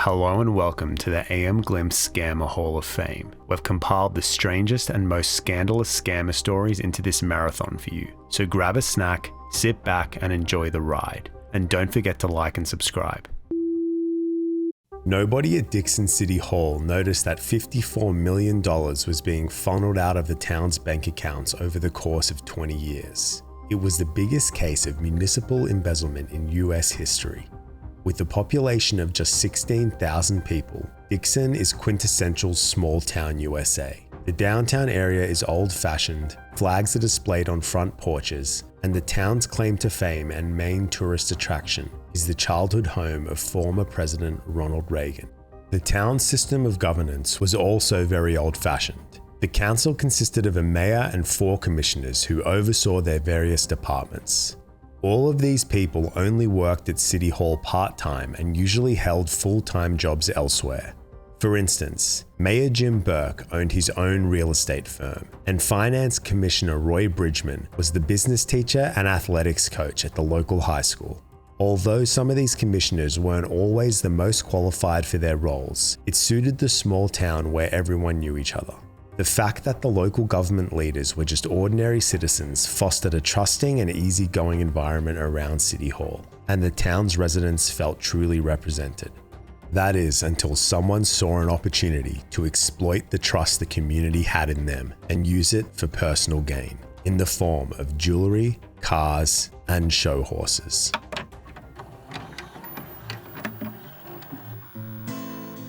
Hello and welcome to the AM Glimpse Scammer Hall of Fame. We've compiled the strangest and most scandalous scammer stories into this marathon for you. So grab a snack, sit back and enjoy the ride. And don't forget to like and subscribe. Nobody at Dickson City Hall noticed that $54 million was being funneled out of the town's bank accounts over the course of 20 years. It was the biggest case of municipal embezzlement in US history. With a population of just 16,000 people, Dickson is quintessential small town USA. The downtown area is old-fashioned, flags are displayed on front porches, and the town's claim to fame and main tourist attraction is the childhood home of former President Ronald Reagan. The town's system of governance was also very old-fashioned. The council consisted of a mayor and 4 commissioners who oversaw their various departments. All of these people only worked at City Hall part-time and usually held full-time jobs elsewhere. For instance, Mayor Jim Burke owned his own real estate firm, and Finance Commissioner Roy Bridgman was the business teacher and athletics coach at the local high school. Although some of these commissioners weren't always the most qualified for their roles, it suited the small town where everyone knew each other. The fact that the local government leaders were just ordinary citizens fostered a trusting and easygoing environment around City Hall, and the town's residents felt truly represented. That is, until someone saw an opportunity to exploit the trust the community had in them and use it for personal gain, in the form of jewelry, cars, and show horses.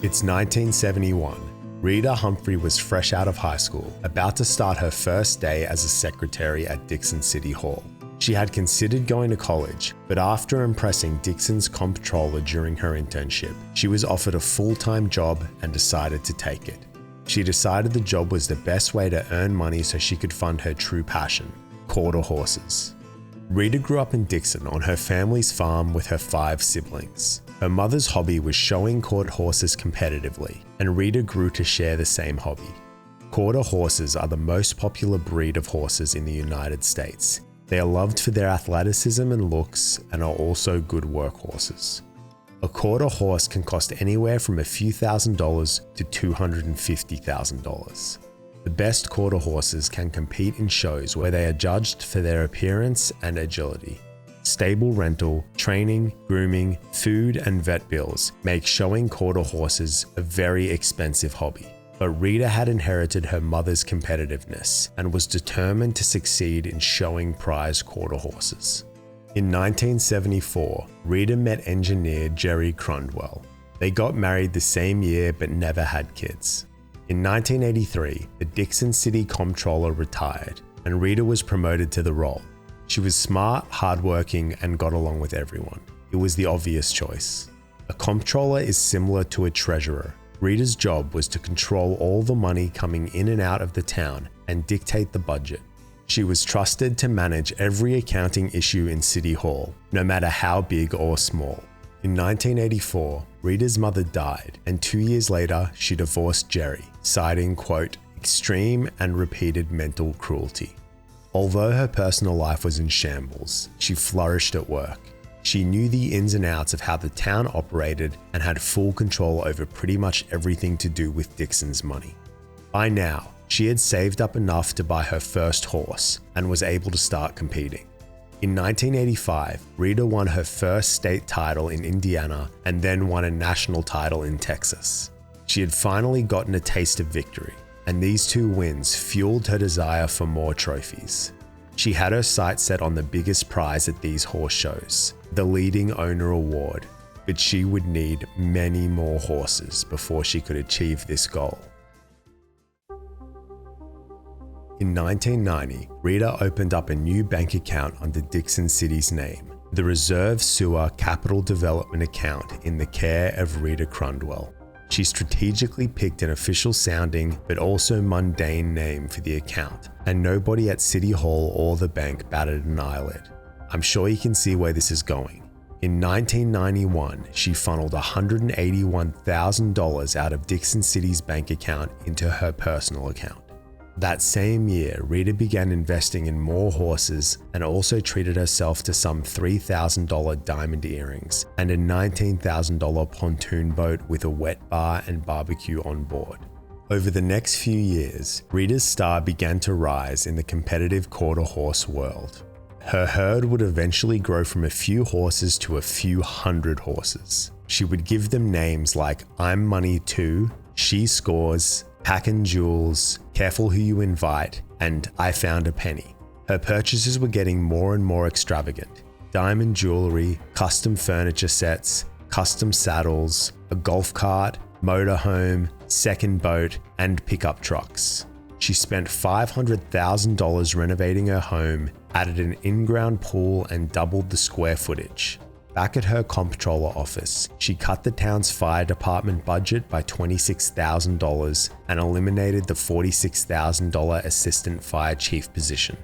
It's 1971. Rita Humphrey was fresh out of high school, about to start her first day as a secretary at Dickson City Hall. She had considered going to college, but after impressing Dickson's comptroller during her internship, she was offered a full-time job and decided to take it. She decided the job was the best way to earn money so she could fund her true passion, quarter horses. Rita grew up in Dickson on her family's farm with her 5 siblings. Her mother's hobby was showing quarter horses competitively, and Rita grew to share the same hobby. Quarter horses are the most popular breed of horses in the United States. They are loved for their athleticism and looks and are also good workhorses. A quarter horse can cost anywhere from a few $1,000s to $250,000. The best quarter horses can compete in shows where they are judged for their appearance and agility. Stable rental, training, grooming, food, and vet bills make showing quarter horses a very expensive hobby. But Rita had inherited her mother's competitiveness and was determined to succeed in showing prize quarter horses. In 1974, Rita met engineer Rita Crundwell. They got married the same year but never had kids. In 1983, the Dickson City Comptroller retired, and Rita was promoted to the role. She was smart, hardworking, and got along with everyone. It was the obvious choice. A comptroller is similar to a treasurer. Rita's job was to control all the money coming in and out of the town and dictate the budget. She was trusted to manage every accounting issue in City Hall, no matter how big or small. In 1984, Rita's mother died, and 2 years later, she divorced Jerry, citing, quote, extreme and repeated mental cruelty. Although her personal life was in shambles, she flourished at work. She knew the ins and outs of how the town operated and had full control over pretty much everything to do with Dickson's money. By now, she had saved up enough to buy her first horse and was able to start competing. In 1985, Rita won her first state title in Indiana and then won a national title in Texas. She had finally gotten a taste of victory, and these 2 wins fueled her desire for more trophies. She had her sights set on the biggest prize at these horse shows, the Leading Owner Award, but she would need many more horses before she could achieve this goal. In 1990, Rita opened up a new bank account under Dickson City's name, the Reserve Sewer Capital Development Account in the care of Rita Crundwell. She strategically picked an official-sounding but also mundane name for the account, and nobody at City Hall or the bank batted an eyelid. I'm sure you can see where this is going. In 1991, she funneled $181,000 out of Dickson City's bank account into her personal account. That same year, Rita began investing in more horses and also treated herself to some $3,000 diamond earrings and a $19,000 pontoon boat with a wet bar and barbecue on board. Over the next few years, Rita's star began to rise in the competitive quarter horse world. Her herd would eventually grow from a few horses to a few hundred horses. She would give them names like I'm Money 2, She Scores, Packin' Jewels, Careful Who You Invite, and I Found a Penny. Her purchases were getting more and more extravagant. Diamond jewelry, custom furniture sets, custom saddles, a golf cart, motorhome, second boat, and pickup trucks. She spent $500,000 renovating her home, added an in-ground pool, and doubled the square footage. Back at her comptroller office, she cut the town's fire department budget by $26,000 and eliminated the $46,000 assistant fire chief position.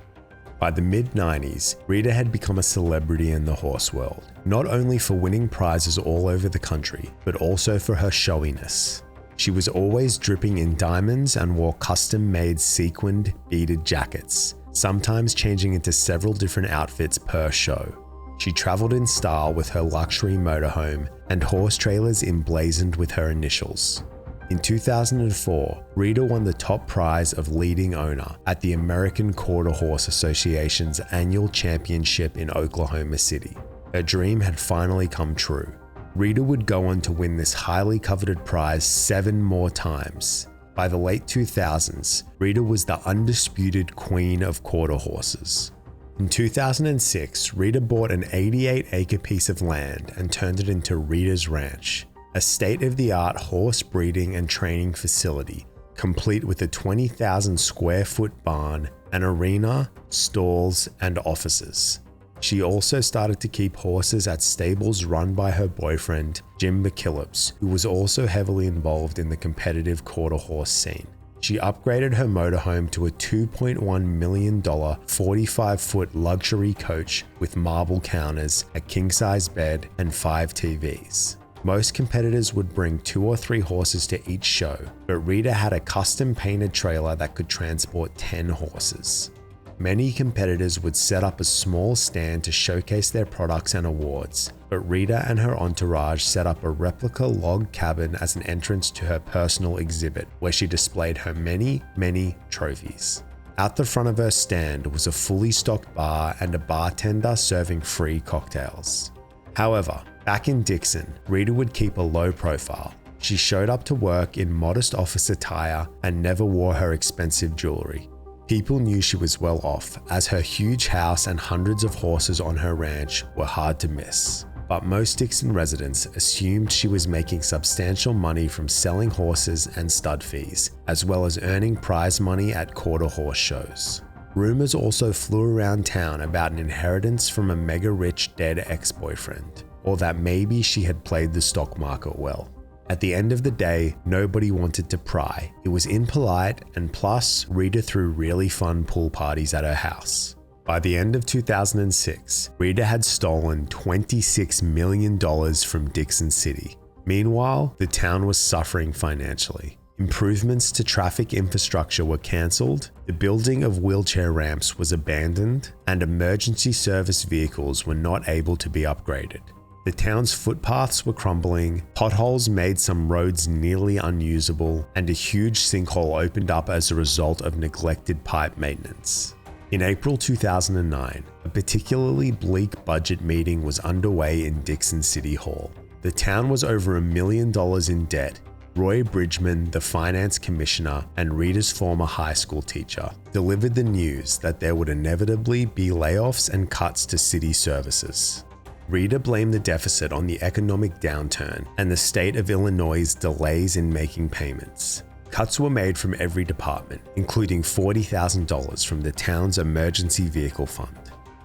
By the mid-90s, Rita had become a celebrity in the horse world, not only for winning prizes all over the country, but also for her showiness. She was always dripping in diamonds and wore custom-made sequined, beaded jackets, sometimes changing into several different outfits per show. She traveled in style with her luxury motorhome and horse trailers emblazoned with her initials. In 2004, Rita won the top prize of leading owner at the American Quarter Horse Association's annual championship in Oklahoma City. Her dream had finally come true. Rita would go on to win this highly coveted prize 7 more times. By the late 2000s, Rita was the undisputed queen of quarter horses. In 2006, Rita bought an 88-acre piece of land and turned it into Rita's Ranch, a state-of-the-art horse breeding and training facility, complete with a 20,000 square foot barn, an arena, stalls, and offices. She also started to keep horses at stables run by her boyfriend, Jim McKillips, who was also heavily involved in the competitive quarter horse scene. She upgraded her motorhome to a $2.1 million 45-foot luxury coach with marble counters, a king-size bed, and 5 TVs. Most competitors would bring 2 or 3 horses to each show, but Rita had a custom-painted trailer that could transport 10 horses. Many competitors would set up a small stand to showcase their products and awards, but Rita and her entourage set up a replica log cabin as an entrance to her personal exhibit, where she displayed her many, many trophies. Out the front of her stand was a fully stocked bar and a bartender serving free cocktails. However, back in Dixon, Rita would keep a low profile. She showed up to work in modest office attire and never wore her expensive jewelry. People knew she was well off, as her huge house and hundreds of horses on her ranch were hard to miss. But most Dixon residents assumed she was making substantial money from selling horses and stud fees, as well as earning prize money at quarter horse shows. Rumors also flew around town about an inheritance from a mega-rich dead ex-boyfriend, or that maybe she had played the stock market well. At the end of the day, nobody wanted to pry. It was impolite, and plus, Rita threw really fun pool parties at her house. By the end of 2006, Rita had stolen $26 million from Dixon City. Meanwhile, the town was suffering financially. Improvements to traffic infrastructure were cancelled, the building of wheelchair ramps was abandoned, and emergency service vehicles were not able to be upgraded. The town's footpaths were crumbling, potholes made some roads nearly unusable, and a huge sinkhole opened up as a result of neglected pipe maintenance. In April 2009, a particularly bleak budget meeting was underway in Dixon City Hall. The town was over $1 million in debt. Roy Bridgman, the finance commissioner and Rita's former high school teacher, delivered the news that there would inevitably be layoffs and cuts to city services. Rita blamed the deficit on the economic downturn and the state of Illinois' delays in making payments. Cuts were made from every department, including $40,000 from the town's emergency vehicle fund.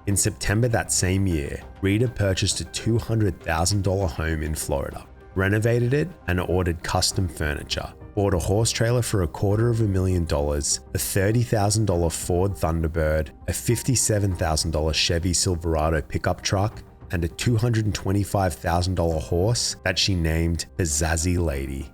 In September that same year, Rita purchased a $200,000 home in Florida, renovated it, and ordered custom furniture, bought a horse trailer for $250,000, a $30,000 Ford Thunderbird, a $57,000 Chevy Silverado pickup truck, and a $225,000 horse that she named the Zazzy Lady.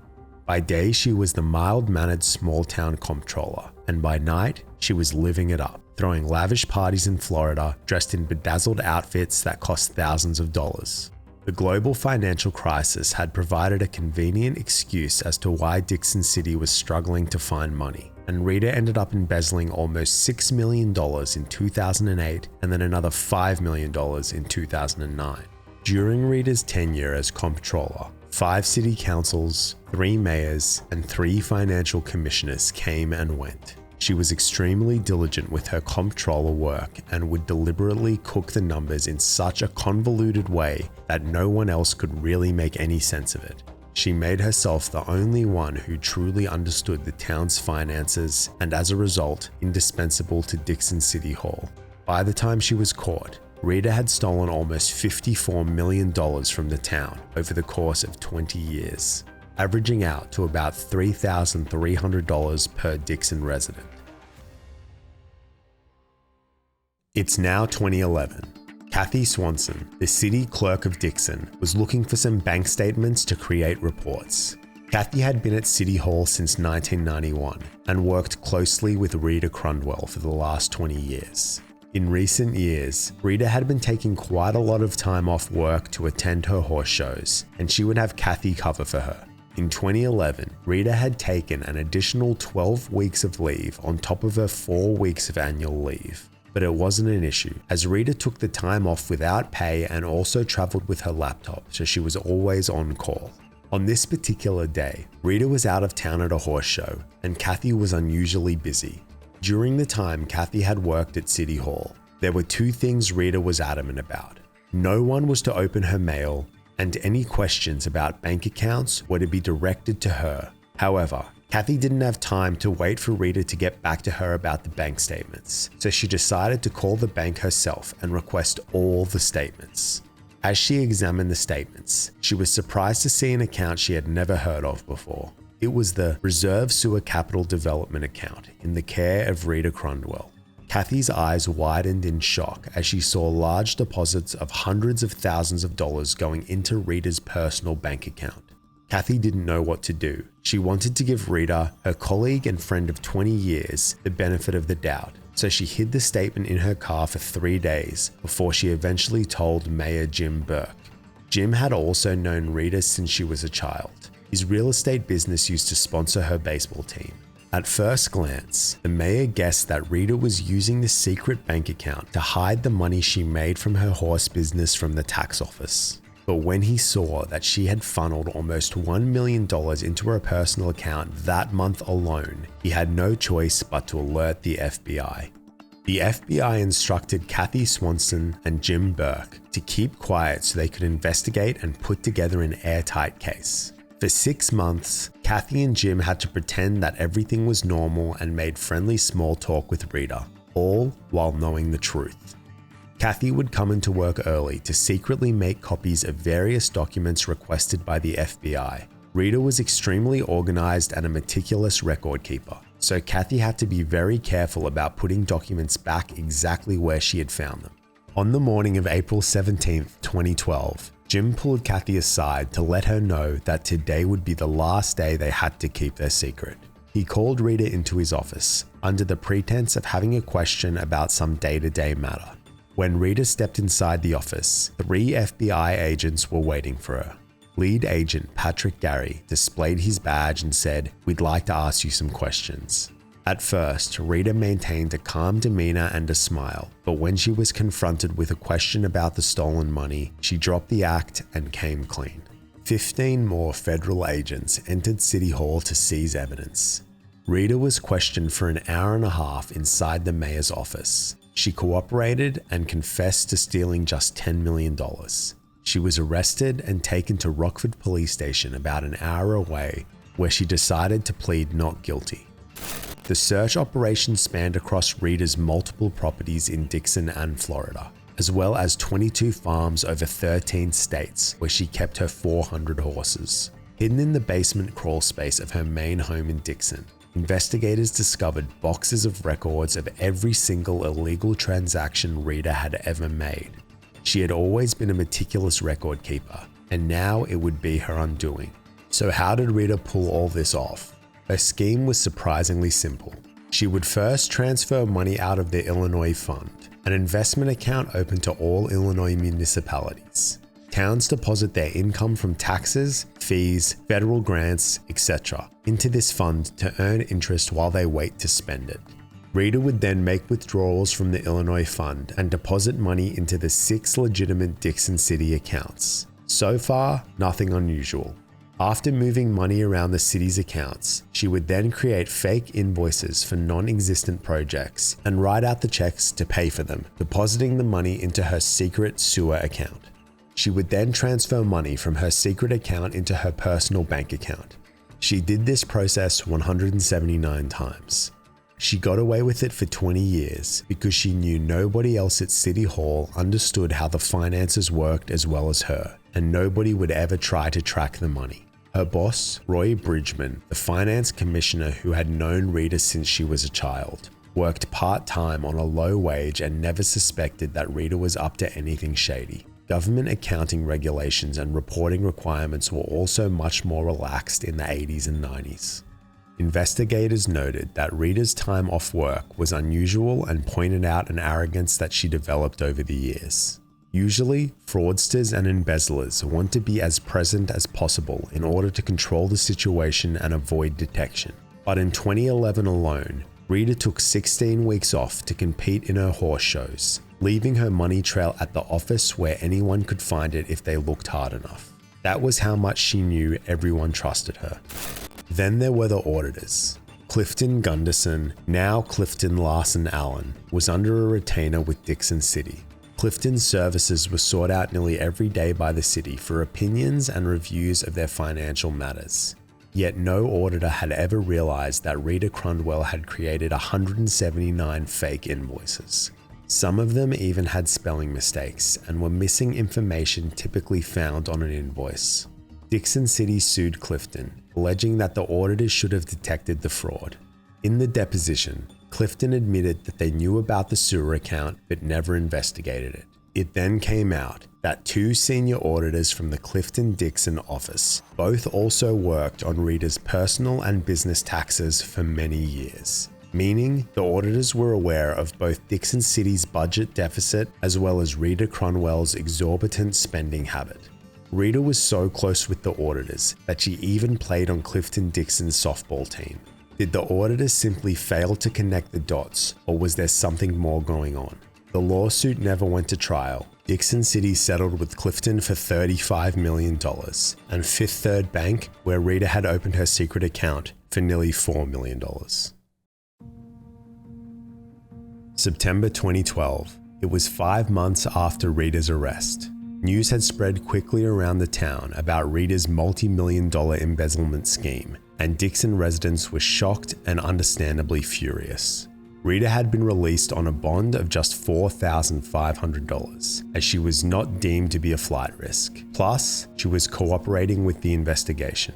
By day, she was the mild-mannered small-town comptroller, and by night, she was living it up, throwing lavish parties in Florida, dressed in bedazzled outfits that cost thousands of dollars. The global financial crisis had provided a convenient excuse as to why Dixon City was struggling to find money, and Rita ended up embezzling almost $6 million in 2008 and then another $5 million in 2009. During Rita's tenure as comptroller, 5 city councils, 3 mayors, and 3 financial commissioners came and went. She was extremely diligent with her comptroller work and would deliberately cook the numbers in such a convoluted way that no one else could really make any sense of it. She made herself the only one who truly understood the town's finances and, as a result, indispensable to Dixon City Hall. By the time she was caught, Rita had stolen almost $54 million from the town over the course of 20 years, averaging out to about $3,300 per Dixon resident. It's now 2011. Kathy Swanson, the city clerk of Dixon, was looking for some bank statements to create reports. Kathy had been at City Hall since 1991 and worked closely with Rita Crundwell for the last 20 years. In recent years, Rita had been taking quite a lot of time off work to attend her horse shows, and she would have Kathy cover for her. In 2011, Rita had taken an additional 12 weeks of leave on top of her 4 weeks of annual leave. But it wasn't an issue, as Rita took the time off without pay and also traveled with her laptop, so she was always on call. On this particular day, Rita was out of town at a horse show, and Kathy was unusually busy. During the time Kathy had worked at City Hall, there were 2 things Rita was adamant about. No one was to open her mail, and any questions about bank accounts were to be directed to her. However, Kathy didn't have time to wait for Rita to get back to her about the bank statements, so she decided to call the bank herself and request all the statements. As she examined the statements, she was surprised to see an account she had never heard of before. It was the Reserve Sewer Capital Development account in the care of Rita Crundwell. Kathy's eyes widened in shock as she saw large deposits of hundreds of thousands of dollars going into Rita's personal bank account. Kathy didn't know what to do. She wanted to give Rita, her colleague and friend of 20 years, the benefit of the doubt, so she hid the statement in her car for 3 days before she eventually told Mayor Jim Burke. Jim had also known Rita since she was a child. His real estate business used to sponsor her baseball team. At first glance, the mayor guessed that Rita was using the secret bank account to hide the money she made from her horse business from the tax office. But when he saw that she had funneled almost $1 million into her personal account that month alone, he had no choice but to alert the FBI. The FBI instructed Kathy Swanson and Jim Burke to keep quiet so they could investigate and put together an airtight case. For 6 months, Kathy and Jim had to pretend that everything was normal and made friendly small talk with Rita, all while knowing the truth. Kathy would come into work early to secretly make copies of various documents requested by the FBI. Rita was extremely organized and a meticulous record keeper, so Kathy had to be very careful about putting documents back exactly where she had found them. On the morning of April 17, 2012, Jim pulled Kathy aside to let her know that today would be the last day they had to keep their secret. He called Rita into his office under the pretense of having a question about some day-to-day matter. When Rita stepped inside the office, 3 FBI agents were waiting for her. Lead agent Patrick Gary displayed his badge and said, "We'd like to ask you some questions." At first, Rita maintained a calm demeanor and a smile, but when she was confronted with a question about the stolen money, she dropped the act and came clean. 15 more federal agents entered City Hall to seize evidence. Rita was questioned for an hour and a half inside the mayor's office. She cooperated and confessed to stealing just $10 million. She was arrested and taken to Rockford Police Station about an hour away, where she decided to plead not guilty. The search operation spanned across Rita's multiple properties in Dixon and Florida, as well as 22 farms over 13 states where she kept her 400 horses. Hidden in the basement crawl space of her main home in Dixon, investigators discovered boxes of records of every single illegal transaction Rita had ever made. She had always been a meticulous record keeper, and now it would be her undoing. So how did Rita pull all this off? Her scheme was surprisingly simple. She would first transfer money out of the Illinois Fund, an investment account open to all Illinois municipalities. Towns deposit their income from taxes, fees, federal grants, etc. into this fund to earn interest while they wait to spend it. Rita would then make withdrawals from the Illinois Fund and deposit money into the 6 legitimate Dickson City accounts. So far, nothing unusual. After moving money around the city's accounts, she would then create fake invoices for non-existent projects and write out the checks to pay for them, depositing the money into her secret sewer account. She would then transfer money from her secret account into her personal bank account. She did this process 179 times. She got away with it for 20 years because she knew nobody else at City Hall understood how the finances worked as well as her, and nobody would ever try to track the money. Her boss, Roy Bridgman, the finance commissioner who had known Rita since she was a child, worked part-time on a low wage and never suspected that Rita was up to anything shady. Government accounting regulations and reporting requirements were also much more relaxed in the 80s and 90s. Investigators noted that Rita's time off work was unusual and pointed out an arrogance that she developed over the years. Usually, fraudsters and embezzlers want to be as present as possible in order to control the situation and avoid detection. But in 2011 alone, Rita took 16 weeks off to compete in her horse shows, leaving her money trail at the office where anyone could find it if they looked hard enough. That was how much she knew everyone trusted her. Then there were the auditors. Clifton Gunderson, now Clifton Larson Allen, was under a retainer with Dickson City. Clifton's services were sought out nearly every day by the city for opinions and reviews of their financial matters. Yet no auditor had ever realized that Rita Crundwell had created 179 fake invoices. Some of them even had spelling mistakes and were missing information typically found on an invoice. Dickson City sued Clifton, alleging that the auditors should have detected the fraud. In the deposition, Clifton admitted that they knew about the sewer account but never investigated it. It then came out that 2 senior auditors from the Clifton-Dickson office both also worked on Rita's personal and business taxes for many years, meaning the auditors were aware of both Dickson City's budget deficit as well as Rita Crundwell's exorbitant spending habit. Rita was so close with the auditors that she even played on Clifton-Dickson's softball team. Did the auditors simply fail to connect the dots, or was there something more going on? The lawsuit never went to trial. Dickson City settled with Clifton for $35 million, and Fifth Third Bank, where Rita had opened her secret account, for nearly $4 million. September 2012. It was 5 months after Rita's arrest. News had spread quickly around the town about Rita's multi-million-dollar embezzlement scheme, and Dickson residents were shocked and understandably furious. Rita had been released on a bond of just $4,500, as she was not deemed to be a flight risk. Plus, she was cooperating with the investigation.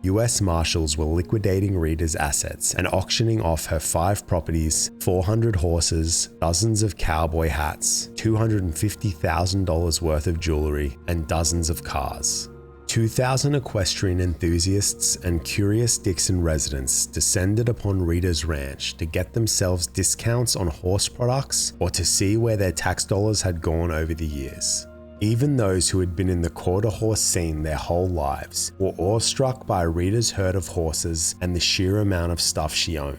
US Marshals were liquidating Rita's assets and auctioning off her 5 properties, 400 horses, dozens of cowboy hats, $250,000 worth of jewelry, and dozens of cars. 2,000 equestrian enthusiasts and curious Dickson residents descended upon Rita's ranch to get themselves discounts on horse products or to see where their tax dollars had gone over the years. Even those who had been in the quarter horse scene their whole lives were awestruck by Rita's herd of horses and the sheer amount of stuff she owned.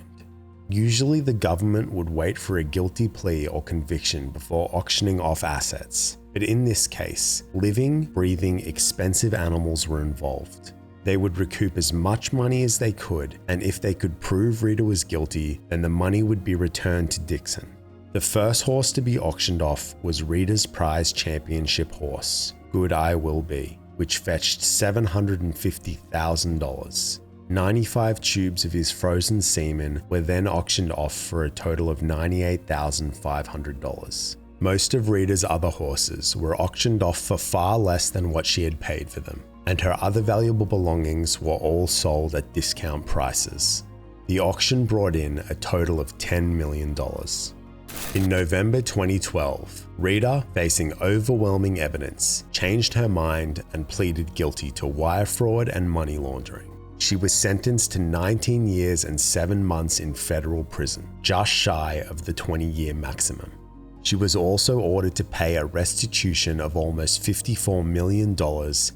Usually the government would wait for a guilty plea or conviction before auctioning off assets. But in this case, living, breathing, expensive animals were involved. They would recoup as much money as they could, and if they could prove Rita was guilty, then the money would be returned to Dickson. The first horse to be auctioned off was Rita's prize championship horse, Good I Will Be, which fetched $750,000. 95 tubes of his frozen semen were then auctioned off for a total of $98,500. Most of Rita's other horses were auctioned off for far less than what she had paid for them, and her other valuable belongings were all sold at discount prices. The auction brought in a total of $10 million. In November 2012, Rita, facing overwhelming evidence, changed her mind and pleaded guilty to wire fraud and money laundering. She was sentenced to 19 years and 7 months in federal prison, just shy of the 20-year maximum. She was also ordered to pay a restitution of almost $54 million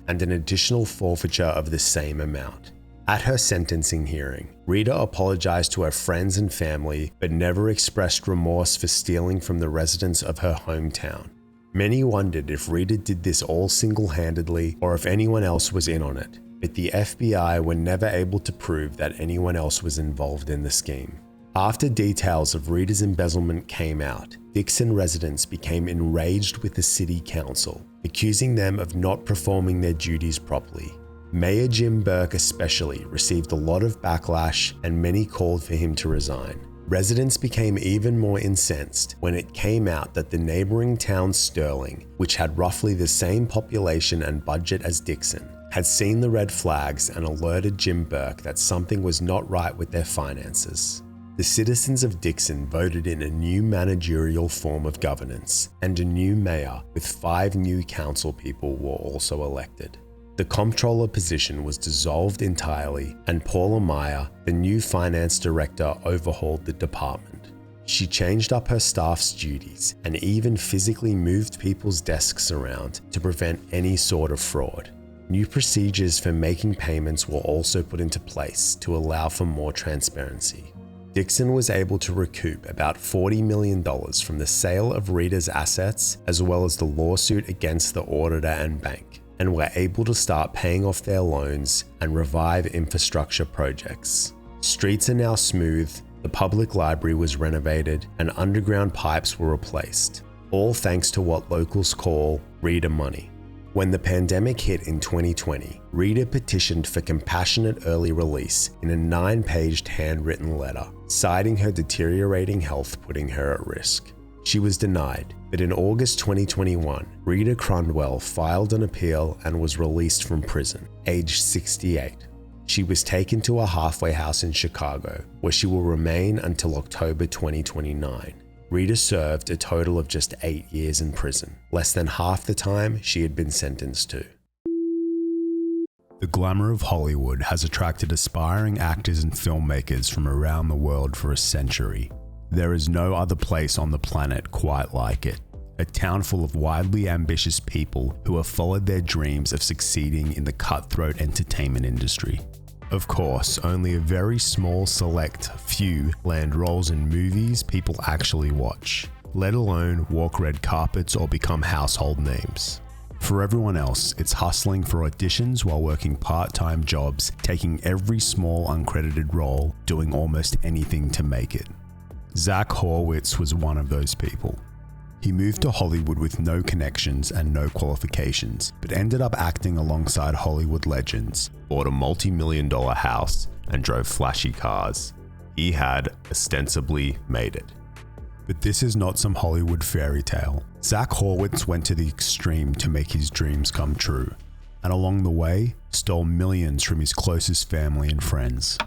and an additional forfeiture of the same amount. At her sentencing hearing, Rita apologized to her friends and family, but never expressed remorse for stealing from the residents of her hometown. Many wondered if Rita did this all single-handedly or if anyone else was in on it, but the FBI were never able to prove that anyone else was involved in the scheme. After details of Rita's embezzlement came out, Dixon residents became enraged with the city council, accusing them of not performing their duties properly. Mayor Jim Burke especially received a lot of backlash, and many called for him to resign. Residents became even more incensed when it came out that the neighboring town Sterling, which had roughly the same population and budget as Dixon, had seen the red flags and alerted Jim Burke that something was not right with their finances. The citizens of Dixon voted in a new managerial form of governance, and a new mayor with 5 new council people were also elected. The comptroller position was dissolved entirely, and Paula Meyer, the new finance director, overhauled the department. She changed up her staff's duties and even physically moved people's desks around to prevent any sort of fraud. New procedures for making payments were also put into place to allow for more transparency. Dixon was able to recoup about $40 million from the sale of Rita's assets, as well as the lawsuit against the auditor and bank, and were able to start paying off their loans and revive infrastructure projects. Streets are now smooth, the public library was renovated, and underground pipes were replaced, all thanks to what locals call Rita money. When the pandemic hit in 2020, Rita petitioned for compassionate early release in a 9-paged handwritten letter, citing her deteriorating health putting her at risk. She was denied, but in August 2021, Rita Crundwell filed an appeal and was released from prison, aged 68. She was taken to a halfway house in Chicago, where she will remain until October 2029. Rita served a total of just 8 years in prison, less than half the time she had been sentenced to. The glamour of Hollywood has attracted aspiring actors and filmmakers from around the world for a century. There is no other place on the planet quite like it. A town full of wildly ambitious people who have followed their dreams of succeeding in the cutthroat entertainment industry. Of course, only a very small select few land roles in movies people actually watch, let alone walk red carpets or become household names. For everyone else, it's hustling for auditions while working part-time jobs, taking every small uncredited role, doing almost anything to make it. Zach Horwitz was one of those people. He moved to Hollywood with no connections and no qualifications, but ended up acting alongside Hollywood legends, bought a multi-million-dollar house, and drove flashy cars. He had ostensibly made it. But this is not some Hollywood fairy tale. Zach Horwitz went to the extreme to make his dreams come true, and along the way, stole millions from his closest family and friends.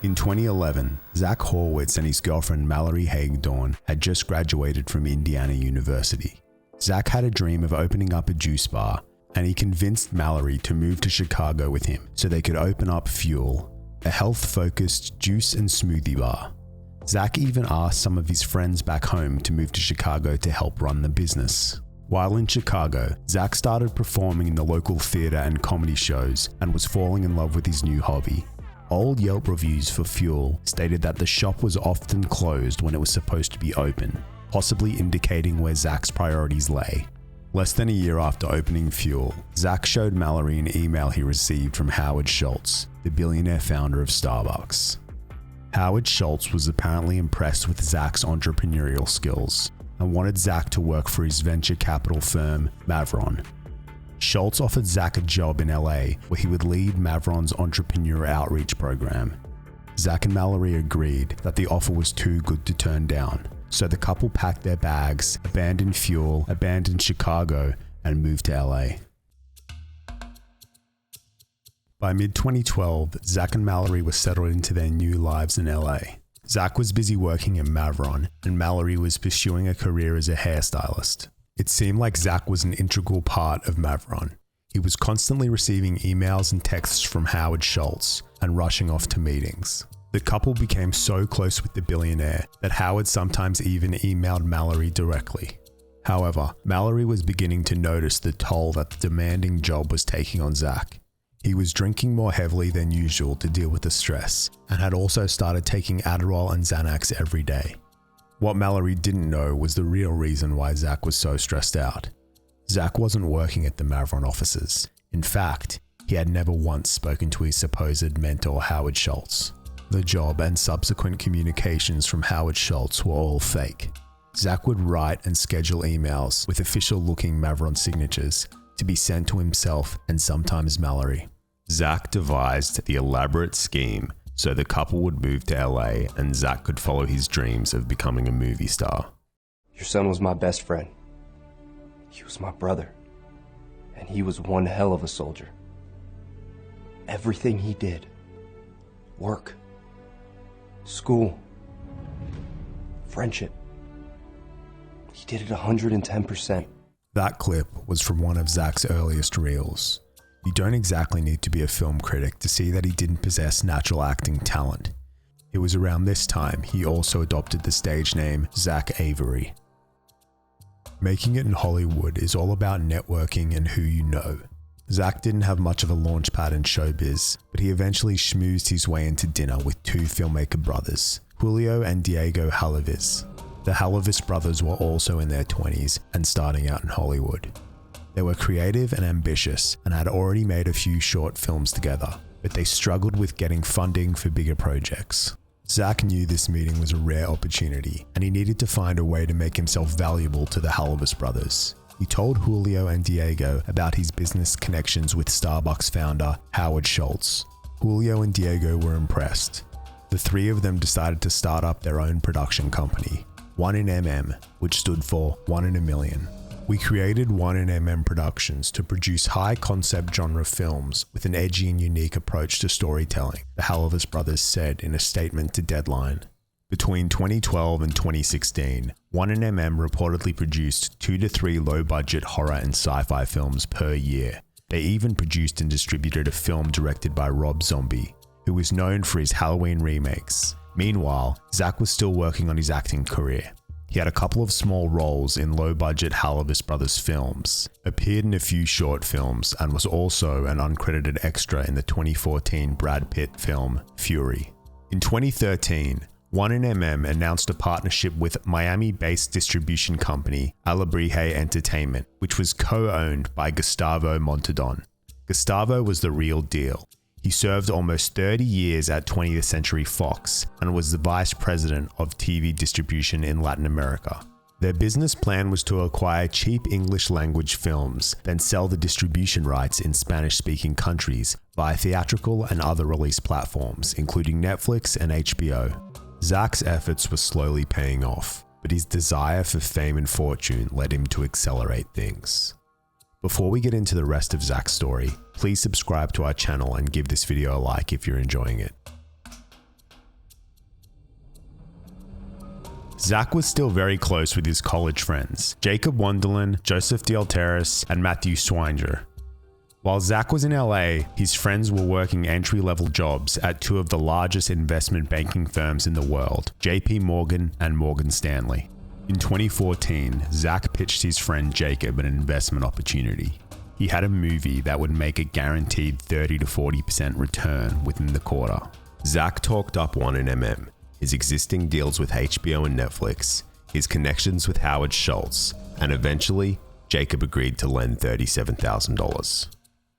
In 2011, Zach Horwitz and his girlfriend Mallory Hagedorn had just graduated from Indiana University. Zach had a dream of opening up a juice bar, and he convinced Mallory to move to Chicago with him so they could open up Fuel, a health-focused juice and smoothie bar. Zach even asked some of his friends back home to move to Chicago to help run the business. While in Chicago, Zach started performing in the local theater and comedy shows and was falling in love with his new hobby. Old Yelp reviews for Fuel stated that the shop was often closed when it was supposed to be open, possibly indicating where Zach's priorities lay. Less than a year after opening Fuel, Zach showed Mallory an email he received from Howard Schultz, the billionaire founder of Starbucks. Howard Schultz was apparently impressed with Zach's entrepreneurial skills and wanted Zach to work for his venture capital firm, Mavron. Schultz offered Zach a job in LA where he would lead Mavron's entrepreneur outreach program. Zach and Mallory agreed that the offer was too good to turn down, so the couple packed their bags, abandoned Fuel, abandoned Chicago, and moved to LA. By mid-2012, Zach and Mallory were settled into their new lives in LA. Zach was busy working at Mavron, and Mallory was pursuing a career as a hairstylist. It seemed like Zach was an integral part of Mavron. He was constantly receiving emails and texts from Howard Schultz and rushing off to meetings. The couple became so close with the billionaire that Howard sometimes even emailed Mallory directly. However, Mallory was beginning to notice the toll that the demanding job was taking on Zach. He was drinking more heavily than usual to deal with the stress, and had also started taking Adderall and Xanax every day. What Mallory didn't know was the real reason why Zach was so stressed out. Zach wasn't working at the Mavron offices. In fact, he had never once spoken to his supposed mentor Howard Schultz. The job and subsequent communications from Howard Schultz were all fake. Zach would write and schedule emails with official-looking Mavron signatures to be sent to himself and sometimes Mallory. Zach devised the elaborate scheme so the couple would move to LA and Zach could follow his dreams of becoming a movie star. Your son was my best friend. He was my brother. And he was one hell of a soldier. Everything he did, work, school, friendship, he did it 110%. That clip was from one of Zach's earliest reels. You don't exactly need to be a film critic to see that he didn't possess natural acting talent. It was around this time he also adopted the stage name Zach Avery. Making it in Hollywood is all about networking and who you know. Zach didn't have much of a launchpad in showbiz, but he eventually schmoozed his way into dinner with two filmmaker brothers, Julio and Diego Halaviz. The Halaviz brothers were also in their 20s and starting out in Hollywood. They were creative and ambitious and had already made a few short films together, but they struggled with getting funding for bigger projects. Zach knew this meeting was a rare opportunity, and he needed to find a way to make himself valuable to the Halaviz brothers. He told Julio and Diego about his business connections with Starbucks founder Howard Schultz. Julio and Diego were impressed. The three of them decided to start up their own production company, 1in which stood for 1 in a million. We created 1in Productions to produce high-concept genre films with an edgy and unique approach to storytelling, the Halaviz brothers said in a statement to Deadline. Between 2012 and 2016, 1in reportedly produced 2 to 3 low-budget horror and sci-fi films per year. They even produced and distributed a film directed by Rob Zombie, who was known for his Halloween remakes. Meanwhile, Zach was still working on his acting career. He had a couple of small roles in low-budget Halaviz brothers films, appeared in a few short films, and was also an uncredited extra in the 2014 Brad Pitt film Fury. In 2013, 1in announced a partnership with Miami-based distribution company Alebrije Entertainment, which was co-owned by Gustavo Montadon. Gustavo was the real deal. He served almost 30 years at 20th Century Fox and was the vice president of TV distribution in Latin America. Their business plan was to acquire cheap English language films, then sell the distribution rights in Spanish-speaking countries via theatrical and other release platforms, including Netflix and HBO. Zach's efforts were slowly paying off, but his desire for fame and fortune led him to accelerate things. Before we get into the rest of Zach's story, please subscribe to our channel and give this video a like if you're enjoying it. Zach was still very close with his college friends, Jacob Wonderland, Joseph D'Alteris, and Matthew Swinger. While Zach was in LA, his friends were working entry-level jobs at two of the largest investment banking firms in the world, JP Morgan and Morgan Stanley. In 2014, Zach pitched his friend Jacob an investment opportunity. He had a movie that would make a guaranteed 30 to 40% return within the quarter. Zach talked up 1in his existing deals with HBO and Netflix, his connections with Howard Schultz, and eventually, Jacob agreed to lend $37,000.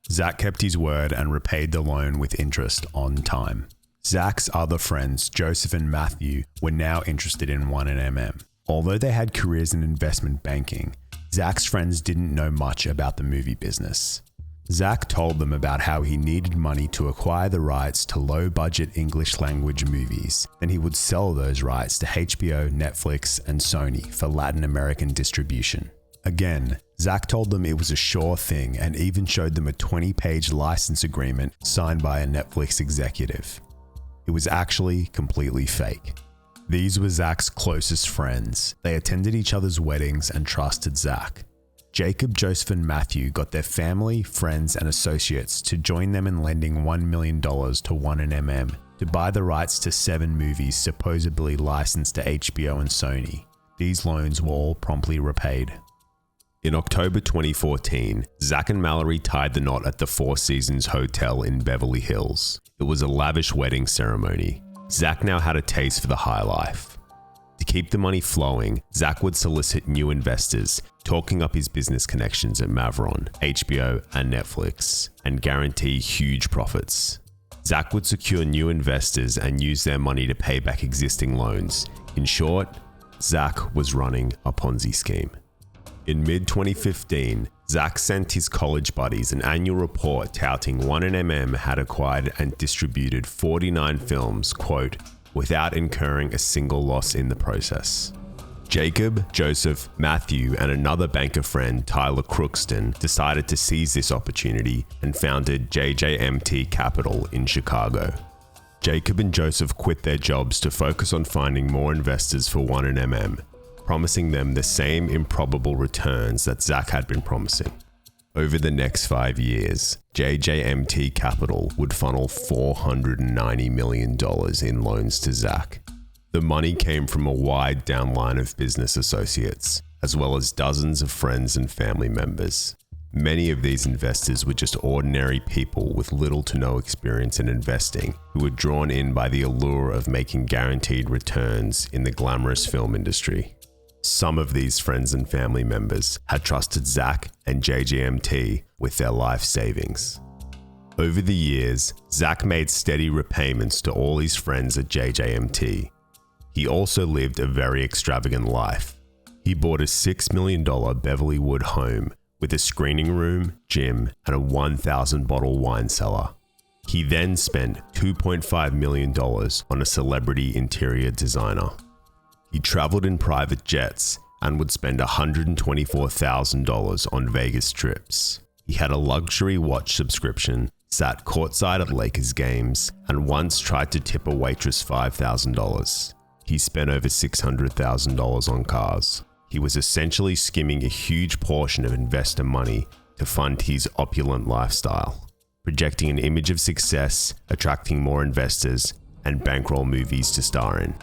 Zach kept his word and repaid the loan with interest on time. Zach's other friends, Joseph and Matthew, were now interested in 1in. Although they had careers in investment banking, Zach's friends didn't know much about the movie business. Zach told them about how he needed money to acquire the rights to low-budget English language movies, then he would sell those rights to HBO, Netflix, and Sony for Latin American distribution. Again, Zach told them it was a sure thing and even showed them a 20-page license agreement signed by a Netflix executive. It was actually completely fake. These were Zach's closest friends. They attended each other's weddings and trusted Zach. Jacob, Joseph, and Matthew got their family, friends, and associates to join them in lending $1 million to 1MM to buy the rights to 7 movies supposedly licensed to HBO and Sony. These loans were all promptly repaid. In October 2014, Zach and Mallory tied the knot at the Four Seasons Hotel in Beverly Hills. It was a lavish wedding ceremony. Zach now had a taste for the high life. To keep the money flowing, Zach would solicit new investors, talking up his business connections at Mavron, HBO, and Netflix, and guarantee huge profits. Zach would secure new investors and use their money to pay back existing loans. In short, Zach was running a Ponzi scheme. In mid-2015, Zach sent his college buddies an annual report touting 1MM had acquired and distributed 49 films, quote, without incurring a single loss in the process. Jacob, Joseph, Matthew, and another banker friend, Tyler Crookston, decided to seize this opportunity and founded JJMT Capital in Chicago. Jacob and Joseph quit their jobs to focus on finding more investors for 1MM, promising them the same improbable returns that Zach had been promising. Over the next 5 years, JJMT Capital would funnel $490 million in loans to Zach. The money came from a wide downline of business associates, as well as dozens of friends and family members. Many of these investors were just ordinary people with little to no experience in investing, who were drawn in by the allure of making guaranteed returns in the glamorous film industry. Some of these friends and family members had trusted Zach and JJMT with their life savings. Over the years, Zach made steady repayments to all his friends at JJMT. He also lived a very extravagant life. He bought a $6 million Beverlywood home with a screening room, gym, and a 1,000-bottle wine cellar. He then spent $2.5 million on a celebrity interior designer. He traveled in private jets and would spend $124,000 on Vegas trips. He had a luxury watch subscription, sat courtside at Lakers games, and once tried to tip a waitress $5,000. He spent over $600,000 on cars. He was essentially skimming a huge portion of investor money to fund his opulent lifestyle, projecting an image of success, attracting more investors, and bankroll movies to star in.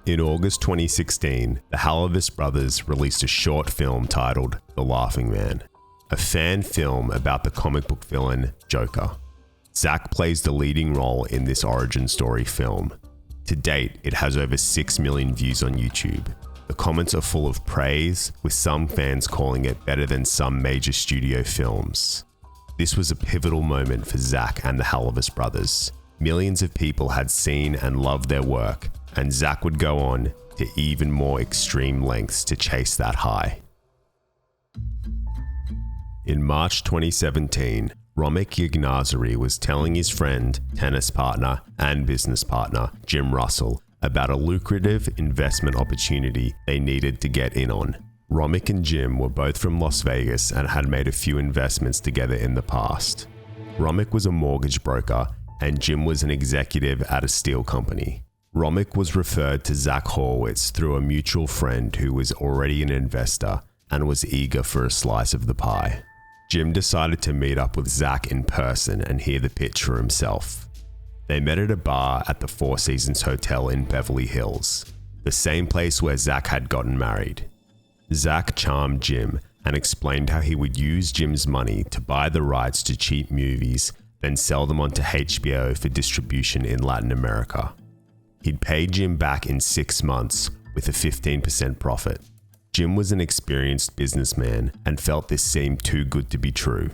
In August 2016, the Hallovis brothers released a short film titled The Laughing Man, a fan film about the comic book villain Joker. Zach plays the leading role in this origin story film. To date, it has over 6 million views on YouTube. The comments are full of praise, with some fans calling it better than some major studio films. This was a pivotal moment for Zach and the Hallovis brothers. Millions of people had seen and loved their work, and Zach would go on to even more extreme lengths to chase that high. In March 2017, Romek Gignac was telling his friend, tennis partner, and business partner, Jim Russell, about a lucrative investment opportunity they needed to get in on. Romek and Jim were both from Las Vegas and had made a few investments together in the past. Romek was a mortgage broker, and Jim was an executive at a steel company. Romek was referred to Zach Horwitz through a mutual friend who was already an investor and was eager for a slice of the pie. Jim decided to meet up with Zach in person and hear the pitch for himself. They met at a bar at the Four Seasons Hotel in Beverly Hills, the same place where Zach had gotten married. Zach charmed Jim and explained how he would use Jim's money to buy the rights to cheap movies, then sell them onto HBO for distribution in Latin America. He'd pay Jim back in 6 months with a 15% profit. Jim was an experienced businessman and felt this seemed too good to be true.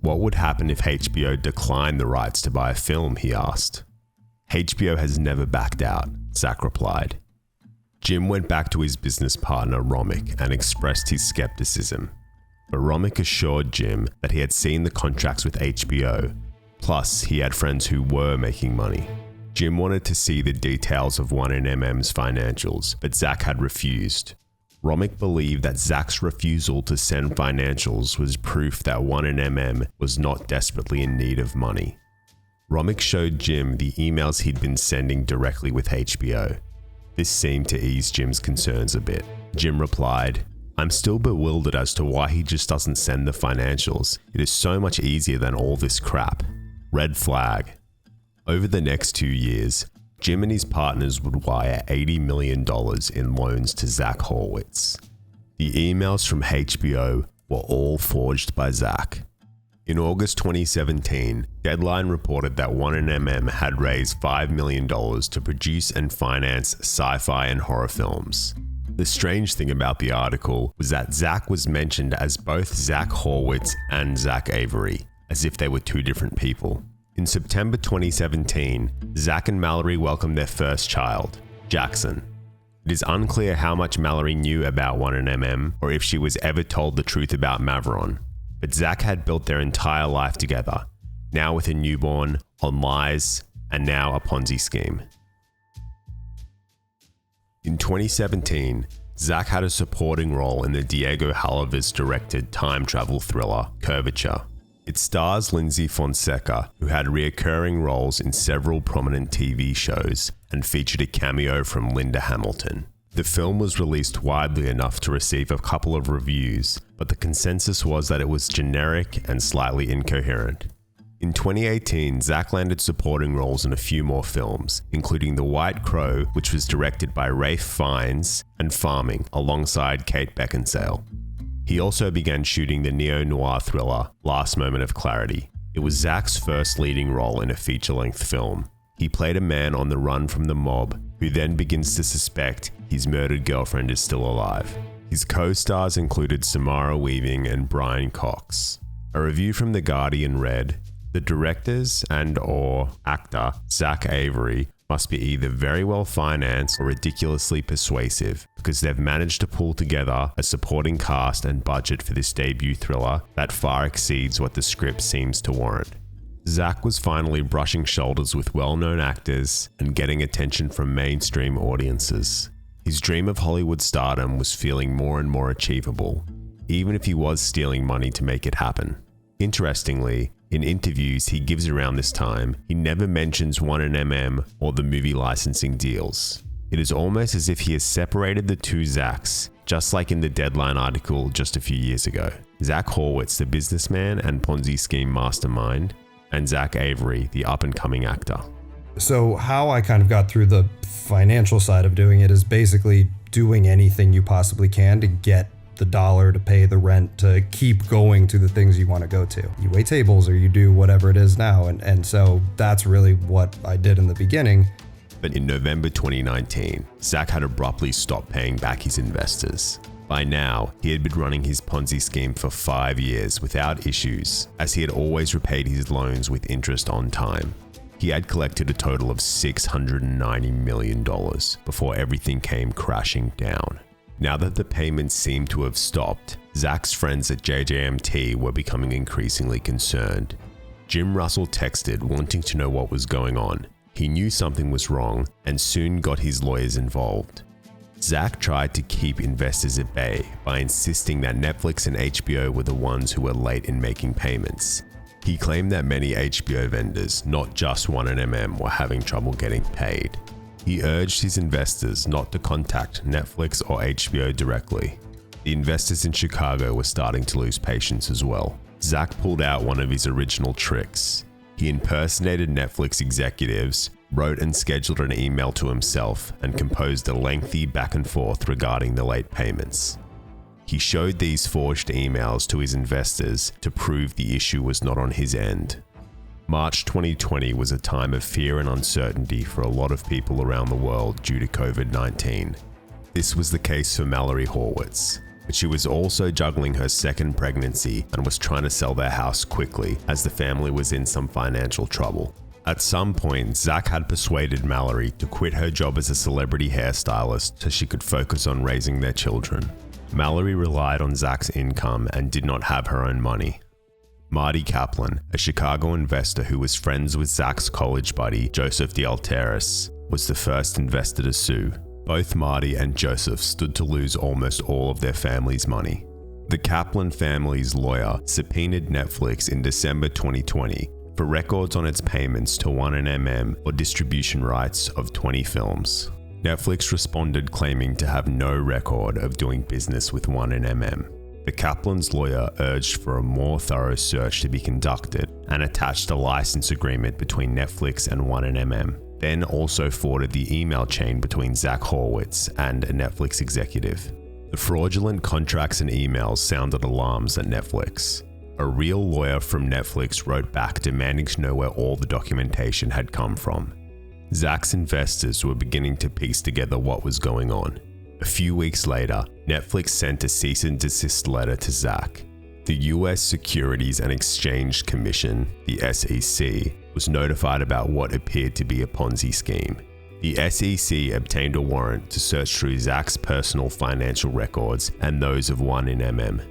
What would happen if HBO declined the rights to buy a film, he asked. HBO has never backed out, Zach replied. Jim went back to his business partner Romek and expressed his skepticism. But Romek assured Jim that he had seen the contracts with HBO, plus he had friends who were making money. Jim wanted to see the details of 1MM's financials, but Zach had refused. Romick believed that Zach's refusal to send financials was proof that 1MM was not desperately in need of money. Romick showed Jim the emails he'd been sending directly with HBO. This seemed to ease Jim's concerns a bit. Jim replied, "I'm still bewildered as to why he just doesn't send the financials. It is so much easier than all this crap. Red flag." Over the next 2 years, Jim and his partners would wire $80 million in loans to Zach Horwitz. The emails from HBO were all forged by Zach. In August 2017, Deadline reported that 1MM had raised $5 million to produce and finance sci-fi and horror films. The strange thing about the article was that Zach was mentioned as both Zach Horwitz and Zach Avery, as if they were two different people. In September 2017, Zach and Mallory welcomed their first child, Jackson. It is unclear how much Mallory knew about 1MM or if she was ever told the truth about Maveron, but Zach had built their entire life together, now with a newborn, on lies, and now a Ponzi scheme. In 2017, Zach had a supporting role in the Diego Halavas-directed time travel thriller, Curvature. It stars Lindsay Fonseca, who had recurring roles in several prominent TV shows and featured a cameo from Linda Hamilton. The film was released widely enough to receive a couple of reviews, but the consensus was that it was generic and slightly incoherent. In 2018, Zach landed supporting roles in a few more films, including The White Crow, which was directed by Ralph Fiennes, and Farming, alongside Kate Beckinsale. He also began shooting the neo-noir thriller Last Moment of Clarity. It was Zach's first leading role in a feature-length film. He played a man on the run from the mob, who then begins to suspect his murdered girlfriend is still alive. His co-stars included Samara Weaving and Brian Cox. A review from The Guardian read, "The directors and/or actor, Zach Avery, must be either very well financed or ridiculously persuasive, because they've managed to pull together a supporting cast and budget for this debut thriller that far exceeds what the script seems to warrant." Zach was finally brushing shoulders with well-known actors and getting attention from mainstream audiences. His dream of Hollywood stardom was feeling more and more achievable, even if he was stealing money to make it happen. Interestingly, in interviews he gives around this time, he never mentions 1MM or the movie licensing deals. It is almost as if he has separated the two Zachs, just like in the Deadline article just a few years ago. Zach Horwitz, the businessman and Ponzi scheme mastermind, and Zach Avery, the up-and-coming actor. So how I kind of got through the financial side of doing it is basically doing anything you possibly can to get the dollar, to pay the rent, to keep going to the things you want to go to. You wait tables or you do whatever it is now. And so that's really what I did in the beginning. But in November 2019, Zach had abruptly stopped paying back his investors. By now, he had been running his Ponzi scheme for 5 years without issues, as he had always repaid his loans with interest on time. He had collected a total of $690 million before everything came crashing down. Now that the payments seemed to have stopped, Zach's friends at JJMT were becoming increasingly concerned. Jim Russell texted wanting to know what was going on. He knew something was wrong and soon got his lawyers involved. Zach tried to keep investors at bay by insisting that Netflix and HBO were the ones who were late in making payments. He claimed that many HBO vendors, not just 1MM, were having trouble getting paid. He urged his investors not to contact Netflix or HBO directly. The investors in Chicago were starting to lose patience as well. Zach pulled out one of his original tricks. He impersonated Netflix executives, wrote and scheduled an email to himself, and composed a lengthy back and forth regarding the late payments. He showed these forged emails to his investors to prove the issue was not on his end. March 2020 was a time of fear and uncertainty for a lot of people around the world due to COVID-19. This was the case for Mallory Horwitz, but she was also juggling her second pregnancy and was trying to sell their house quickly as the family was in some financial trouble. At some point, Zach had persuaded Mallory to quit her job as a celebrity hairstylist so she could focus on raising their children. Mallory relied on Zach's income and did not have her own money. Marty Kaplan, a Chicago investor who was friends with Zach's college buddy, Joseph D'Alteris, was the first investor to sue. Both Marty and Joseph stood to lose almost all of their family's money. The Kaplan family's lawyer subpoenaed Netflix in December 2020 for records on its payments to 1MM or distribution rights of 20 films. Netflix responded claiming to have no record of doing business with 1MM. The Kaplan's lawyer urged for a more thorough search to be conducted and attached a license agreement between Netflix and 1MM, then also forwarded the email chain between Zach Horwitz and a Netflix executive. The fraudulent contracts and emails sounded alarms at Netflix. A real lawyer from Netflix wrote back demanding to know where all the documentation had come from. Zach's investors were beginning to piece together what was going on. A few weeks later, Netflix sent a cease and desist letter to Zach. The US Securities and Exchange Commission, the SEC, was notified about what appeared to be a Ponzi scheme. The SEC obtained a warrant to search through Zach's personal financial records and those of 1MM.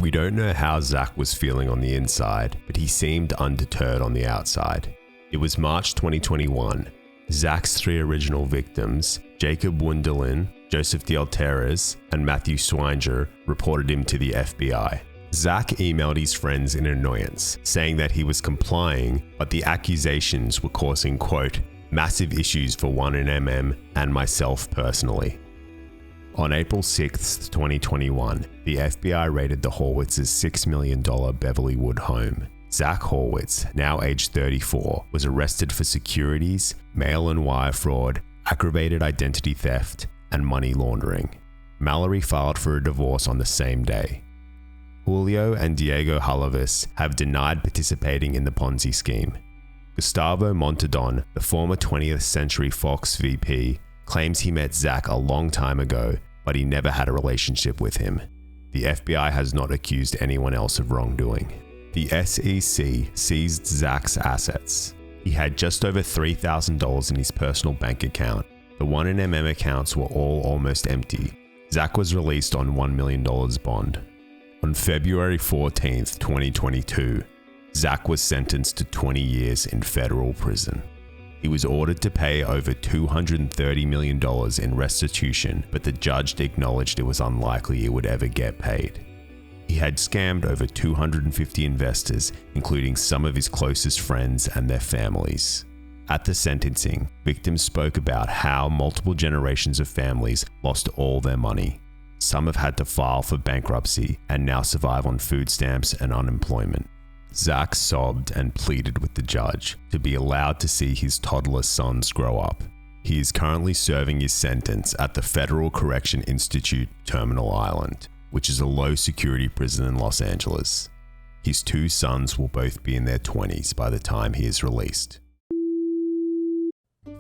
We don't know how Zach was feeling on the inside, but he seemed undeterred on the outside. It was March 2021. Zach's 3 original victims, Jacob Wunderlin, Joseph D'Alteres, and Matthew Swinger, reported him to the FBI. Zach emailed his friends in annoyance, saying that he was complying, but the accusations were causing, quote, massive issues for 1MM and myself personally. On April 6, 2021, the FBI raided the Horwitz's $6 million Beverlywood home. Zach Horwitz, now aged 34, was arrested for securities, mail and wire fraud, aggravated identity theft, and money laundering. Mallory filed for a divorce on the same day. Julio and Diego Halavis have denied participating in the Ponzi scheme. Gustavo Montadon, the former 20th Century Fox VP, claims he met Zach a long time ago, but he never had a relationship with him. The FBI has not accused anyone else of wrongdoing. The SEC seized Zach's assets. He had just over $3,000 in his personal bank account. The 1MM accounts were all almost empty. Zach was released on $1 million bond. On February 14, 2022, Zach was sentenced to 20 years in federal prison. He was ordered to pay over $230 million in restitution, but the judge acknowledged it was unlikely he would ever get paid. He had scammed over 250 investors, including some of his closest friends and their families. At the sentencing, victims spoke about how multiple generations of families lost all their money. Some have had to file for bankruptcy and now survive on food stamps and unemployment. Zach sobbed and pleaded with the judge to be allowed to see his toddler sons grow up. He is currently serving his sentence at the Federal Correction Institute, Terminal Island, which is a low-security prison in Los Angeles. His 2 sons will both be in their 20s by the time he is released.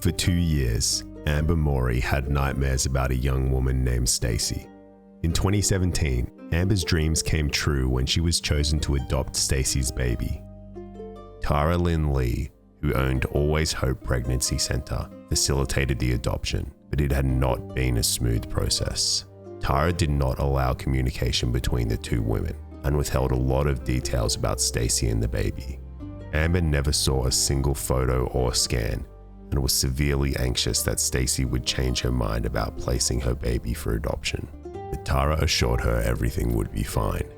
For 2 years, Amber Morey had nightmares about a young woman named Stacy. In 2017, Amber's dreams came true when she was chosen to adopt Stacy's baby. Tara Lyn Lee, who owned Always Hope Pregnancy Center, facilitated the adoption, but it had not been a smooth process. Tara did not allow communication between the 2 women and withheld a lot of details about Stacy and the baby. Amber never saw a single photo or scan and was severely anxious that Stacy would change her mind about placing her baby for adoption. But Tara assured her everything would be fine.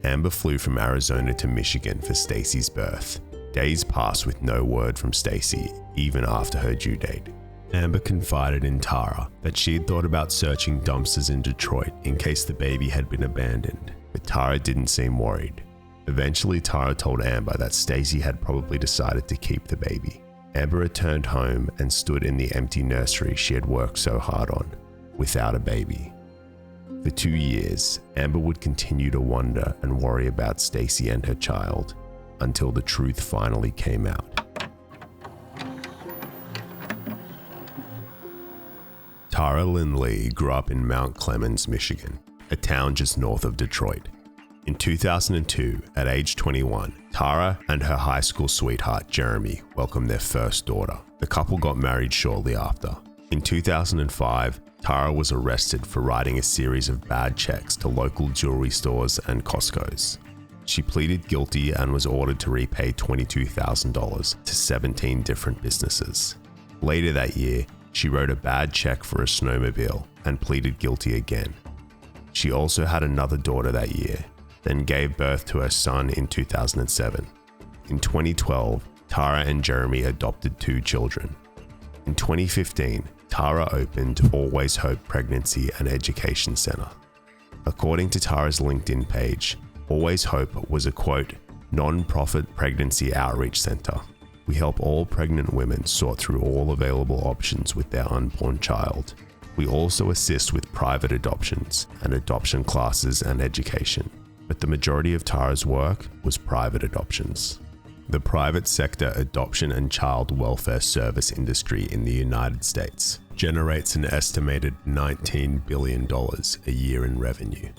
Amber flew from Arizona to Michigan for Stacy's birth. Days passed with no word from Stacy, even after her due date. Amber confided in Tara that she had thought about searching dumpsters in Detroit in case the baby had been abandoned, but Tara didn't seem worried. Eventually, Tara told Amber that Stacy had probably decided to keep the baby. Amber returned home and stood in the empty nursery she had worked so hard on, without a baby. For 2 years, Amber would continue to wonder and worry about Stacy and her child, until the truth finally came out. Tara Lyn Lee grew up in Mount Clemens, Michigan, a town just north of Detroit. In 2002, at age 21, Tara and her high school sweetheart Jeremy welcomed their first daughter. The couple got married shortly after. In 2005, Tara was arrested for writing a series of bad checks to local jewelry stores and Costco's. She pleaded guilty and was ordered to repay $22,000 to 17 different businesses. Later that year, She wrote a bad check for a snowmobile and pleaded guilty again. She also had another daughter that year, then gave birth to her son in 2007. In 2012, Tara and Jeremy adopted 2 children. In 2015, Tara opened Always Hope Pregnancy and Education Center. According to Tara's LinkedIn page, Always Hope was a quote, non-profit pregnancy outreach center. We help all pregnant women sort through all available options with their unborn child. We also assist with private adoptions and adoption classes and education, but the majority of Tara's work was private adoptions. The private sector adoption and child welfare service industry in the United States generates an estimated $19 billion a year in revenue.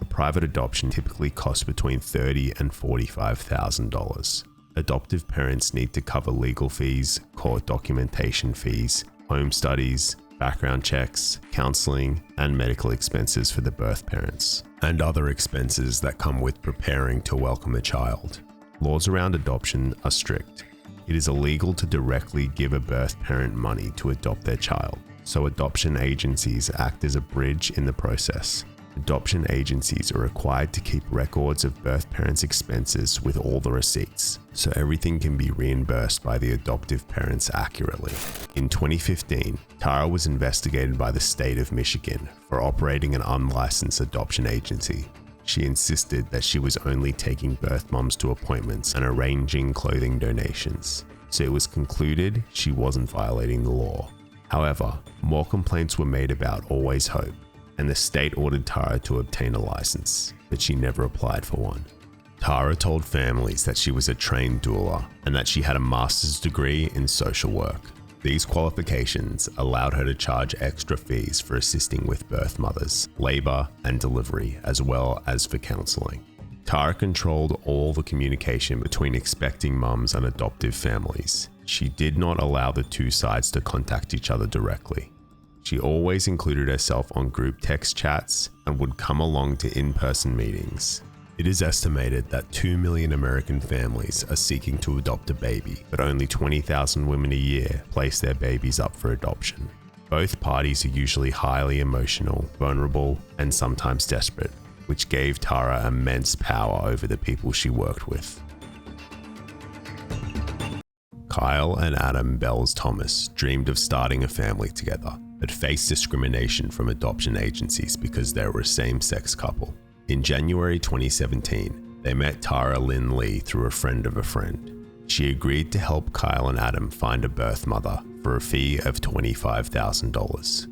A private adoption typically costs between $30,000 and $45,000. Adoptive parents need to cover legal fees, court documentation fees, home studies, background checks, counseling, and medical expenses for the birth parents, and other expenses that come with preparing to welcome a child. Laws around adoption are strict. It is illegal to directly give a birth parent money to adopt their child, so adoption agencies act as a bridge in the process. Adoption agencies are required to keep records of birth parents' expenses with all the receipts, so everything can be reimbursed by the adoptive parents accurately. In 2015, Tara was investigated by the state of Michigan for operating an unlicensed adoption agency. She insisted that she was only taking birth moms to appointments and arranging clothing donations, so it was concluded she wasn't violating the law. However, more complaints were made about Always Hope, and the state ordered Tara to obtain a license, but she never applied for one. Tara told families that she was a trained doula and that she had a master's degree in social work. These qualifications allowed her to charge extra fees for assisting with birth mothers, labor, and delivery, as well as for counseling. Tara controlled all the communication between expecting mums and adoptive families. She did not allow the 2 sides to contact each other directly. She always included herself on group text chats and would come along to in-person meetings. It is estimated that 2 million American families are seeking to adopt a baby, but only 20,000 women a year place their babies up for adoption. Both parties are usually highly emotional, vulnerable, and sometimes desperate, which gave Tara immense power over the people she worked with. Kyle and Adam Bells Thomas dreamed of starting a family together, but faced discrimination from adoption agencies because they were a same-sex couple. In January 2017, they met Tara Lyn Lee through a friend of a friend. She agreed to help Kyle and Adam find a birth mother for a fee of $25,000.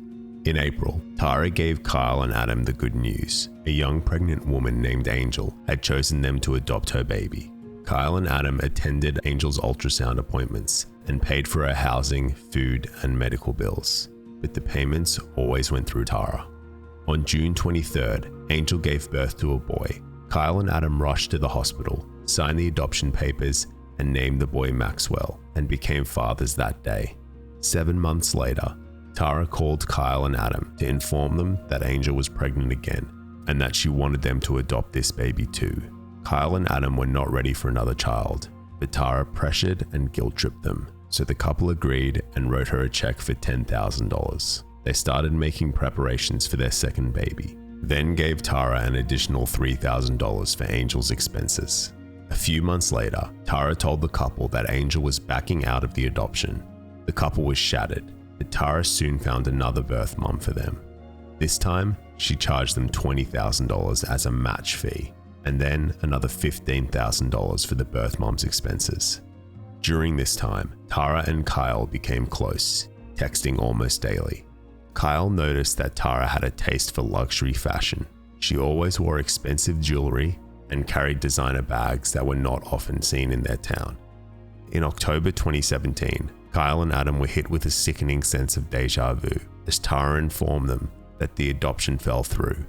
In April, Tara gave Kyle and Adam the good news. A young pregnant woman named Angel had chosen them to adopt her baby. Kyle and Adam attended Angel's ultrasound appointments and paid for her housing, food, and medical bills, but the payments always went through Tara. On June 23rd, Angel gave birth to a boy. Kyle and Adam rushed to the hospital, signed the adoption papers, and named the boy Maxwell, and became fathers that day. 7 months later, Tara called Kyle and Adam to inform them that Angel was pregnant again, and that she wanted them to adopt this baby too. Kyle and Adam were not ready for another child, but Tara pressured and guilt-tripped them, so the couple agreed and wrote her a check for $10,000. They started making preparations for their second baby, then gave Tara an additional $3,000 for Angel's expenses. A few months later, Tara told the couple that Angel was backing out of the adoption. The couple was shattered, but Tara soon found another birth mom for them. This time, she charged them $20,000 as a match fee, and then another $15,000 for the birth mom's expenses. During this time, Tara and Kyle became close, texting almost daily. Kyle noticed that Tara had a taste for luxury fashion. She always wore expensive jewelry and carried designer bags that were not often seen in their town. In October 2017, Kyle and Adam were hit with a sickening sense of deja vu as Tara informed them that the adoption fell through.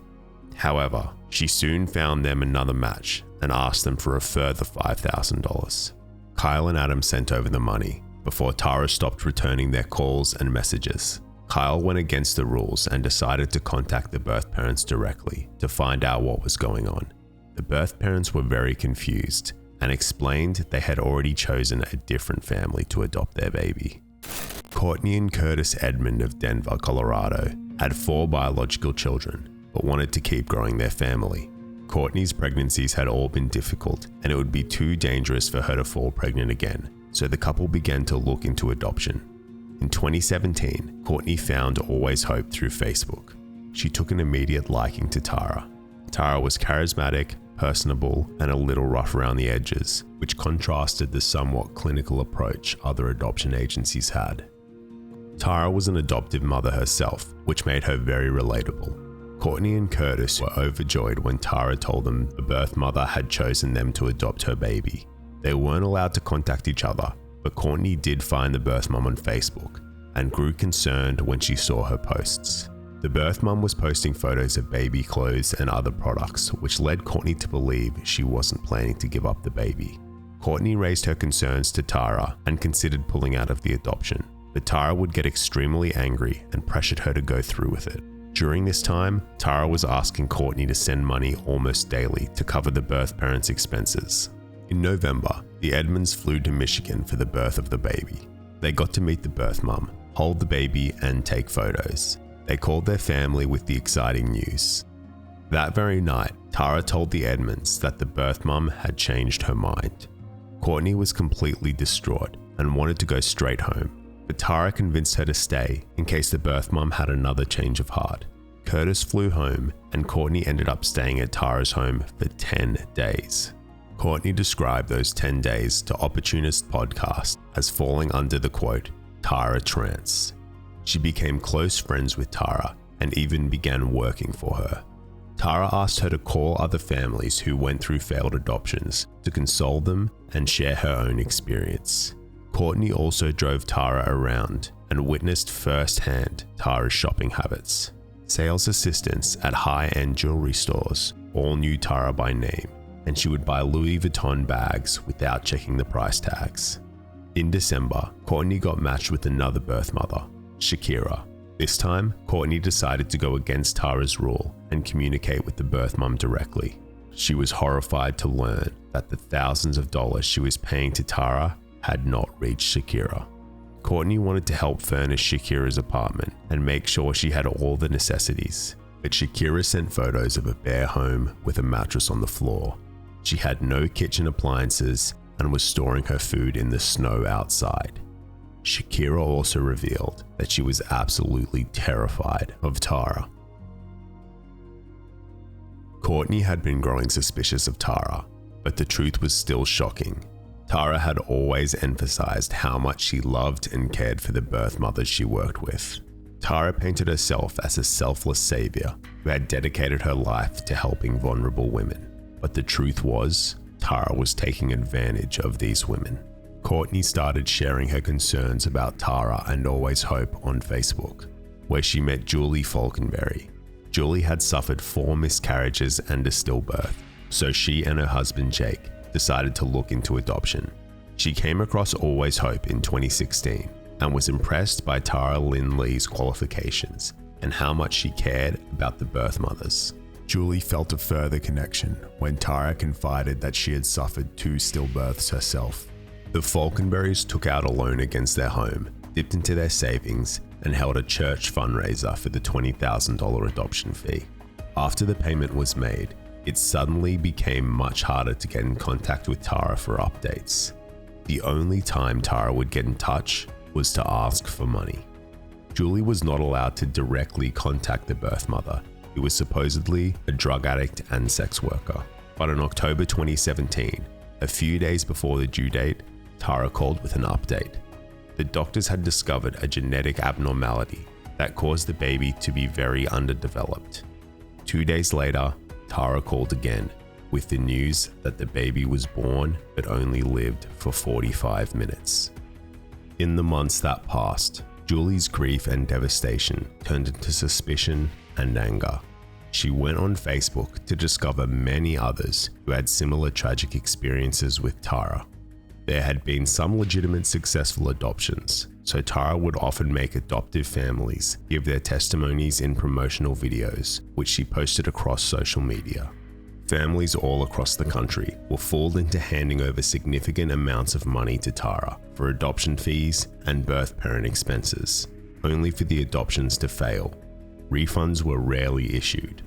However, she soon found them another match and asked them for a further $5,000. Kyle and Adam sent over the money before Tara stopped returning their calls and messages. Kyle went against the rules and decided to contact the birth parents directly to find out what was going on. The birth parents were very confused and explained they had already chosen a different family to adopt their baby. Courtney and Curtis Edmond of Denver, Colorado, had 4 biological children, but wanted to keep growing their family. Courtney's pregnancies had all been difficult, and it would be too dangerous for her to fall pregnant again, so the couple began to look into adoption. In 2017, Courtney found Always Hope through Facebook. She took an immediate liking to Tara. Tara was charismatic, personable, and a little rough around the edges, which contrasted the somewhat clinical approach other adoption agencies had. Tara was an adoptive mother herself, which made her very relatable. Courtney and Curtis were overjoyed when Tara told them the birth mother had chosen them to adopt her baby. They weren't allowed to contact each other, but Courtney did find the birth mum on Facebook and grew concerned when she saw her posts. The birth mum was posting photos of baby clothes and other products, which led Courtney to believe she wasn't planning to give up the baby. Courtney raised her concerns to Tara and considered pulling out of the adoption, but Tara would get extremely angry and pressured her to go through with it. During this time, Tara was asking Courtney to send money almost daily to cover the birth parents' expenses. In November, the Edmonds flew to Michigan for the birth of the baby. They got to meet the birth mum, hold the baby, and take photos. They called their family with the exciting news. That very night, Tara told the Edmonds that the birth mum had changed her mind. Courtney was completely distraught and wanted to go straight home, but Tara convinced her to stay in case the birth mum had another change of heart. Curtis flew home, and Courtney ended up staying at Tara's home for 10 days. Courtney described those 10 days to Opportunist Podcast as falling under the quote, Tara trance. She became close friends with Tara and even began working for her. Tara asked her to call other families who went through failed adoptions to console them and share her own experience. Courtney also drove Tara around and witnessed firsthand Tara's shopping habits. Sales assistants at high-end jewelry stores all knew Tara by name, and she would buy Louis Vuitton bags without checking the price tags. In December, Courtney got matched with another birth mother, Shakira. This time, Courtney decided to go against Tara's rule and communicate with the birth mum directly. She was horrified to learn that the thousands of dollars she was paying to Tara had not reached Shakira. Courtney wanted to help furnish Shakira's apartment and make sure she had all the necessities, but Shakira sent photos of a bare home with a mattress on the floor. She had no kitchen appliances and was storing her food in the snow outside. Shakira also revealed that she was absolutely terrified of Tara. Courtney had been growing suspicious of Tara, but the truth was still shocking. Tara had always emphasized how much she loved and cared for the birth mothers she worked with. Tara painted herself as a selfless savior who had dedicated her life to helping vulnerable women. But the truth was, Tara was taking advantage of these women. Courtney started sharing her concerns about Tara and Always Hope on Facebook, where she met Julie Falkenberry. Julie had suffered 4 miscarriages and a stillbirth, so she and her husband Jake decided to look into adoption. She came across Always Hope in 2016 and was impressed by Tara Lyn Lee's qualifications and how much she cared about the birth mothers. Julie felt a further connection when Tara confided that she had suffered 2 stillbirths herself. The Falkenberrys took out a loan against their home, dipped into their savings, and held a church fundraiser for the $20,000 adoption fee. After the payment was made, it suddenly became much harder to get in contact with Tara for updates. The only time Tara would get in touch was to ask for money. Julie was not allowed to directly contact the birth mother, who was supposedly a drug addict and sex worker. But in October 2017, a few days before the due date, Tara called with an update. The doctors had discovered a genetic abnormality that caused the baby to be very underdeveloped. 2 days later, Tara called again with the news that the baby was born but only lived for 45 minutes. In the months that passed, Julie's grief and devastation turned into suspicion and anger. She went on Facebook to discover many others who had similar tragic experiences with Tara. There had been some legitimate successful adoptions, so Tara would often make adoptive families give their testimonies in promotional videos, which she posted across social media. Families all across the country were fooled into handing over significant amounts of money to Tara for adoption fees and birth parent expenses, only for the adoptions to fail. Refunds were rarely issued.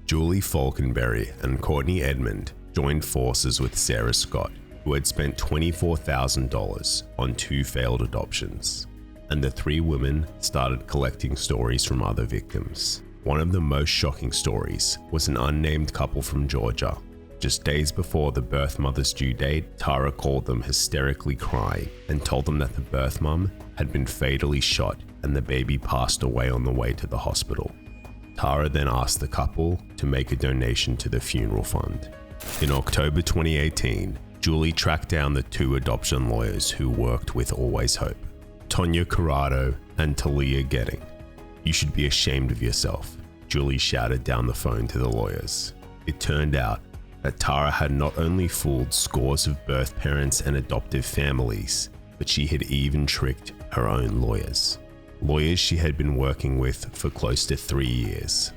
Julie Falkenberry and Courtney Edmond joined forces with Sarah Scott, who had spent $24,000 on 2 failed adoptions, and the 3 women started collecting stories from other victims. One of the most shocking stories was an unnamed couple from Georgia. Just days before the birth mother's due date, Tara called them hysterically crying and told them that the birth mum had been fatally shot and the baby passed away on the way to the hospital. Tara then asked the couple to make a donation to the funeral fund. In October 2018, Julie tracked down the 2 adoption lawyers who worked with Always Hope, Tonya Corrado and Talia Getting. "You should be ashamed of yourself," Julie shouted down the phone to the lawyers. It turned out that Tara had not only fooled scores of birth parents and adoptive families, but she had even tricked her own lawyers. Lawyers she had been working with for close to 3 years.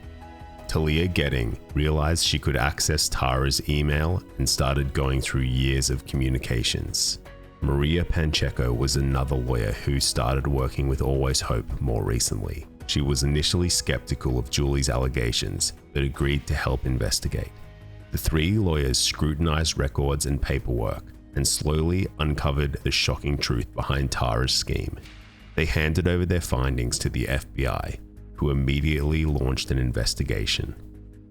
Talia Getting realized she could access Tara's email and started going through years of communications. Maria Pancheco was another lawyer who started working with Always Hope more recently. She was initially skeptical of Julie's allegations, but agreed to help investigate. The 3 lawyers scrutinized records and paperwork and slowly uncovered the shocking truth behind Tara's scheme. They handed over their findings to the FBI, who immediately launched an investigation.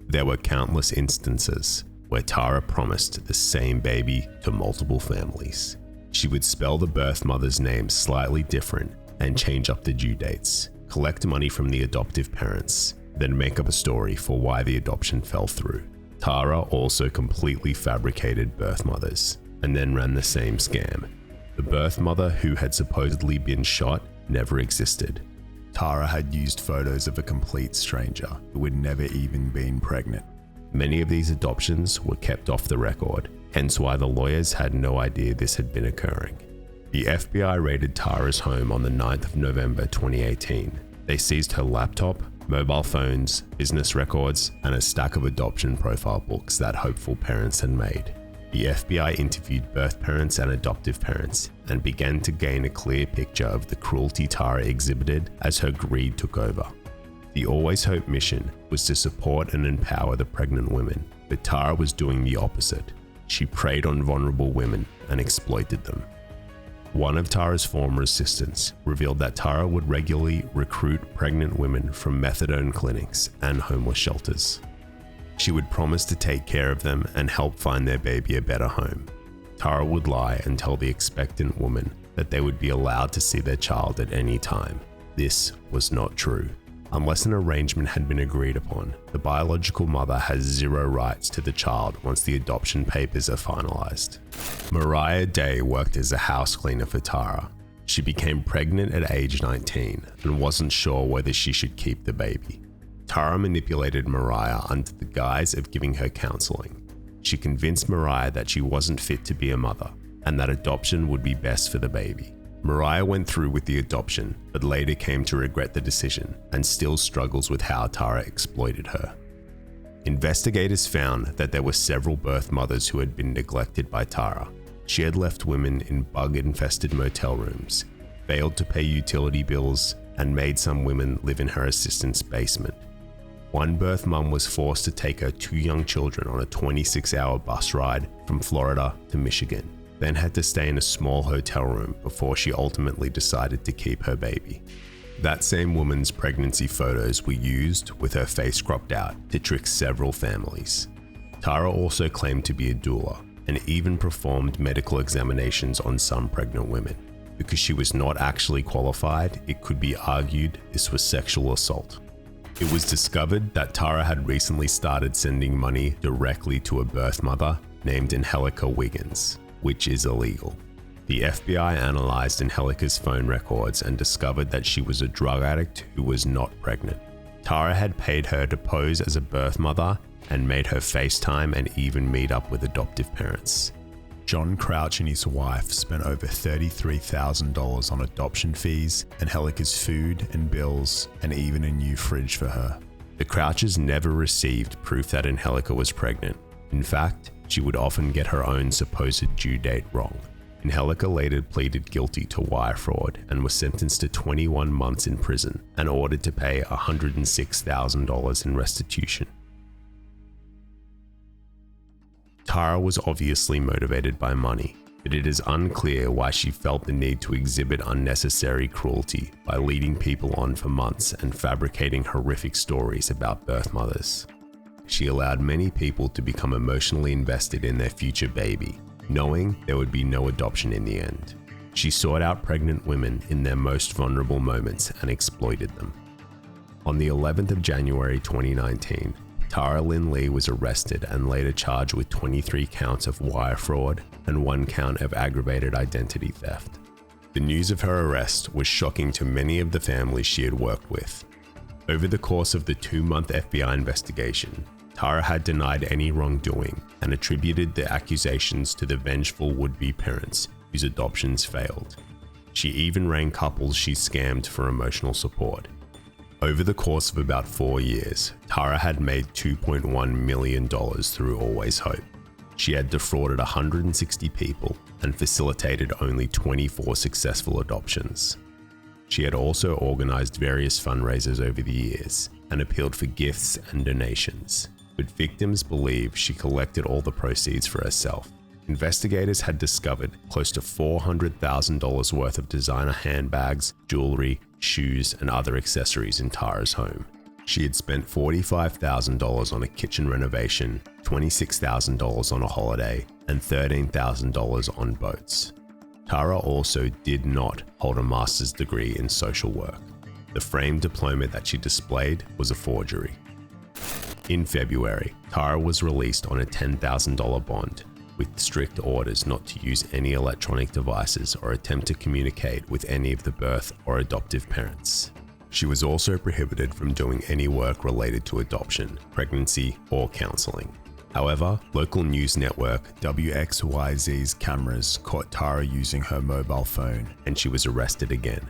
There were countless instances where Tara promised the same baby to multiple families. She would spell the birth mother's name slightly different and change up the due dates, collect money from the adoptive parents, then make up a story for why the adoption fell through. Tara also completely fabricated birth mothers and then ran the same scam. The birth mother who had supposedly been shot never existed. Tara had used photos of a complete stranger who had never even been pregnant. Many of these adoptions were kept off the record, hence why the lawyers had no idea this had been occurring. The FBI raided Tara's home on the 9th of November 2018. They seized her laptop, mobile phones, business records, and a stack of adoption profile books that hopeful parents had made. The FBI interviewed birth parents and adoptive parents and began to gain a clear picture of the cruelty Tara exhibited as her greed took over. The Always Hope mission was to support and empower the pregnant women, but Tara was doing the opposite. She preyed on vulnerable women and exploited them. One of Tara's former assistants revealed that Tara would regularly recruit pregnant women from methadone clinics and homeless shelters. She would promise to take care of them and help find their baby a better home. Tara would lie and tell the expectant woman that they would be allowed to see their child at any time. This was not true. Unless an arrangement had been agreed upon, the biological mother has 0 rights to the child once the adoption papers are finalized. Mariah Day worked as a house cleaner for Tara. She became pregnant at age 19 and wasn't sure whether she should keep the baby. Tara manipulated Mariah under the guise of giving her counseling. She convinced Mariah that she wasn't fit to be a mother and that adoption would be best for the baby. Mariah went through with the adoption, but later came to regret the decision and still struggles with how Tara exploited her. Investigators found that there were several birth mothers who had been neglected by Tara. She had left women in bug-infested motel rooms, failed to pay utility bills, and made some women live in her assistant's basement. One birth mum was forced to take her 2 young children on a 26-hour bus ride from Florida to Michigan, then had to stay in a small hotel room before she ultimately decided to keep her baby. That same woman's pregnancy photos were used with her face cropped out to trick several families. Tara also claimed to be a doula and even performed medical examinations on some pregnant women. Because she was not actually qualified, it could be argued this was sexual assault. It was discovered that Tara had recently started sending money directly to a birth mother named Angelica Wiggins, which is illegal. The FBI analyzed Angelica's phone records and discovered that she was a drug addict who was not pregnant. Tara had paid her to pose as a birth mother and made her FaceTime and even meet up with adoptive parents. John Crouch and his wife spent over $33,000 on adoption fees, Angelica's food and bills, and even a new fridge for her. The Crouches never received proof that Angelica was pregnant, In fact, she would often get her own supposed due date wrong. Angelica later pleaded guilty to wire fraud and was sentenced to 21 months in prison and ordered to pay $106,000 in restitution. Tara was obviously motivated by money, but it is unclear why she felt the need to exhibit unnecessary cruelty by leading people on for months and fabricating horrific stories about birth mothers. She allowed many people to become emotionally invested in their future baby, knowing there would be no adoption in the end. She sought out pregnant women in their most vulnerable moments and exploited them. On the 11th of January 2019, Lyn Lee was arrested and later charged with 23 counts of wire fraud and 1 count of aggravated identity theft. The news of her arrest was shocking to many of the families she had worked with. Over the course of the 2-month FBI investigation, Tara had denied any wrongdoing and attributed the accusations to the vengeful would-be parents whose adoptions failed. She even rang couples she scammed for emotional support. Over the course of about 4 years, Tara had made $2.1 million through Always Hope. She had defrauded 160 people and facilitated only 24 successful adoptions. She had also organized various fundraisers over the years and appealed for gifts and donations, but victims believe she collected all the proceeds for herself. Investigators had discovered close to $400,000 worth of designer handbags, jewelry, shoes, and other accessories in Tara's home. She had spent $45,000 on a kitchen renovation, $26,000 on a holiday, and $13,000 on boats. Tara also did not hold a master's degree in social work. The framed diploma that she displayed was a forgery. In February, Tara was released on a $10,000 bond, with strict orders not to use any electronic devices or attempt to communicate with any of the birth or adoptive parents. She was also prohibited from doing any work related to adoption, pregnancy, or counseling. However, local news network WXYZ's cameras caught Tara using her mobile phone, and she was arrested again.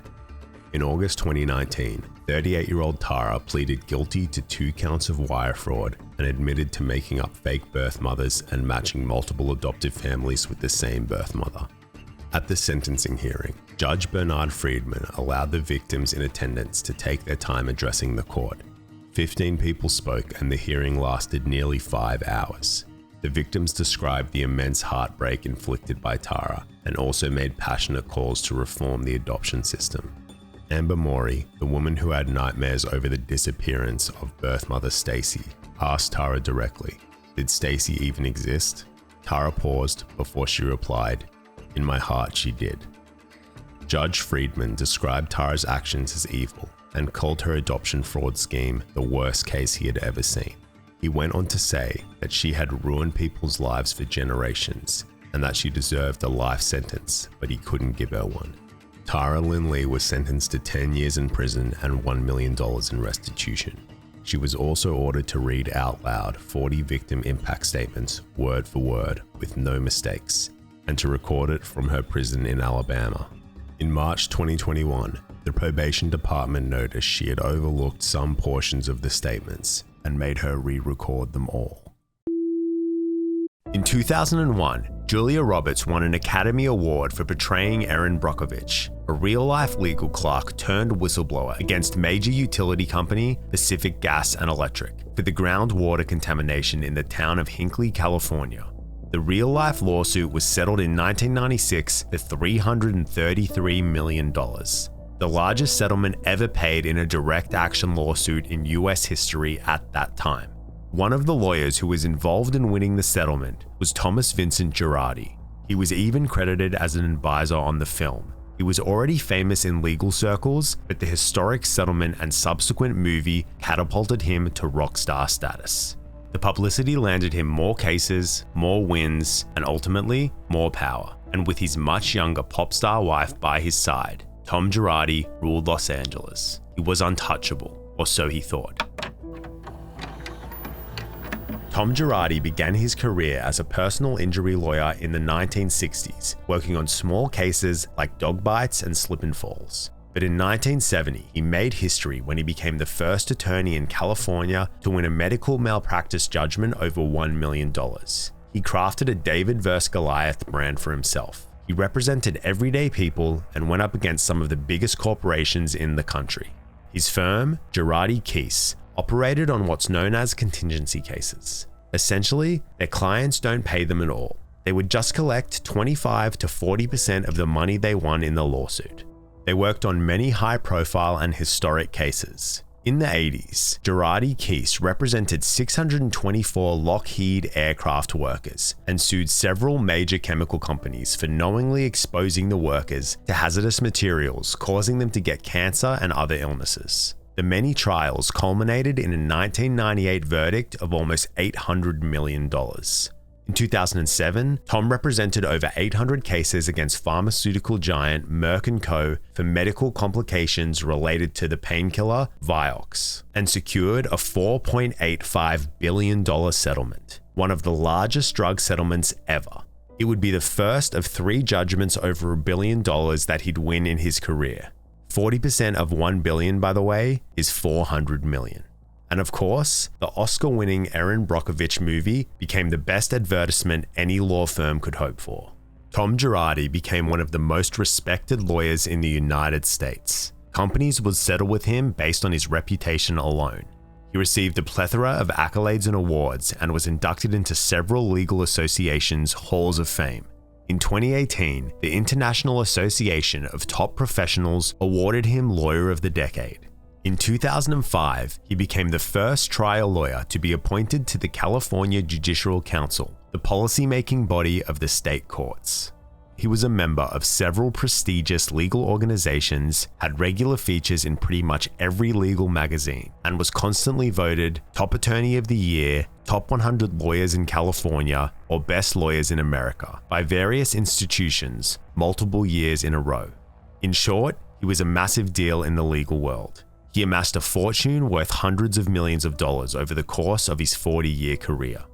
In August 2019, 38-year-old Tara pleaded guilty to 2 counts of wire fraud and admitted to making up fake birth mothers and matching multiple adoptive families with the same birth mother. At the sentencing hearing, Judge Bernard Friedman allowed the victims in attendance to take their time addressing the court. 15 people spoke and the hearing lasted nearly 5 hours. The victims described the immense heartbreak inflicted by Tara and also made passionate calls to reform the adoption system. Amber Morey, the woman who had nightmares over the disappearance of birth mother Stacy, asked Tara directly, "Did Stacy even exist?" Tara paused before she replied, "In my heart she did." Judge Friedman described Tara's actions as evil and called her adoption fraud scheme the worst case he had ever seen. He went on to say that she had ruined people's lives for generations and that she deserved a life sentence, but he couldn't give her one. Lyn Lee was sentenced to 10 years in prison and $1 million in restitution. She was also ordered to read out loud 40 victim impact statements word for word with no mistakes, and to record it from her prison in Alabama. In March 2021, the probation department noticed she had overlooked some portions of the statements and made her re-record them all. In 2001, Julia Roberts won an Academy Award for portraying Erin Brockovich, a real-life legal clerk turned whistleblower against major utility company Pacific Gas and Electric for the groundwater contamination in the town of Hinckley, California. The real-life lawsuit was settled in 1996 for $333 million, the largest settlement ever paid in a direct action lawsuit in US history at that time. One of the lawyers who was involved in winning the settlement was Thomas Vincent Girardi. He was even credited as an advisor on the film. He was already famous in legal circles, but the historic settlement and subsequent movie catapulted him to rock star status. The publicity landed him more cases, more wins, and ultimately, more power. And with his much younger pop star wife by his side, Tom Girardi ruled Los Angeles. He was untouchable, or so he thought. Tom Girardi began his career as a personal injury lawyer in the 1960s, working on small cases like dog bites and slip and falls. But in 1970, he made history when he became the first attorney in California to win a medical malpractice judgment over $1 million. He crafted a David vs. Goliath brand for himself. He represented everyday people and went up against some of the biggest corporations in the country. His firm, Girardi, operated on what's known as contingency cases. Essentially, their clients don't pay them at all. They would just collect 25 to 40% of the money they won in the lawsuit. They worked on many high-profile and historic cases. In the 80s, Girardi represented 624 Lockheed aircraft workers and sued several major chemical companies for knowingly exposing the workers to hazardous materials, causing them to get cancer and other illnesses. The many trials culminated in a 1998 verdict of almost $800 million. In 2007, Tom represented over 800 cases against pharmaceutical giant Merck & Co. for medical complications related to the painkiller Vioxx, and secured a $4.85 billion settlement, one of the largest drug settlements ever. It would be the first of 3 judgments over $1 billion that he'd win in his career. 40% of $1 billion, by the way, is $400 million. And of course, the Oscar-winning Erin Brockovich movie became the best advertisement any law firm could hope for. Tom Girardi became one of the most respected lawyers in the United States. Companies would settle with him based on his reputation alone. He received a plethora of accolades and awards and was inducted into several legal associations' halls of fame. In 2018, the International Association of Top Professionals awarded him Lawyer of the Decade. In 2005, he became the first trial lawyer to be appointed to the California Judicial Council, the policymaking body of the state courts. He was a member of several prestigious legal organizations, had regular features in pretty much every legal magazine, and was constantly voted Top Attorney of the Year, Top 100 Lawyers in California, or Best Lawyers in America by various institutions multiple years in a row. In short, he was a massive deal in the legal world. He amassed a fortune worth hundreds of millions of dollars over the course of his 40-year career.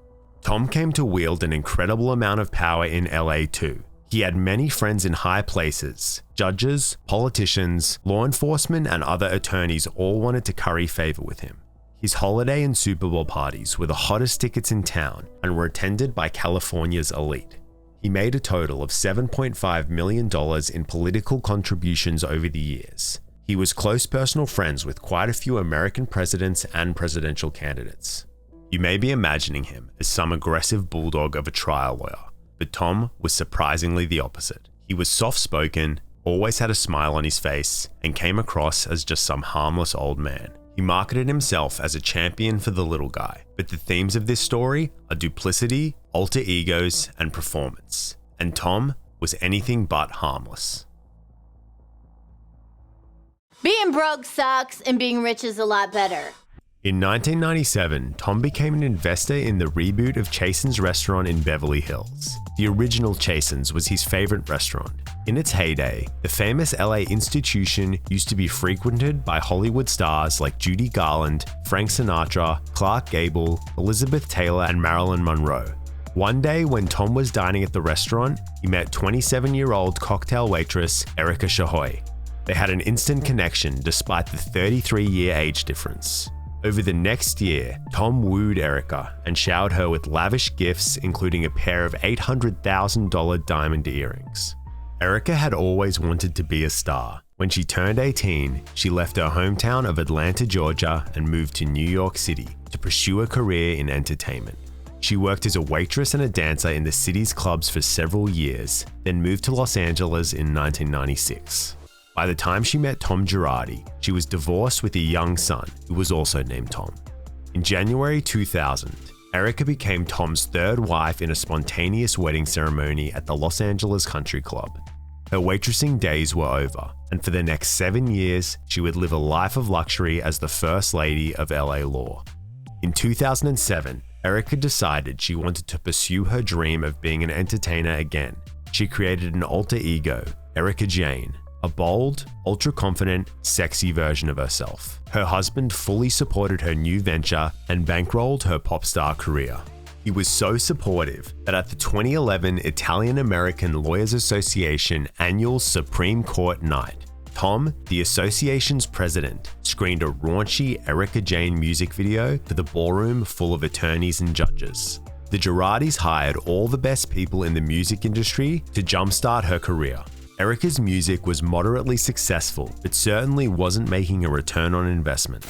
Tom came to wield an incredible amount of power in LA too. He had many friends in high places. Judges, politicians, law enforcement, and other attorneys all wanted to curry favor with him. His holiday and Super Bowl parties were the hottest tickets in town and were attended by California's elite. He made a total of $7.5 million in political contributions over the years. He was close personal friends with quite a few American presidents and presidential candidates. You may be imagining him as some aggressive bulldog of a trial lawyer, but Tom was surprisingly the opposite. He was soft-spoken, always had a smile on his face, and came across as just some harmless old man. He marketed himself as a champion for the little guy, but the themes of this story are duplicity, alter egos, and performance. And Tom was anything but harmless. Being broke sucks and being rich is a lot better. In 1997, Tom became an investor in the reboot of Chasen's restaurant in Beverly Hills. The original Chasen's was his favorite restaurant. In its heyday, the famous LA institution used to be frequented by Hollywood stars like Judy Garland, Frank Sinatra, Clark Gable, Elizabeth Taylor, and Marilyn Monroe. One day when Tom was dining at the restaurant, he met 27-year-old cocktail waitress Erika Shahoy. They had an instant connection despite the 33-year age difference. Over the next year, Tom wooed Erika and showered her with lavish gifts, including a pair of $800,000 diamond earrings. Erika had always wanted to be a star. When she turned 18, she left her hometown of Atlanta, Georgia, and moved to New York City to pursue a career in entertainment. She worked as a waitress and a dancer in the city's clubs for several years, then moved to Los Angeles in 1996. By the time she met Tom Girardi, she was divorced with a young son who was also named Tom. In January 2000, Erika became Tom's third wife in a spontaneous wedding ceremony at the Los Angeles Country Club. Her waitressing days were over, and for the next 7 years, she would live a life of luxury as the First Lady of LA law. In 2007, Erika decided she wanted to pursue her dream of being an entertainer again. She created an alter ego, Erika Jayne, a bold, ultra-confident, sexy version of herself. Her husband fully supported her new venture and bankrolled her pop star career. He was so supportive that at the 2011 Italian American Lawyers Association annual Supreme Court night, Tom, the association's president, screened a raunchy Erika Jayne music video for the ballroom full of attorneys and judges. The Girardis hired all the best people in the music industry to jumpstart her career. Erika's music was moderately successful, but certainly wasn't making a return on investment.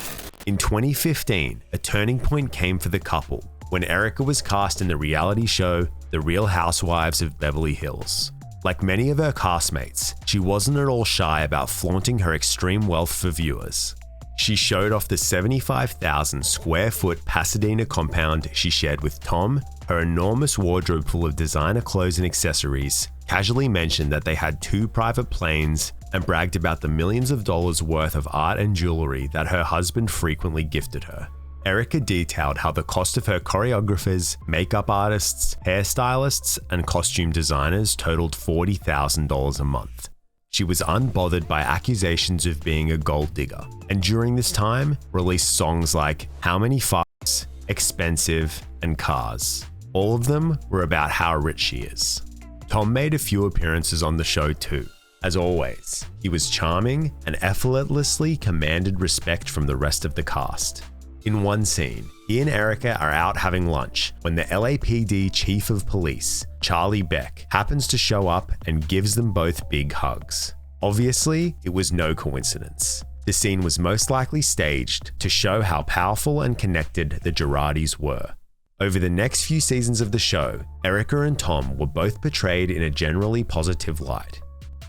In 2015, a turning point came for the couple when Erika was cast in the reality show The Real Housewives of Beverly Hills. Like many of her castmates, she wasn't at all shy about flaunting her extreme wealth for viewers. She showed off the 75,000 square foot Pasadena compound she shared with Tom, her enormous wardrobe full of designer clothes and accessories, casually mentioned that they had 2 private planes, and bragged about the millions of dollars worth of art and jewelry that her husband frequently gifted her. Erika detailed how the cost of her choreographers, makeup artists, hairstylists, and costume designers totaled $40,000 a month. She was unbothered by accusations of being a gold digger, and during this time, released songs like How Many Fucks, Expensive, and Cars. All of them were about how rich she is. Tom made a few appearances on the show too. As always, he was charming and effortlessly commanded respect from the rest of the cast. In one scene, he and Erika are out having lunch when the LAPD chief of police, Charlie Beck, happens to show up and gives them both big hugs. Obviously, it was no coincidence. The scene was most likely staged to show how powerful and connected the Girardis were. Over the next few seasons of the show, Erika and Tom were both portrayed in a generally positive light.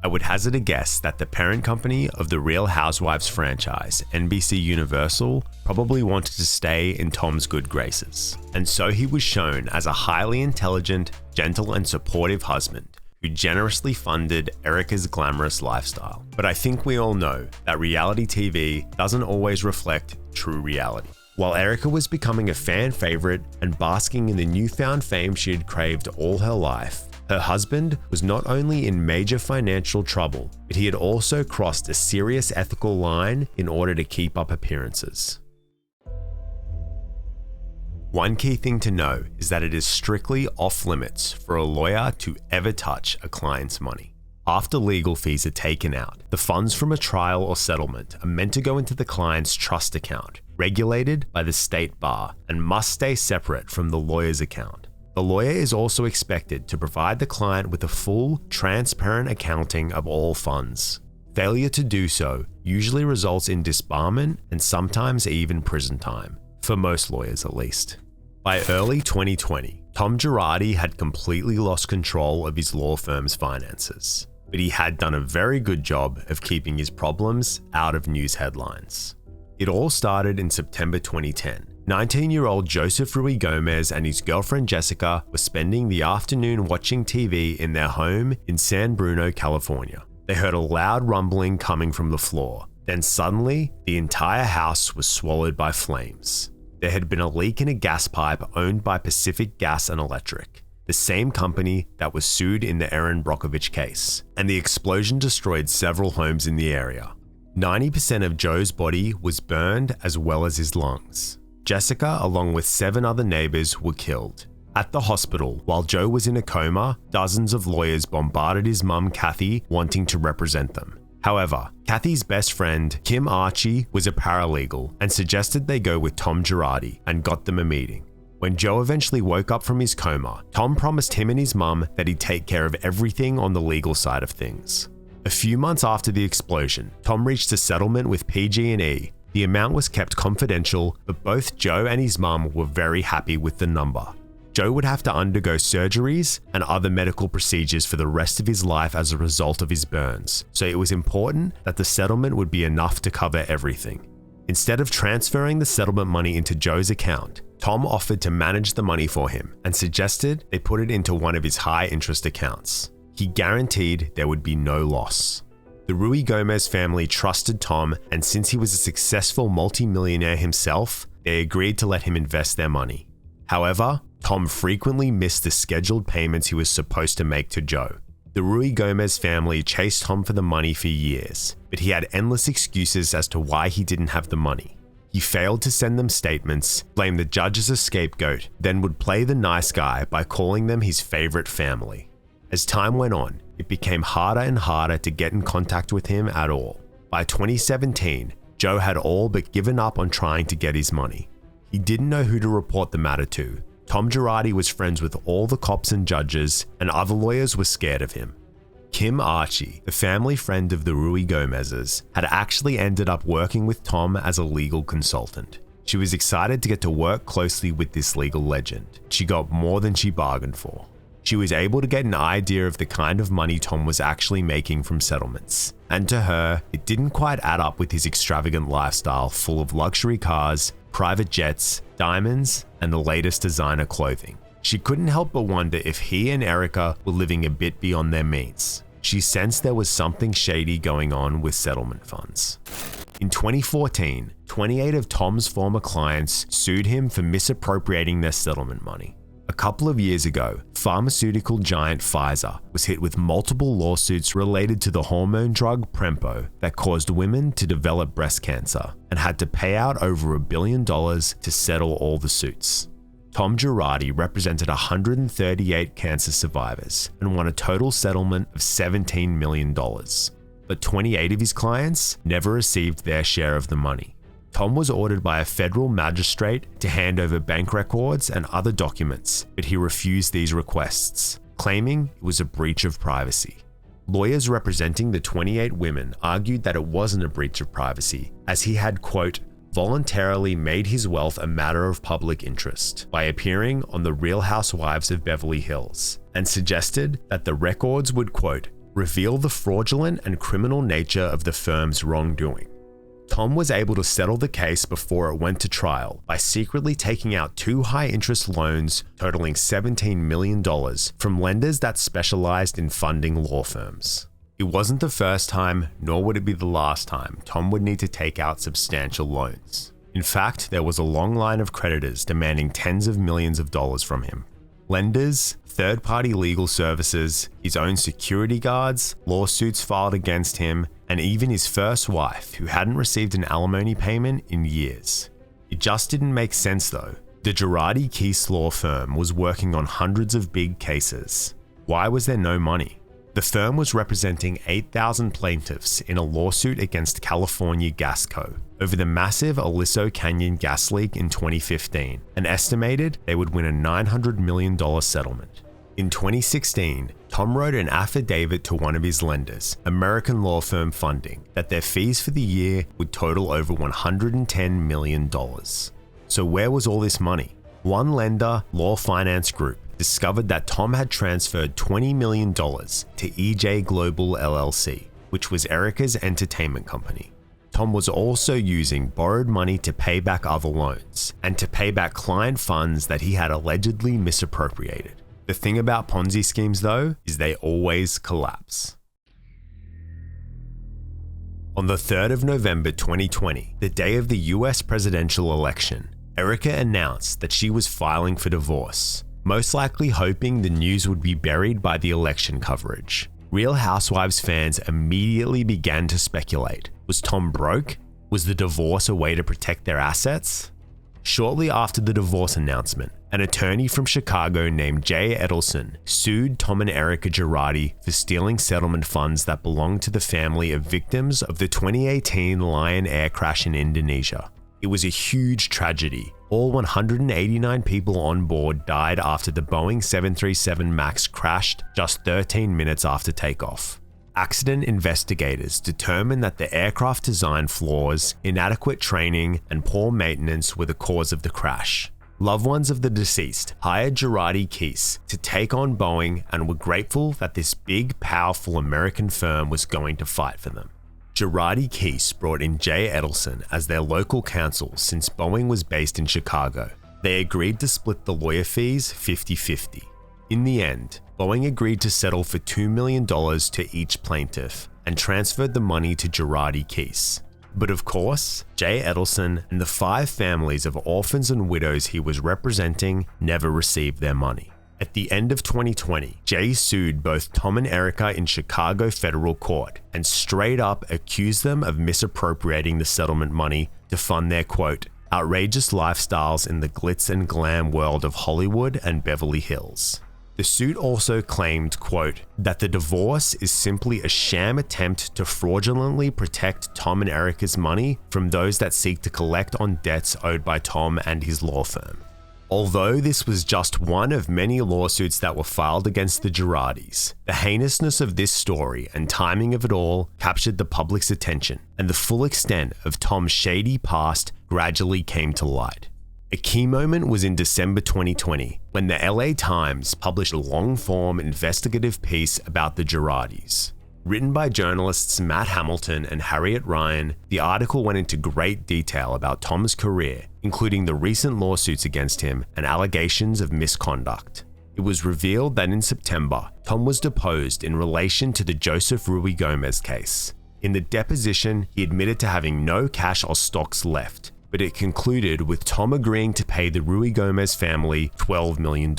I would hazard a guess that the parent company of the Real Housewives franchise, NBC Universal, probably wanted to stay in Tom's good graces. And so he was shown as a highly intelligent, gentle, and supportive husband who generously funded Erika's glamorous lifestyle. But I think we all know that reality TV doesn't always reflect true reality. While Erika was becoming a fan favorite and basking in the newfound fame she had craved all her life, her husband was not only in major financial trouble, but he had also crossed a serious ethical line in order to keep up appearances. One key thing to know is that it is strictly off limits for a lawyer to ever touch a client's money. After legal fees are taken out, the funds from a trial or settlement are meant to go into the client's trust account, regulated by the state bar, and must stay separate from the lawyer's account. The lawyer is also expected to provide the client with a full, transparent accounting of all funds. Failure to do so usually results in disbarment and sometimes even prison time, for most lawyers at least. By early 2020, Tom Girardi had completely lost control of his law firm's finances, but he had done a very good job of keeping his problems out of news headlines. It all started in September 2010. 19-year-old Joseph Ruigomez and his girlfriend Jessica were spending the afternoon watching TV in their home in San Bruno, California. They heard a loud rumbling coming from the floor. Then suddenly, the entire house was swallowed by flames. There had been a leak in a gas pipe owned by Pacific Gas and Electric, the same company that was sued in the Erin Brockovich case, and the explosion destroyed several homes in the area. 90% of Joe's body was burned as well as his lungs. Jessica, along with 7 other neighbors, were killed. At the hospital, while Joe was in a coma, dozens of lawyers bombarded his mum, Kathy, wanting to represent them. However, Kathy's best friend, Kim Archie, was a paralegal and suggested they go with Tom Girardi and got them a meeting. When Joe eventually woke up from his coma, Tom promised him and his mum that he'd take care of everything on the legal side of things. A few months after the explosion, Tom reached a settlement with PG&E. The amount was kept confidential, but both Joe and his mum were very happy with the number. Joe would have to undergo surgeries and other medical procedures for the rest of his life as a result of his burns, so it was important that the settlement would be enough to cover everything. Instead of transferring the settlement money into Joe's account, Tom offered to manage the money for him and suggested they put it into one of his high-interest accounts. He guaranteed there would be no loss. The Ruigomez family trusted Tom, and since he was a successful multimillionaire himself, they agreed to let him invest their money. However, Tom frequently missed the scheduled payments he was supposed to make to Joe. The Ruigomez family chased Tom for the money for years, but he had endless excuses as to why he didn't have the money. He failed to send them statements, blamed the judge as a scapegoat, then would play the nice guy by calling them his favorite family. As time went on, it became harder and harder to get in contact with him at all. By 2017, Joe had all but given up on trying to get his money. He didn't know who to report the matter to. Tom Girardi was friends with all the cops and judges, and other lawyers were scared of him. Kim Archie, the family friend of the Ruy Gomez's, had actually ended up working with Tom as a legal consultant. She was excited to get to work closely with this legal legend. She got more than she bargained for. She was able to get an idea of the kind of money Tom was actually making from settlements. And to her, it didn't quite add up with his extravagant lifestyle full of luxury cars, private jets, diamonds, and the latest designer clothing. She couldn't help but wonder if he and Erika were living a bit beyond their means. She sensed there was something shady going on with settlement funds. In 2014, 28 of Tom's former clients sued him for misappropriating their settlement money. A couple of years ago, pharmaceutical giant Pfizer was hit with multiple lawsuits related to the hormone drug Prempo that caused women to develop breast cancer and had to pay out over $1 billion to settle all the suits. Tom Girardi represented 138 cancer survivors and won a total settlement of $17 million. But 28 of his clients never received their share of the money. Tom was ordered by a federal magistrate to hand over bank records and other documents, but he refused these requests, claiming it was a breach of privacy. Lawyers representing the 28 women argued that it wasn't a breach of privacy, as he had, quote, voluntarily made his wealth a matter of public interest by appearing on The Real Housewives of Beverly Hills, and suggested that the records would, quote, reveal the fraudulent and criminal nature of the firm's wrongdoing. Tom was able to settle the case before it went to trial by secretly taking out 2 high-interest loans totaling $17 million from lenders that specialized in funding law firms. It wasn't the first time, nor would it be the last time, Tom would need to take out substantial loans. In fact, there was a long line of creditors demanding tens of millions of dollars from him. Lenders, third-party legal services, his own security guards, lawsuits filed against him, and even his first wife, who hadn't received an alimony payment in years. It just didn't make sense though. The Girardi Keese law firm was working on hundreds of big cases. Why was there no money? The firm was representing 8,000 plaintiffs in a lawsuit against California Gas Co. over the massive Aliso Canyon gas leak in 2015, and estimated they would win a $900 million settlement. In 2016, Tom wrote an affidavit to one of his lenders, American law firm Funding, that their fees for the year would total over $110 million. So where was all this money? One lender, Law Finance Group, discovered that Tom had transferred $20 million to EJ Global LLC, which was Erika's entertainment company. Tom was also using borrowed money to pay back other loans and to pay back client funds that he had allegedly misappropriated. The thing about Ponzi schemes, though, is they always collapse. On the 3rd of November 2020, the day of the US presidential election, Erika announced that she was filing for divorce, most likely hoping the news would be buried by the election coverage. Real Housewives fans immediately began to speculate. Was Tom broke? Was the divorce a way to protect their assets? Shortly after the divorce announcement, an attorney from Chicago named Jay Edelson sued Tom and Erika Girardi for stealing settlement funds that belonged to the family of victims of the 2018 Lion Air crash in Indonesia. It was a huge tragedy. All 189 people on board died after the Boeing 737 MAX crashed just 13 minutes after takeoff. Accident investigators determined that the aircraft design flaws, inadequate training, and poor maintenance were the cause of the crash. Loved ones of the deceased hired Girardi Keese to take on Boeing and were grateful that this big, powerful American firm was going to fight for them. Girardi Keese brought in Jay Edelson as their local counsel since Boeing was based in Chicago. They agreed to split the lawyer fees 50-50. In the end, Boeing agreed to settle for $2 million to each plaintiff and transferred the money to Girardi Keese. But of course, Jay Edelson and the 5 families of orphans and widows he was representing never received their money. At the end of 2020, Jay sued both Tom and Erika in Chicago federal court and straight up accused them of misappropriating the settlement money to fund their, quote, outrageous lifestyles in the glitz and glam world of Hollywood and Beverly Hills. The suit also claimed, quote, that the divorce is simply a sham attempt to fraudulently protect Tom and Erika's money from those that seek to collect on debts owed by Tom and his law firm. Although this was just one of many lawsuits that were filed against the Girardis, the heinousness of this story and timing of it all captured the public's attention, and the full extent of Tom's shady past gradually came to light. A key moment was in December 2020, when the LA Times published a long-form investigative piece about the Girardis. Written by journalists Matt Hamilton and Harriet Ryan, the article went into great detail about Tom's career, including the recent lawsuits against him and allegations of misconduct. It was revealed that in September, Tom was deposed in relation to the Joseph Ruigomez case. In the deposition, he admitted to having no cash or stocks left, but it concluded with Tom agreeing to pay the Ruigomez family $12 million.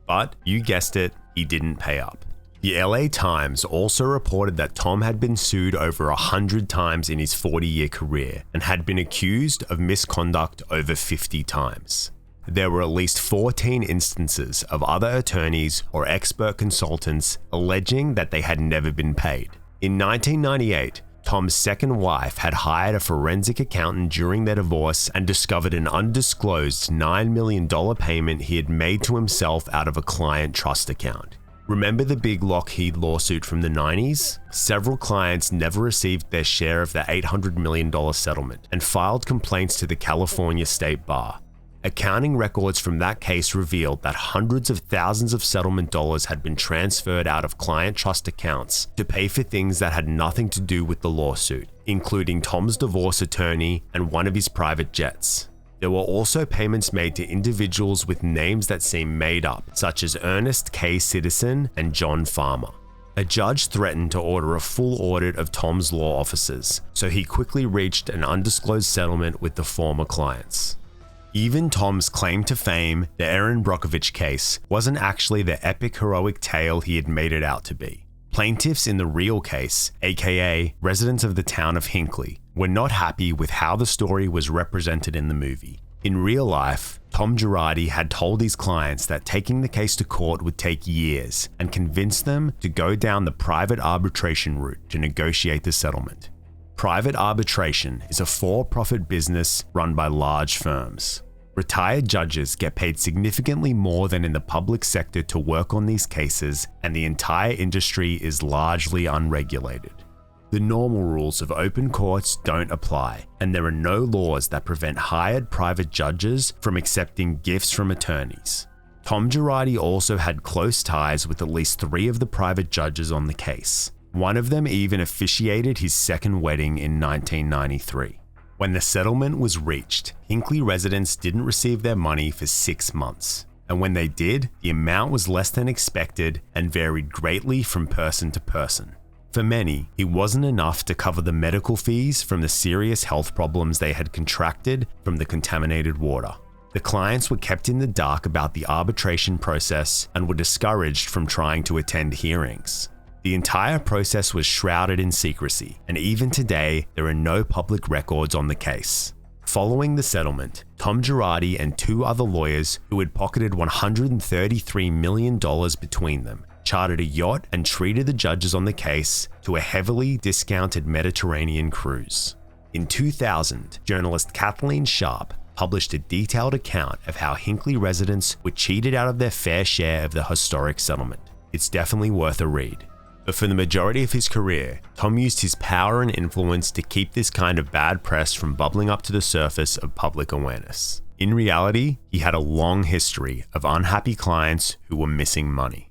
But, you guessed it, he didn't pay up. The LA Times also reported that Tom had been sued over 100 times in his 40-year career and had been accused of misconduct over 50 times. There were at least 14 instances of other attorneys or expert consultants alleging that they had never been paid. In 1998, Tom's second wife had hired a forensic accountant during their divorce and discovered an undisclosed $9 million payment he had made to himself out of a client trust account. Remember the big Lockheed lawsuit from the 90s? Several clients never received their share of the $800 million settlement and filed complaints to the California State Bar. Accounting records from that case revealed that hundreds of thousands of settlement dollars had been transferred out of client trust accounts to pay for things that had nothing to do with the lawsuit, including Tom's divorce attorney and one of his private jets. There were also payments made to individuals with names that seemed made up, such as Ernest K. Citizen and John Farmer. A judge threatened to order a full audit of Tom's law offices, so he quickly reached an undisclosed settlement with the former clients. Even Tom's claim to fame, the Erin Brockovich case, wasn't actually the epic heroic tale he had made it out to be. Plaintiffs in the real case, aka residents of the town of Hinckley, were not happy with how the story was represented in the movie. In real life, Tom Girardi had told his clients that taking the case to court would take years and convinced them to go down the private arbitration route to negotiate the settlement. Private arbitration is a for-profit business run by large firms. Retired judges get paid significantly more than in the public sector to work on these cases, and the entire industry is largely unregulated. The normal rules of open courts don't apply, and there are no laws that prevent hired private judges from accepting gifts from attorneys. Tom Girardi also had close ties with at least 3 of the private judges on the case. One of them even officiated his second wedding in 1993. When the settlement was reached, Hinckley residents didn't receive their money for 6 months. And when they did, the amount was less than expected and varied greatly from person to person. For many, it wasn't enough to cover the medical fees from the serious health problems they had contracted from the contaminated water. The clients were kept in the dark about the arbitration process and were discouraged from trying to attend hearings. The entire process was shrouded in secrecy, and even today, there are no public records on the case. Following the settlement, Tom Girardi and 2 other lawyers who had pocketed $133 million between them chartered a yacht and treated the judges on the case to a heavily discounted Mediterranean cruise. In 2000, journalist Kathleen Sharp published a detailed account of how Hinckley residents were cheated out of their fair share of the historic settlement. It's definitely worth a read. But for the majority of his career, Tom used his power and influence to keep this kind of bad press from bubbling up to the surface of public awareness. In reality, he had a long history of unhappy clients who were missing money.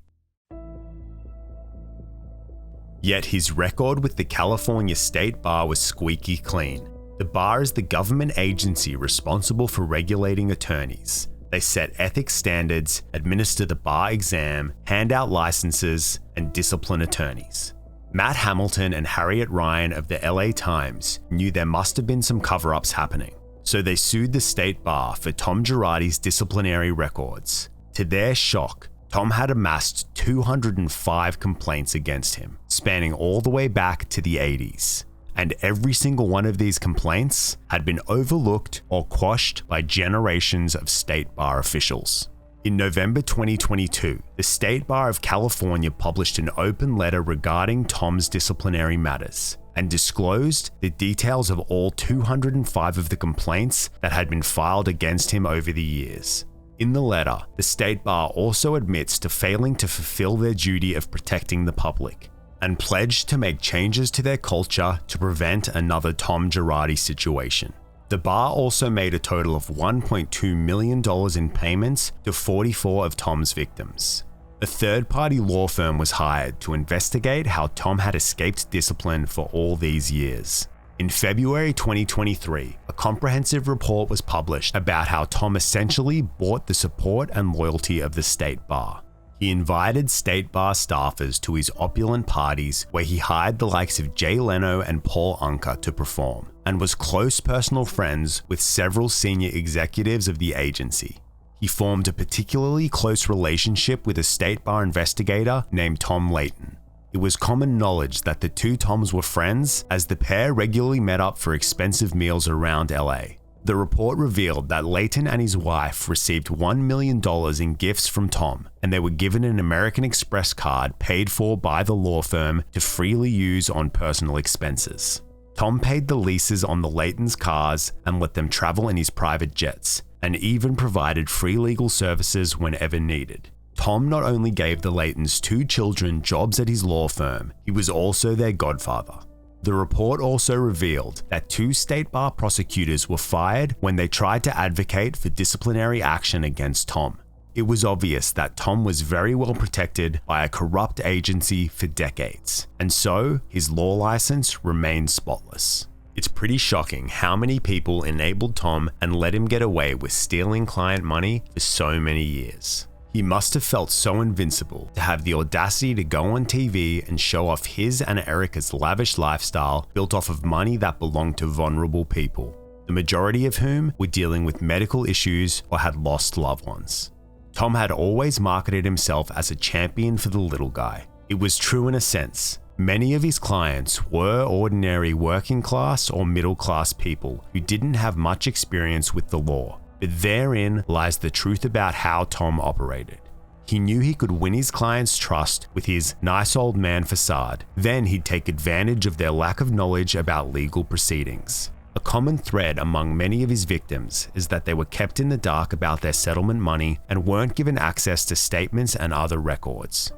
Yet his record with the California State Bar was squeaky clean. The bar is the government agency responsible for regulating attorneys. They set ethics standards, administer the bar exam, hand out licenses, and discipline attorneys. Matt Hamilton and Harriet Ryan of the LA Times knew there must have been some cover-ups happening, so they sued the state bar for Tom Girardi's disciplinary records. To their shock, Tom had amassed 205 complaints against him, spanning all the way back to the 80s. And every single one of these complaints had been overlooked or quashed by generations of state bar officials. In November 2022, the State Bar of California published an open letter regarding Tom's disciplinary matters and disclosed the details of all 205 of the complaints that had been filed against him over the years. In the letter, the State Bar also admits to failing to fulfill their duty of protecting the public and pledged to make changes to their culture to prevent another Tom Girardi situation. The bar also made a total of $1.2 million in payments to 44 of Tom's victims. A third-party law firm was hired to investigate how Tom had escaped discipline for all these years. In February 2023, a comprehensive report was published about how Tom essentially bought the support and loyalty of the State Bar. He invited State Bar staffers to his opulent parties where he hired the likes of Jay Leno and Paul Anka to perform, and was close personal friends with several senior executives of the agency. He formed a particularly close relationship with a State Bar investigator named Tom Layton. It was common knowledge that the two Toms were friends, as the pair regularly met up for expensive meals around LA. The report revealed that Layton and his wife received $1 million in gifts from Tom, and they were given an American Express card paid for by the law firm to freely use on personal expenses. Tom paid the leases on the Layton's cars and let them travel in his private jets, and even provided free legal services whenever needed. Tom not only gave the Laytons 2 children jobs at his law firm, he was also their godfather. The report also revealed that 2 State Bar prosecutors were fired when they tried to advocate for disciplinary action against Tom. It was obvious that Tom was very well protected by a corrupt agency for decades, and so his law license remained spotless. It's pretty shocking how many people enabled Tom and let him get away with stealing client money for so many years. He must have felt so invincible to have the audacity to go on TV and show off his and Erika's lavish lifestyle built off of money that belonged to vulnerable people, the majority of whom were dealing with medical issues or had lost loved ones. Tom had always marketed himself as a champion for the little guy. It was true in a sense. Many of his clients were ordinary working class or middle class people who didn't have much experience with the law. But therein lies the truth about how Tom operated. He knew he could win his clients' trust with his nice old man facade. Then he'd take advantage of their lack of knowledge about legal proceedings. A common thread among many of his victims is that they were kept in the dark about their settlement money and weren't given access to statements and other records.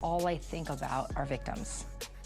All I think about are victims.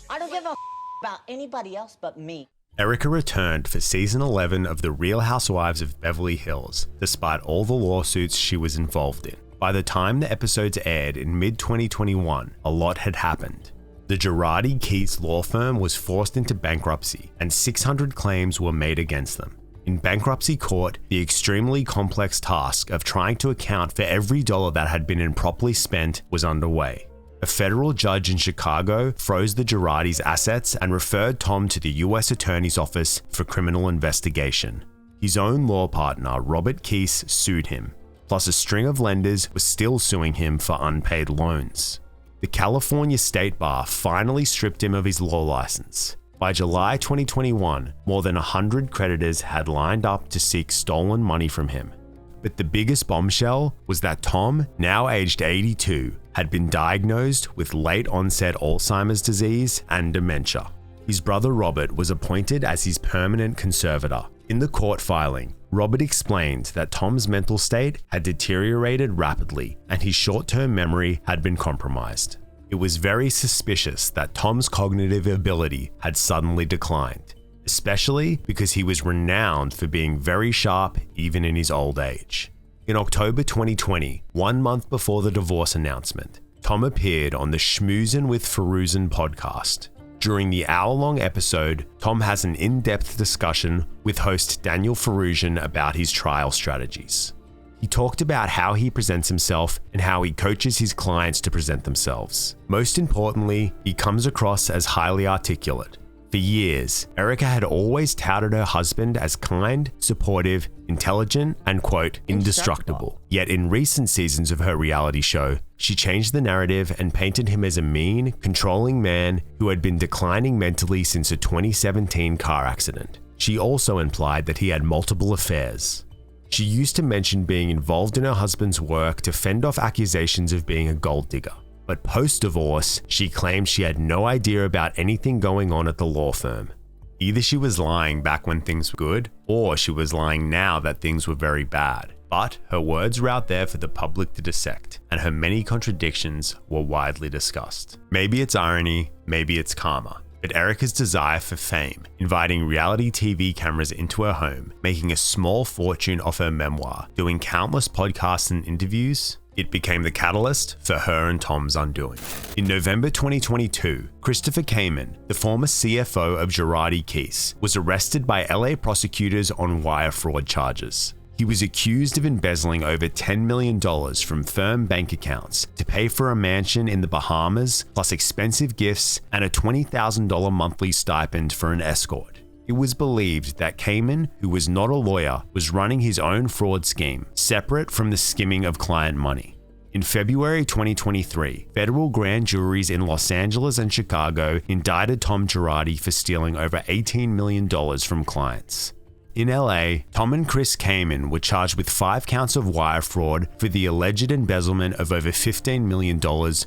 I don't give a about anybody else but me. Erika returned for season 11 of The Real Housewives of Beverly Hills, despite all the lawsuits she was involved in. By the time the episodes aired in mid-2021, a lot had happened. The Girardi Keys law firm was forced into bankruptcy, and 600 claims were made against them. In bankruptcy court, the extremely complex task of trying to account for every dollar that had been improperly spent was underway. A federal judge in Chicago froze the Girardi's assets and referred Tom to the U.S. Attorney's Office for criminal investigation. His own law partner, Robert Keys, sued him, plus a string of lenders were still suing him for unpaid loans. The California State Bar finally stripped him of his law license. By July 2021, more than 100 creditors had lined up to seek stolen money from him. But the biggest bombshell was that Tom, now aged 82, had been diagnosed with late-onset Alzheimer's disease and dementia. His brother Robert was appointed as his permanent conservator. In the court filing, Robert explained that Tom's mental state had deteriorated rapidly and his short-term memory had been compromised. It was very suspicious that Tom's cognitive ability had suddenly declined, especially because he was renowned for being very sharp even in his old age. In October 2020, 1 month before the divorce announcement, Tom appeared on the Schmoozin' with Feruzin podcast. During the hour-long episode, Tom has an in-depth discussion with host Daniel Feruzin about his trial strategies. He talked about how he presents himself and how he coaches his clients to present themselves. Most importantly, he comes across as highly articulate. For years, Erika had always touted her husband as kind, supportive, intelligent, and quote, indestructible. Yet in recent seasons of her reality show, she changed the narrative and painted him as a mean, controlling man who had been declining mentally since a 2017 car accident. She also implied that he had multiple affairs. She used to mention being involved in her husband's work to fend off accusations of being a gold digger. But post-divorce, she claimed she had no idea about anything going on at the law firm. Either she was lying back when things were good, or she was lying now that things were very bad. But her words were out there for the public to dissect, and her many contradictions were widely discussed. Maybe it's irony, maybe it's karma, but Erika's desire for fame, inviting reality TV cameras into her home, making a small fortune off her memoir, doing countless podcasts and interviews, it became the catalyst for her and Tom's undoing. In November 2022, Christopher Kamen, the former CFO of Girardi Keys, was arrested by LA prosecutors on wire fraud charges. He was accused of embezzling over $10 million from firm bank accounts to pay for a mansion in the Bahamas, plus expensive gifts and a $20,000 monthly stipend for an escort. It was believed that Kamen, who was not a lawyer, was running his own fraud scheme, separate from the skimming of client money. In February 2023, federal grand juries in Los Angeles and Chicago indicted Tom Girardi for stealing over $18 million from clients. In LA, Tom and Chris Kamen were charged with 5 counts of wire fraud for the alleged embezzlement of over $15 million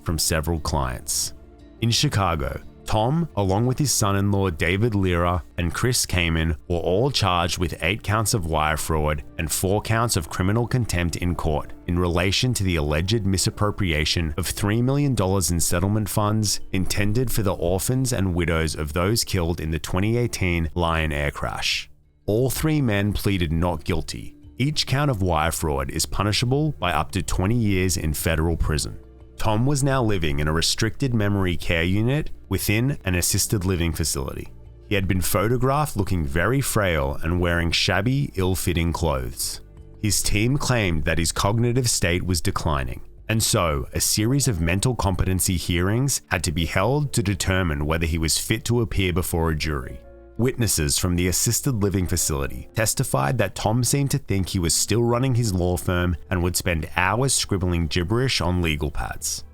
from several clients. In Chicago, Tom, along with his son-in-law David Lira and Chris Kamen, were all charged with 8 counts of wire fraud and 4 counts of criminal contempt in court in relation to the alleged misappropriation of $3 million in settlement funds intended for the orphans and widows of those killed in the 2018 Lion Air crash. All 3 men pleaded not guilty. Each count of wire fraud is punishable by up to 20 years in federal prison. Tom was now living in a restricted memory care unit within an assisted living facility. He had been photographed looking very frail and wearing shabby, ill-fitting clothes. His team claimed that his cognitive state was declining, and so a series of mental competency hearings had to be held to determine whether he was fit to appear before a jury. Witnesses from the assisted living facility testified that Tom seemed to think he was still running his law firm and would spend hours scribbling gibberish on legal pads.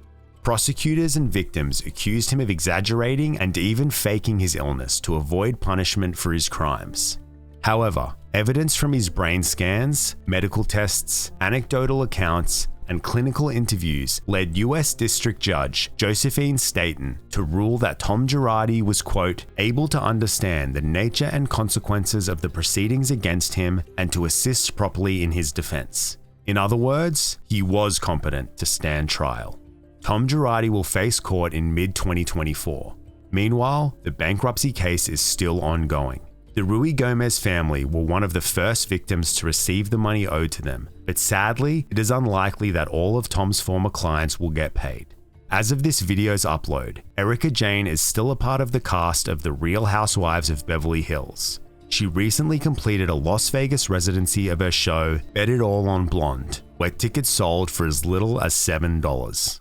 Prosecutors and victims accused him of exaggerating and even faking his illness to avoid punishment for his crimes. However, evidence from his brain scans, medical tests, anecdotal accounts, and clinical interviews led U.S. District Judge Josephine Staten to rule that Tom Girardi was, quote, able to understand the nature and consequences of the proceedings against him and to assist properly in his defense. In other words, he was competent to stand trial. Tom Girardi will face court in mid-2024. Meanwhile, the bankruptcy case is still ongoing. The Ruigomez family were one of the first victims to receive the money owed to them, but sadly, it is unlikely that all of Tom's former clients will get paid. As of this video's upload, Erika Jayne is still a part of the cast of The Real Housewives of Beverly Hills. She recently completed a Las Vegas residency of her show, Bet It All on Blonde, where tickets sold for as little as $7.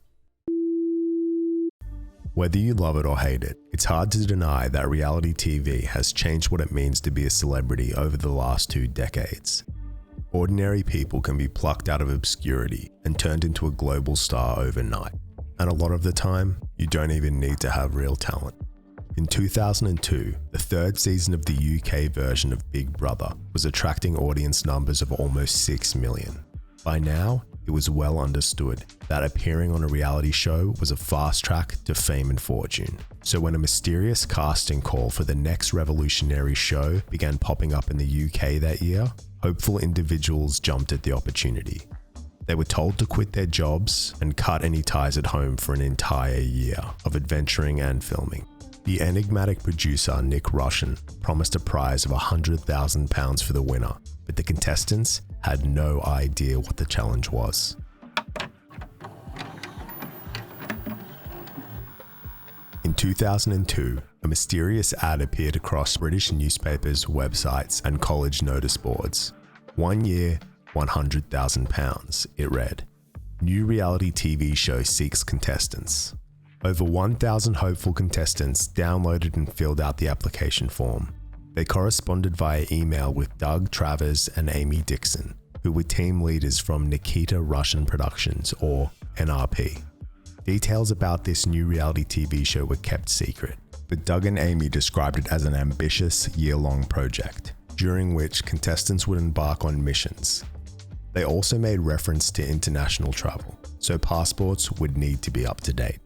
Whether you love it or hate it, it's hard to deny that reality TV has changed what it means to be a celebrity over the last 2 decades. Ordinary people can be plucked out of obscurity and turned into a global star overnight. And a lot of the time, you don't even need to have real talent. In 2002, the 3rd season of the UK version of Big Brother was attracting audience numbers of almost 6 million. By now, it was well understood that appearing on a reality show was a fast track to fame and fortune. So when a mysterious casting call for the next revolutionary show began popping up in the UK that year, hopeful individuals jumped at the opportunity. They were told to quit their jobs and cut any ties at home for an entire year of adventuring and filming. The enigmatic producer Nik Russian promised a prize of £100,000 for the winner, but the contestants had no idea what the challenge was. In 2002, a mysterious ad appeared across British newspapers, websites, and college notice boards. 1 year, £100,000, it read. New reality TV show seeks contestants. Over 1,000 hopeful contestants downloaded and filled out the application form. They corresponded via email with Doug Travers and Amy Dixon, who were team leaders from Rita Russian Productions, or NRP. Details about this new reality TV show were kept secret, but Doug and Amy described it as an ambitious, year-long project, during which contestants would embark on missions, They also made reference to international travel, so passports would need to be up to date.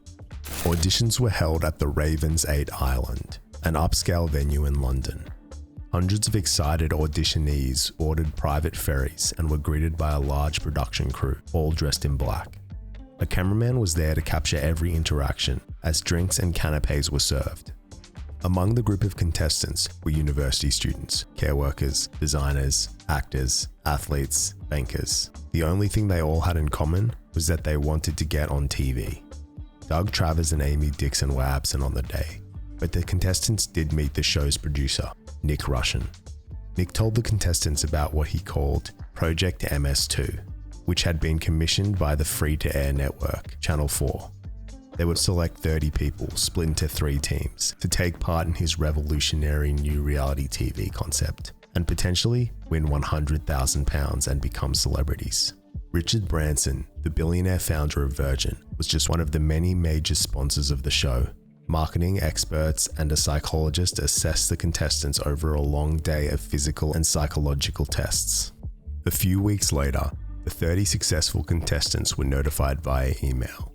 Auditions were held at the Ravens 8 Island, an upscale venue in London. Hundreds of excited auditionees boarded private ferries and were greeted by a large production crew, all dressed in black. A cameraman was there to capture every interaction as drinks and canapes were served. Among the group of contestants were university students, care workers, designers, actors, athletes, bankers. The only thing they all had in common was that they wanted to get on TV. Doug Travers and Amy Dixon were absent on the day, but the contestants did meet the show's producer, Nik Russian. Nik told the contestants about what he called Project MS2, which had been commissioned by the free-to-air network, Channel 4. They would select 30 people, split into 3 teams, to take part in his revolutionary new reality TV concept, and potentially win £100,000 and become celebrities. Richard Branson, the billionaire founder of Virgin, was just one of the many major sponsors of the show. Marketing experts and a psychologist assessed the contestants over a long day of physical and psychological tests. A few weeks later, the 30 successful contestants were notified via email.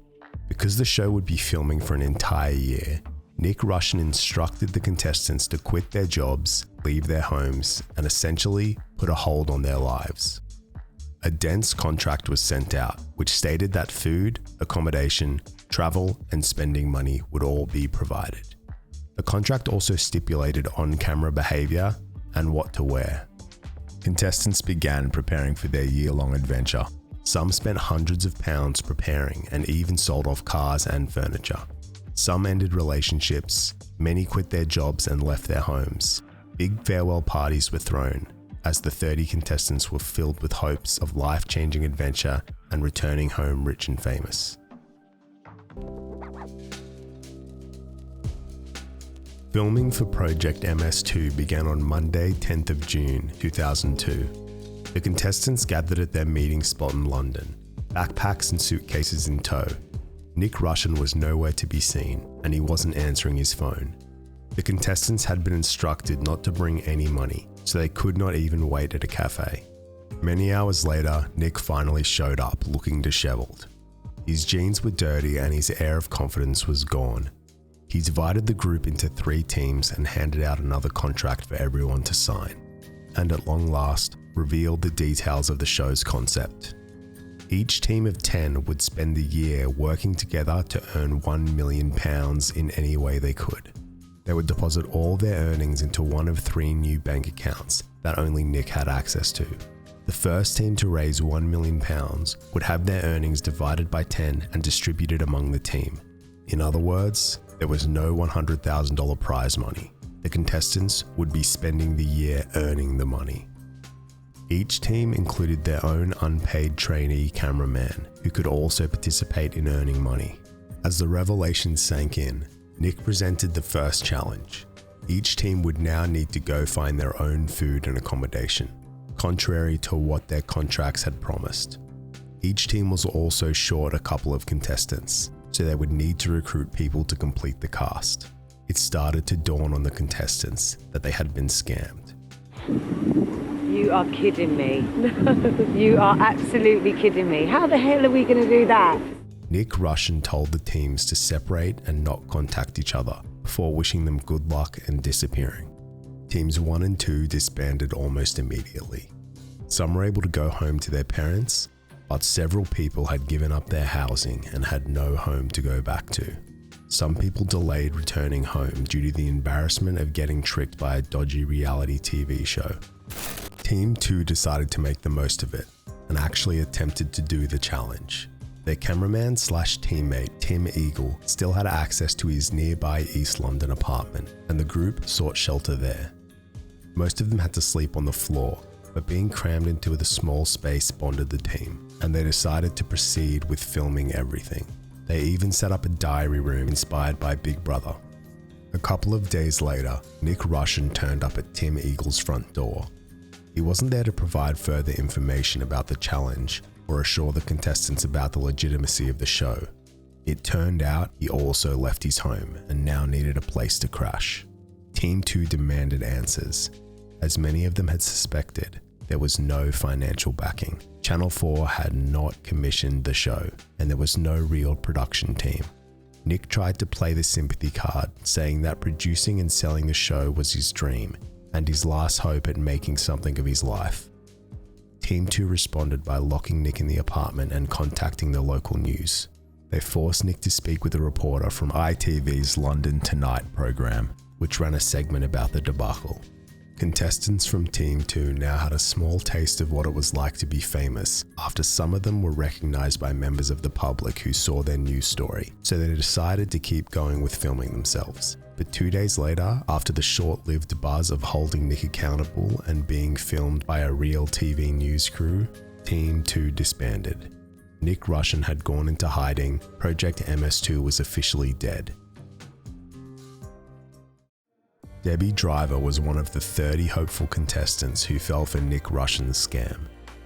Because the show would be filming for an entire year, Nik Russian instructed the contestants to quit their jobs, leave their homes, and essentially put a hold on their lives. A dense contract was sent out, which stated that food, accommodation, travel, and spending money would all be provided. The contract also stipulated on-camera behavior and what to wear. Contestants began preparing for their year-long adventure. Some spent hundreds of pounds preparing and even sold off cars and furniture. Some ended relationships, many quit their jobs and left their homes. Big farewell parties were thrown, as the 30 contestants were filled with hopes of life-changing adventure and returning home rich and famous. Filming for Project MS2 began on Monday, 10th of June, 2002. The contestants gathered at their meeting spot in London, backpacks and suitcases in tow. Nik Russian was nowhere to be seen, and he wasn't answering his phone. The contestants had been instructed not to bring any money, so they could not even wait at a cafe. Many hours later, Nik finally showed up, looking disheveled. His jeans were dirty and his air of confidence was gone. He divided the group into 3 teams and handed out another contract for everyone to sign, and at long last, revealed the details of the show's concept. Each team of 10 would spend the year working together to earn £1 million in any way they could. They would deposit all their earnings into one of 3 new bank accounts that only Nik had access to. The first team to raise £1 million would have their earnings divided by 10 and distributed among the team. In other words, there was no $100,000 prize money. The contestants would be spending the year earning the money. Each team included their own unpaid trainee cameraman who could also participate in earning money. As the revelation sank in, Nik presented the first challenge. Each team would now need to go find their own food and accommodation, contrary to what their contracts had promised. Each team was also short a couple of contestants, so they would need to recruit people to complete the cast. It started to dawn on the contestants that they had been scammed. You are kidding me. No, you are absolutely kidding me. How the hell are we going to do that? Nik Russian told the teams to separate and not contact each other before wishing them good luck and disappearing. Teams 1 and 2 disbanded almost immediately. Some were able to go home to their parents, but several people had given up their housing and had no home to go back to. Some people delayed returning home due to the embarrassment of getting tricked by a dodgy reality TV show. Team 2 decided to make the most of it and actually attempted to do the challenge. Their cameraman / teammate Tim Eagle still had access to his nearby East London apartment, and the group sought shelter there. Most of them had to sleep on the floor, but being crammed into the small space bonded the team, and they decided to proceed with filming everything. They even set up a diary room inspired by Big Brother. A couple of days later, Nik Russian turned up at Tim Eagle's front door. He wasn't there to provide further information about the challenge or assure the contestants about the legitimacy of the show. It turned out he also left his home and now needed a place to crash. Team 2 demanded answers. As many of them had suspected, there was no financial backing, Channel 4 had not commissioned the show, and there was no real production team. Nik tried to play the sympathy card, saying that producing and selling the show was his dream, and his last hope at making something of his life. Team 2 responded by locking Nik in the apartment and contacting the local news. They forced Nik to speak with a reporter from ITV's London Tonight program, which ran a segment about the debacle. Contestants from Team 2 now had a small taste of what it was like to be famous, after some of them were recognised by members of the public who saw their news story, so they decided to keep going with filming themselves. But 2 days later, after the short-lived buzz of holding Nik accountable and being filmed by a real TV news crew, Team 2 disbanded. Nik Russian had gone into hiding, Project MS2 was officially dead. Debbie Driver was one of the 30 hopeful contestants who fell for Nik Russian's scam.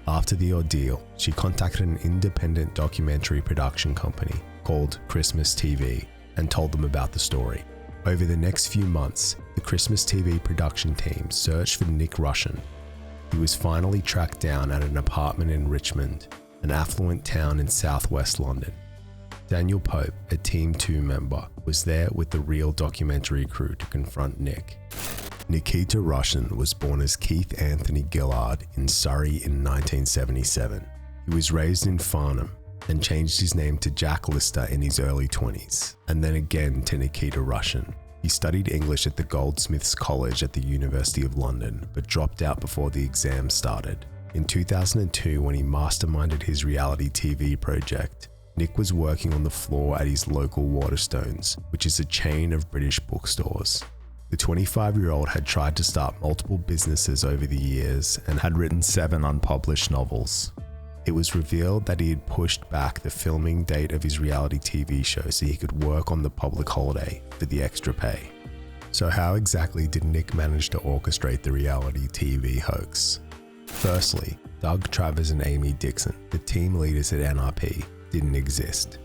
After the ordeal, she contacted an independent documentary production company called Christmas TV and told them about the story. Over the next few months, the Christmas TV production team searched for Nik Russian. He was finally tracked down at an apartment in Richmond, an affluent town in southwest London. Daniel Pope, a Team 2 member, was there with the real documentary crew to confront Nik. Nikita Russian was born as Keith Anthony Gillard in Surrey in 1977. He was raised in Farnham and changed his name to Jack Lister in his early 20s, and then again to Nikita Russian. He studied English at the Goldsmiths College at the University of London, but dropped out before the exam started. In 2002, when he masterminded his reality TV project, Nik was working on the floor at his local Waterstones, which is a chain of British bookstores. The 25-year-old had tried to start multiple businesses over the years and had written 7 unpublished novels. It was revealed that he had pushed back the filming date of his reality TV show so he could work on the public holiday for the extra pay. So how exactly did Nik manage to orchestrate the reality TV hoax? Firstly, Doug Travers and Amy Dixon, the team leaders at NRP, didn't exist.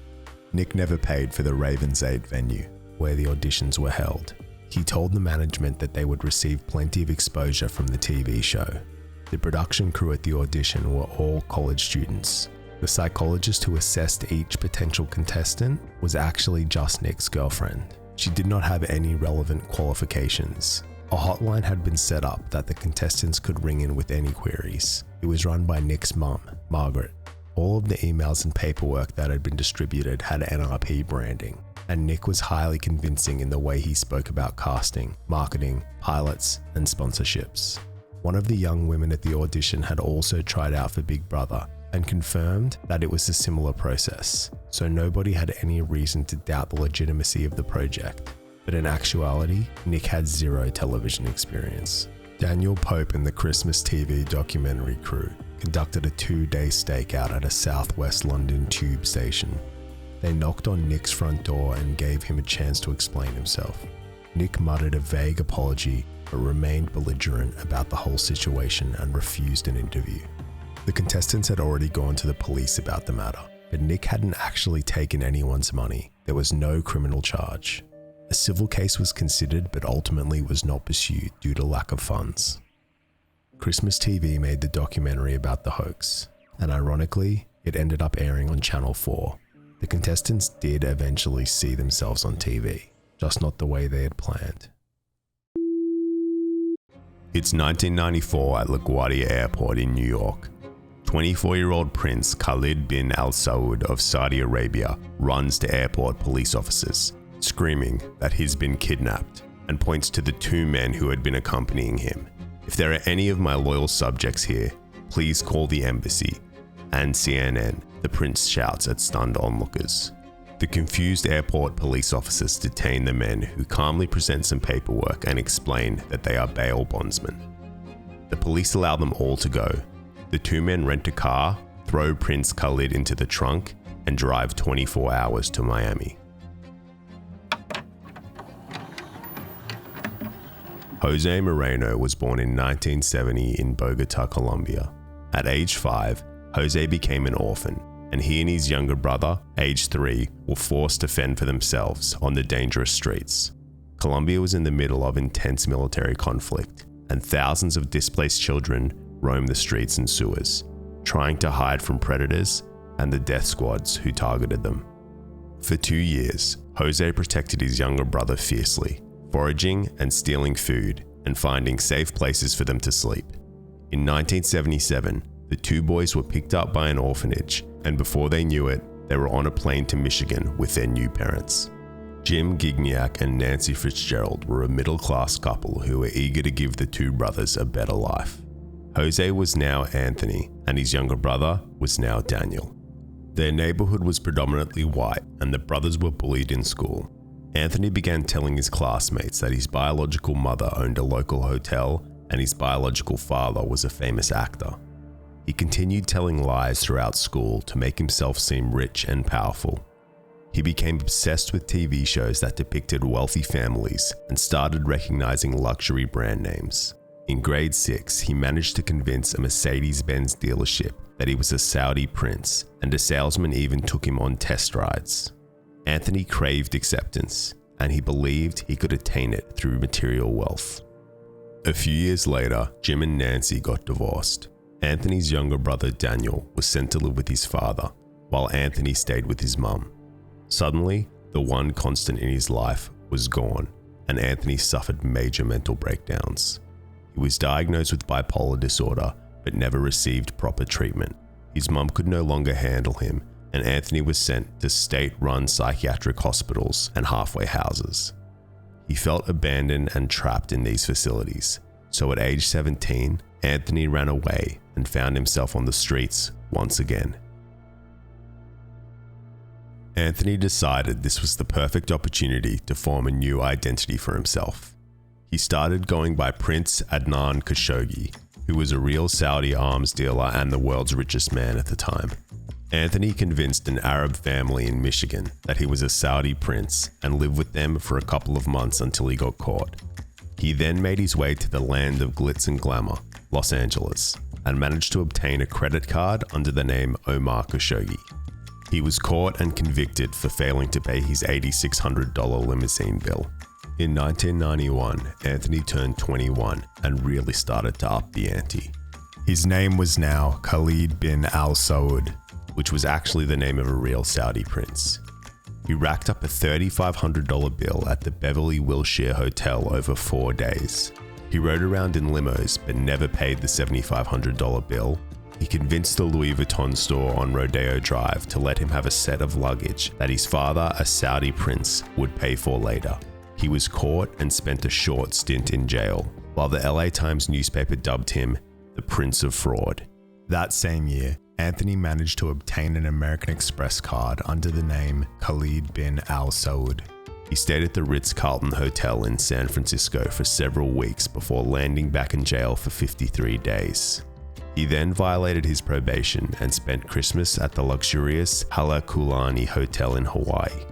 Nik never paid for the Ravens 8 venue, where the auditions were held. He told the management that they would receive plenty of exposure from the TV show. The production crew at the audition were all college students. The psychologist who assessed each potential contestant was actually just Nik's girlfriend. She did not have any relevant qualifications. A hotline had been set up that the contestants could ring in with any queries. It was run by Nik's mum, Margaret. All of the emails and paperwork that had been distributed had NRP branding, and Nik was highly convincing in the way he spoke about casting, marketing, pilots, and sponsorships. One of the young women at the audition had also tried out for Big Brother and confirmed that it was a similar process, so nobody had any reason to doubt the legitimacy of the project. But in actuality, Nik had zero television experience. Daniel Pope and the Christmas TV documentary crew conducted a 2-day stakeout at a southwest London tube station. They knocked on Nik's front door and gave him a chance to explain himself. Nik muttered a vague apology but remained belligerent about the whole situation and refused an interview. The contestants had already gone to the police about the matter, but Nik hadn't actually taken anyone's money. There was no criminal charge. A civil case was considered but ultimately was not pursued due to lack of funds. Christmas TV made the documentary about the hoax, and ironically, it ended up airing on Channel 4. The contestants did eventually see themselves on TV, just not the way they had planned. It's 1994 at LaGuardia Airport in New York. 24-year-old Prince Khalid bin Al Saud of Saudi Arabia runs to airport police officers, screaming that he's been kidnapped, and points to the 2 men who had been accompanying him. If there are any of my loyal subjects here, please call the embassy and CNN, the prince shouts at stunned onlookers. The confused airport police officers detain the men, who calmly present some paperwork and explain that they are bail bondsmen. The police allow them all to go. The 2 men rent a car, throw Prince Khalid into the trunk, and drive 24 hours to Miami. Jose Moreno was born in 1970 in Bogota, Colombia. At age 5, Jose became an orphan, and he and his younger brother, age 3, were forced to fend for themselves on the dangerous streets. Colombia was in the middle of intense military conflict, and thousands of displaced children roamed the streets and sewers. trying to hide from predators and the death squads who targeted them. For 2 years, Jose protected his younger brother fiercely, foraging and stealing food and finding safe places for them to sleep. In 1977, the two boys were picked up by an orphanage, and before they knew it, they were on a plane to Michigan with their new parents. Jim Gignac and Nancy Fitzgerald were a middle-class couple who were eager to give the two brothers a better life. Jose was now Anthony, and his younger brother was now Daniel. Their neighborhood was predominantly white, and the brothers were bullied in school. Anthony began telling his classmates that his biological mother owned a local hotel and his biological father was a famous actor. He continued telling lies throughout school to make himself seem rich and powerful. He became obsessed with TV shows that depicted wealthy families and started recognizing luxury brand names. In grade 6, he managed to convince a Mercedes-Benz dealership that he was a Saudi prince, and a salesman even took him on test rides. Anthony craved acceptance, and he believed he could attain it through material wealth. A few years later, Jim and Nancy got divorced. Anthony's younger brother Daniel was sent to live with his father, while Anthony stayed with his mum. Suddenly, the one constant in his life was gone, and Anthony suffered major mental breakdowns. He was diagnosed with bipolar disorder, but never received proper treatment. His mum could no longer handle him, and Anthony was sent to state-run psychiatric hospitals and halfway houses. He felt abandoned and trapped in these facilities, so at age 17, Anthony ran away and found himself on the streets once again. Anthony decided this was the perfect opportunity to form a new identity for himself. He started going by Prince Adnan Khashoggi, who was a real Saudi arms dealer and the world's richest man at the time. Anthony convinced an Arab family in Michigan that he was a Saudi prince and lived with them for a couple of months until he got caught. He then made his way to the land of glitz and glamour, Los Angeles, and managed to obtain a credit card under the name Omar Khashoggi. He was caught and convicted for failing to pay his $8,600 limousine bill. In 1991, Anthony turned 21 and really started to up the ante. His name was now Khalid bin Al Saud, which was actually the name of a real Saudi prince. He racked up a $3,500 bill at the Beverly Wilshire Hotel over 4 days. He rode around in limos but never paid the $7,500 bill. He convinced the Louis Vuitton store on Rodeo Drive to let him have a set of luggage that his father, a Saudi prince, would pay for later. He was caught and spent a short stint in jail, while the LA Times newspaper dubbed him the Prince of Fraud. That same year, Anthony managed to obtain an American Express card under the name Khalid bin Al Saud. He stayed at the Ritz-Carlton Hotel in San Francisco for several weeks before landing back in jail for 53 days. He then violated his probation and spent Christmas at the luxurious Halekulani Hotel in Hawaii.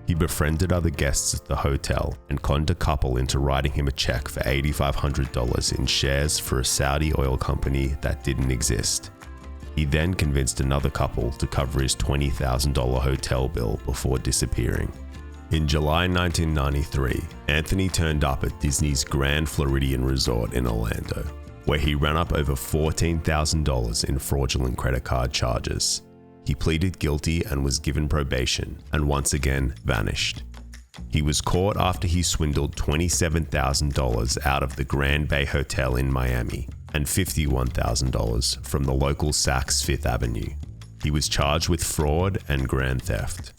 He befriended other guests at the hotel and conned a couple into writing him a check for $8,500 in shares for a Saudi oil company that didn't exist. He then convinced another couple to cover his $20,000 hotel bill before disappearing. In July 1993, Anthony turned up at Disney's Grand Floridian Resort in Orlando, where he ran up over $14,000 in fraudulent credit card charges. He pleaded guilty and was given probation, and once again vanished. He was caught after he swindled $27,000 out of the Grand Bay Hotel in Miami and $51,000 from the local Saks Fifth Avenue. He was charged with fraud and grand theft.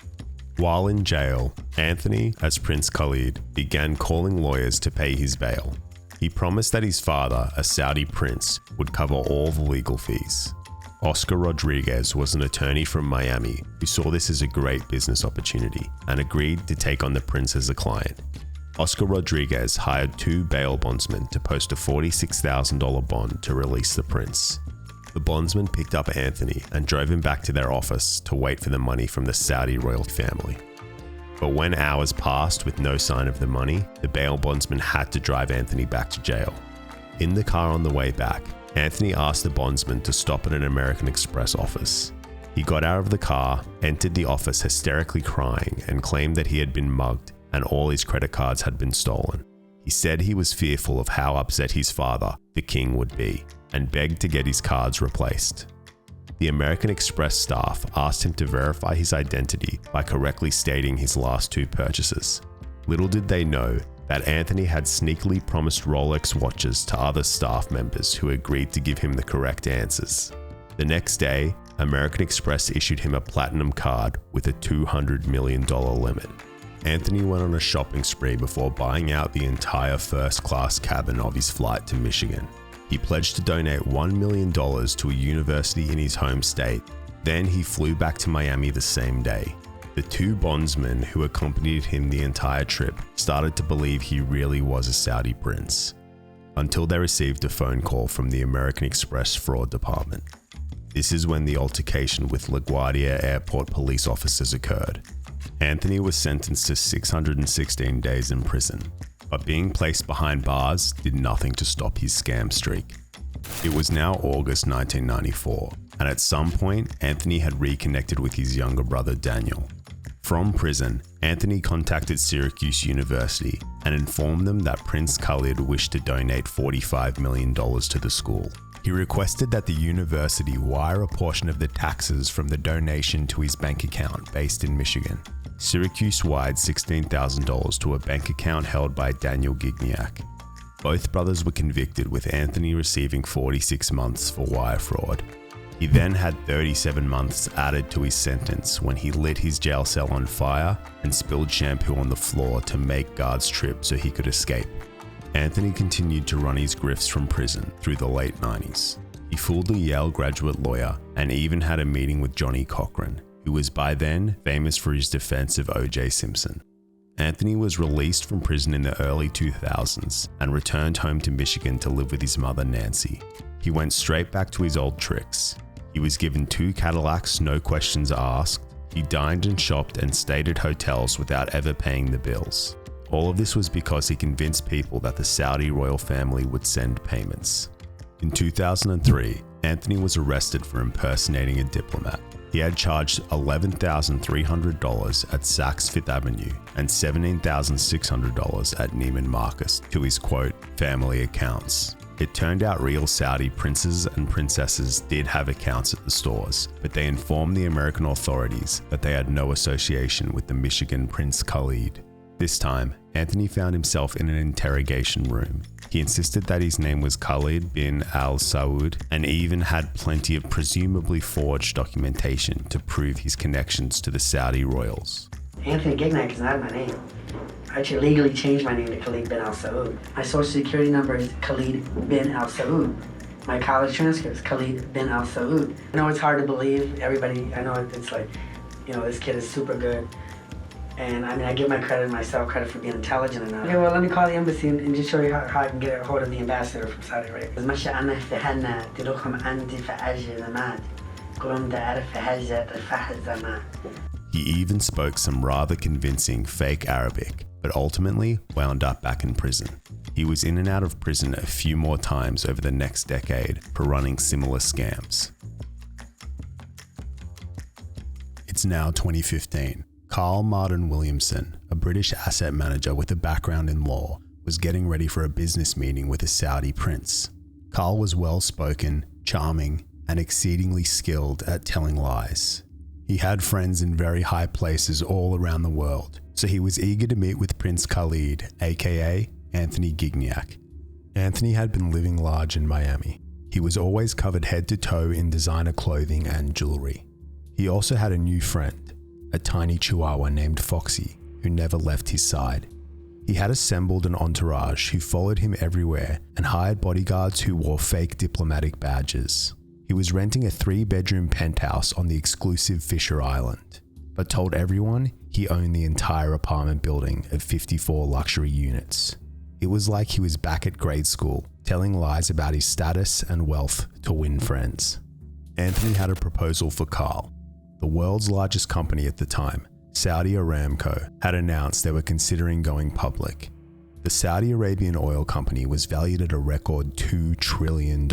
While in jail, Anthony, as Prince Khalid, began calling lawyers to pay his bail. He promised that his father, a Saudi prince, would cover all the legal fees. Oscar Rodriguez was an attorney from Miami who saw this as a great business opportunity and agreed to take on the prince as a client. Oscar Rodriguez hired 2 bail bondsmen to post a $46,000 bond to release the prince. The bondsman picked up Anthony and drove him back to their office to wait for the money from the Saudi royal family. But when hours passed with no sign of the money, the bail bondsman had to drive Anthony back to jail. In the car on the way back, Anthony asked the bondsman to stop at an American Express office. He got out of the car, entered the office hysterically crying, and claimed that he had been mugged and all his credit cards had been stolen. He said he was fearful of how upset his father, the king, would be, and begged to get his cards replaced. The American Express staff asked him to verify his identity by correctly stating his last 2 purchases. Little did they know that Anthony had sneakily promised Rolex watches to other staff members who agreed to give him the correct answers. The next day, American Express issued him a platinum card with a $200 million limit. Anthony went on a shopping spree before buying out the entire first-class cabin of his flight to Michigan. He pledged to donate $1 million to a university in his home state. Then he flew back to Miami the same day. The 2 bondsmen who accompanied him the entire trip started to believe he really was a Saudi prince, until they received a phone call from the American Express fraud department. This is when the altercation with LaGuardia airport police officers occurred. Anthony was sentenced to 616 days in prison, but being placed behind bars did nothing to stop his scam streak. It was now August 1994, and at some point, Anthony had reconnected with his younger brother Daniel. From prison, Anthony contacted Syracuse University and informed them that Prince Khalid wished to donate $45 million to the school. He requested that the university wire a portion of the taxes from the donation to his bank account based in Michigan. Syracuse wired $16,000 to a bank account held by Daniel Gignac. Both brothers were convicted, with Anthony receiving 46 months for wire fraud. He then had 37 months added to his sentence when he lit his jail cell on fire and spilled shampoo on the floor to make guards trip so he could escape. Anthony continued to run his grifts from prison through the late 90s. He fooled a Yale graduate lawyer and even had a meeting with Johnny Cochran, who was by then famous for his defense of O.J. Simpson. Anthony was released from prison in the early 2000s and returned home to Michigan to live with his mother Nancy. He went straight back to his old tricks. He was given 2 Cadillacs, no questions asked. He dined and shopped and stayed at hotels without ever paying the bills. All of this was because he convinced people that the Saudi royal family would send payments. In 2003, Anthony was arrested for impersonating a diplomat. He had charged $11,300 at Saks Fifth Avenue and $17,600 at Neiman Marcus to his, quote, family accounts. It turned out real Saudi princes and princesses did have accounts at the stores, but they informed the American authorities that they had no association with the Michigan Prince Khalid. This time, Anthony found himself in an interrogation room. He insisted that his name was Khalid bin Al Saud and even had plenty of presumably forged documentation to prove his connections to the Saudi royals. Anthony Gignac is not my name. I actually legally changed my name to Khalid bin Al Saud. My social security number is Khalid bin Al Saud. My college transcript is Khalid bin Al Saud. I know it's hard to believe. Everybody, I know it's like, you know, this kid is super good. And I mean, I give myself credit for being intelligent enough. Okay, well, let me call the embassy and just show you how I can get a hold of the ambassador from Saudi Arabia. He even spoke some rather convincing fake Arabic, but ultimately wound up back in prison. He was in and out of prison a few more times over the next decade for running similar scams. It's now 2015. Carl Martin Williamson, a British asset manager with a background in law, was getting ready for a business meeting with a Saudi prince. Carl was well-spoken, charming, and exceedingly skilled at telling lies. He had friends in very high places all around the world, so he was eager to meet with Prince Khalid, aka Anthony Gignac. Anthony had been living large in Miami. He was always covered head to toe in designer clothing and jewelry. He also had a new friend, a tiny chihuahua named Foxy, who never left his side. He had assembled an entourage who followed him everywhere and hired bodyguards who wore fake diplomatic badges. He was renting a 3-bedroom penthouse on the exclusive Fisher Island, but told everyone he owned the entire apartment building of 54 luxury units. It was like he was back at grade school, telling lies about his status and wealth to win friends. Anthony had a proposal for Carl. The world's largest company at the time, Saudi Aramco, had announced they were considering going public. The Saudi Arabian oil company was valued at a record $2 trillion.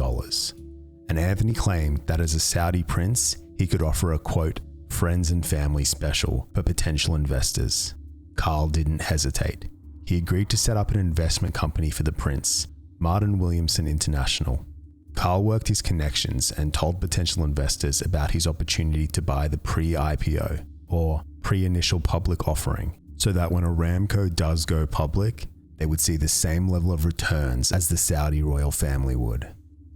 And Anthony claimed that as a Saudi prince, he could offer a, quote, friends and family special for potential investors. Carl didn't hesitate. He agreed to set up an investment company for the prince, Martin Williamson International. Carl worked his connections and told potential investors about his opportunity to buy the pre-IPO, or pre-initial public offering, so that when Aramco does go public, they would see the same level of returns as the Saudi royal family would.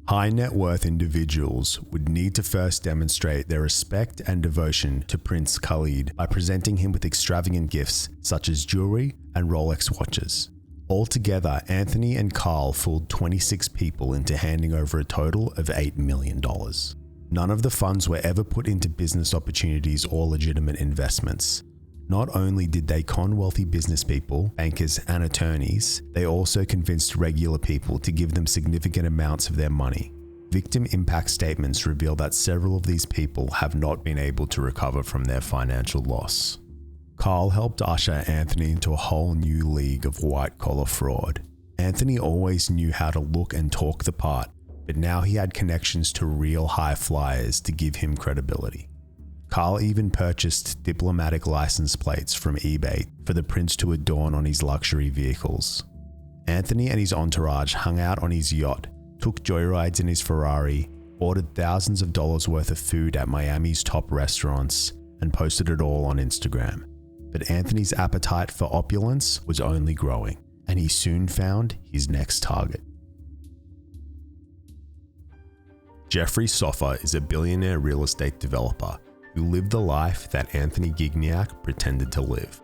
High net worth individuals would need to first demonstrate their respect and devotion to Prince Khalid by presenting him with extravagant gifts such as jewelry and Rolex watches. Altogether, Anthony and Carl fooled 26 people into handing over a total of $8 million. None of the funds were ever put into business opportunities or legitimate investments. Not only did they con wealthy business people, bankers, and attorneys, they also convinced regular people to give them significant amounts of their money. Victim impact statements reveal that several of these people have not been able to recover from their financial loss. Carl helped usher Anthony into a whole new league of white-collar fraud. Anthony always knew how to look and talk the part, but now he had connections to real high flyers to give him credibility. Carl even purchased diplomatic license plates from eBay for the prince to adorn on his luxury vehicles. Anthony and his entourage hung out on his yacht, took joyrides in his Ferrari, ordered thousands of dollars worth of food at Miami's top restaurants, and posted it all on Instagram. But Anthony's appetite for opulence was only growing, and he soon found his next target. Jeffrey Soffer is a billionaire real estate developer who lived the life that Anthony Gignac pretended to live.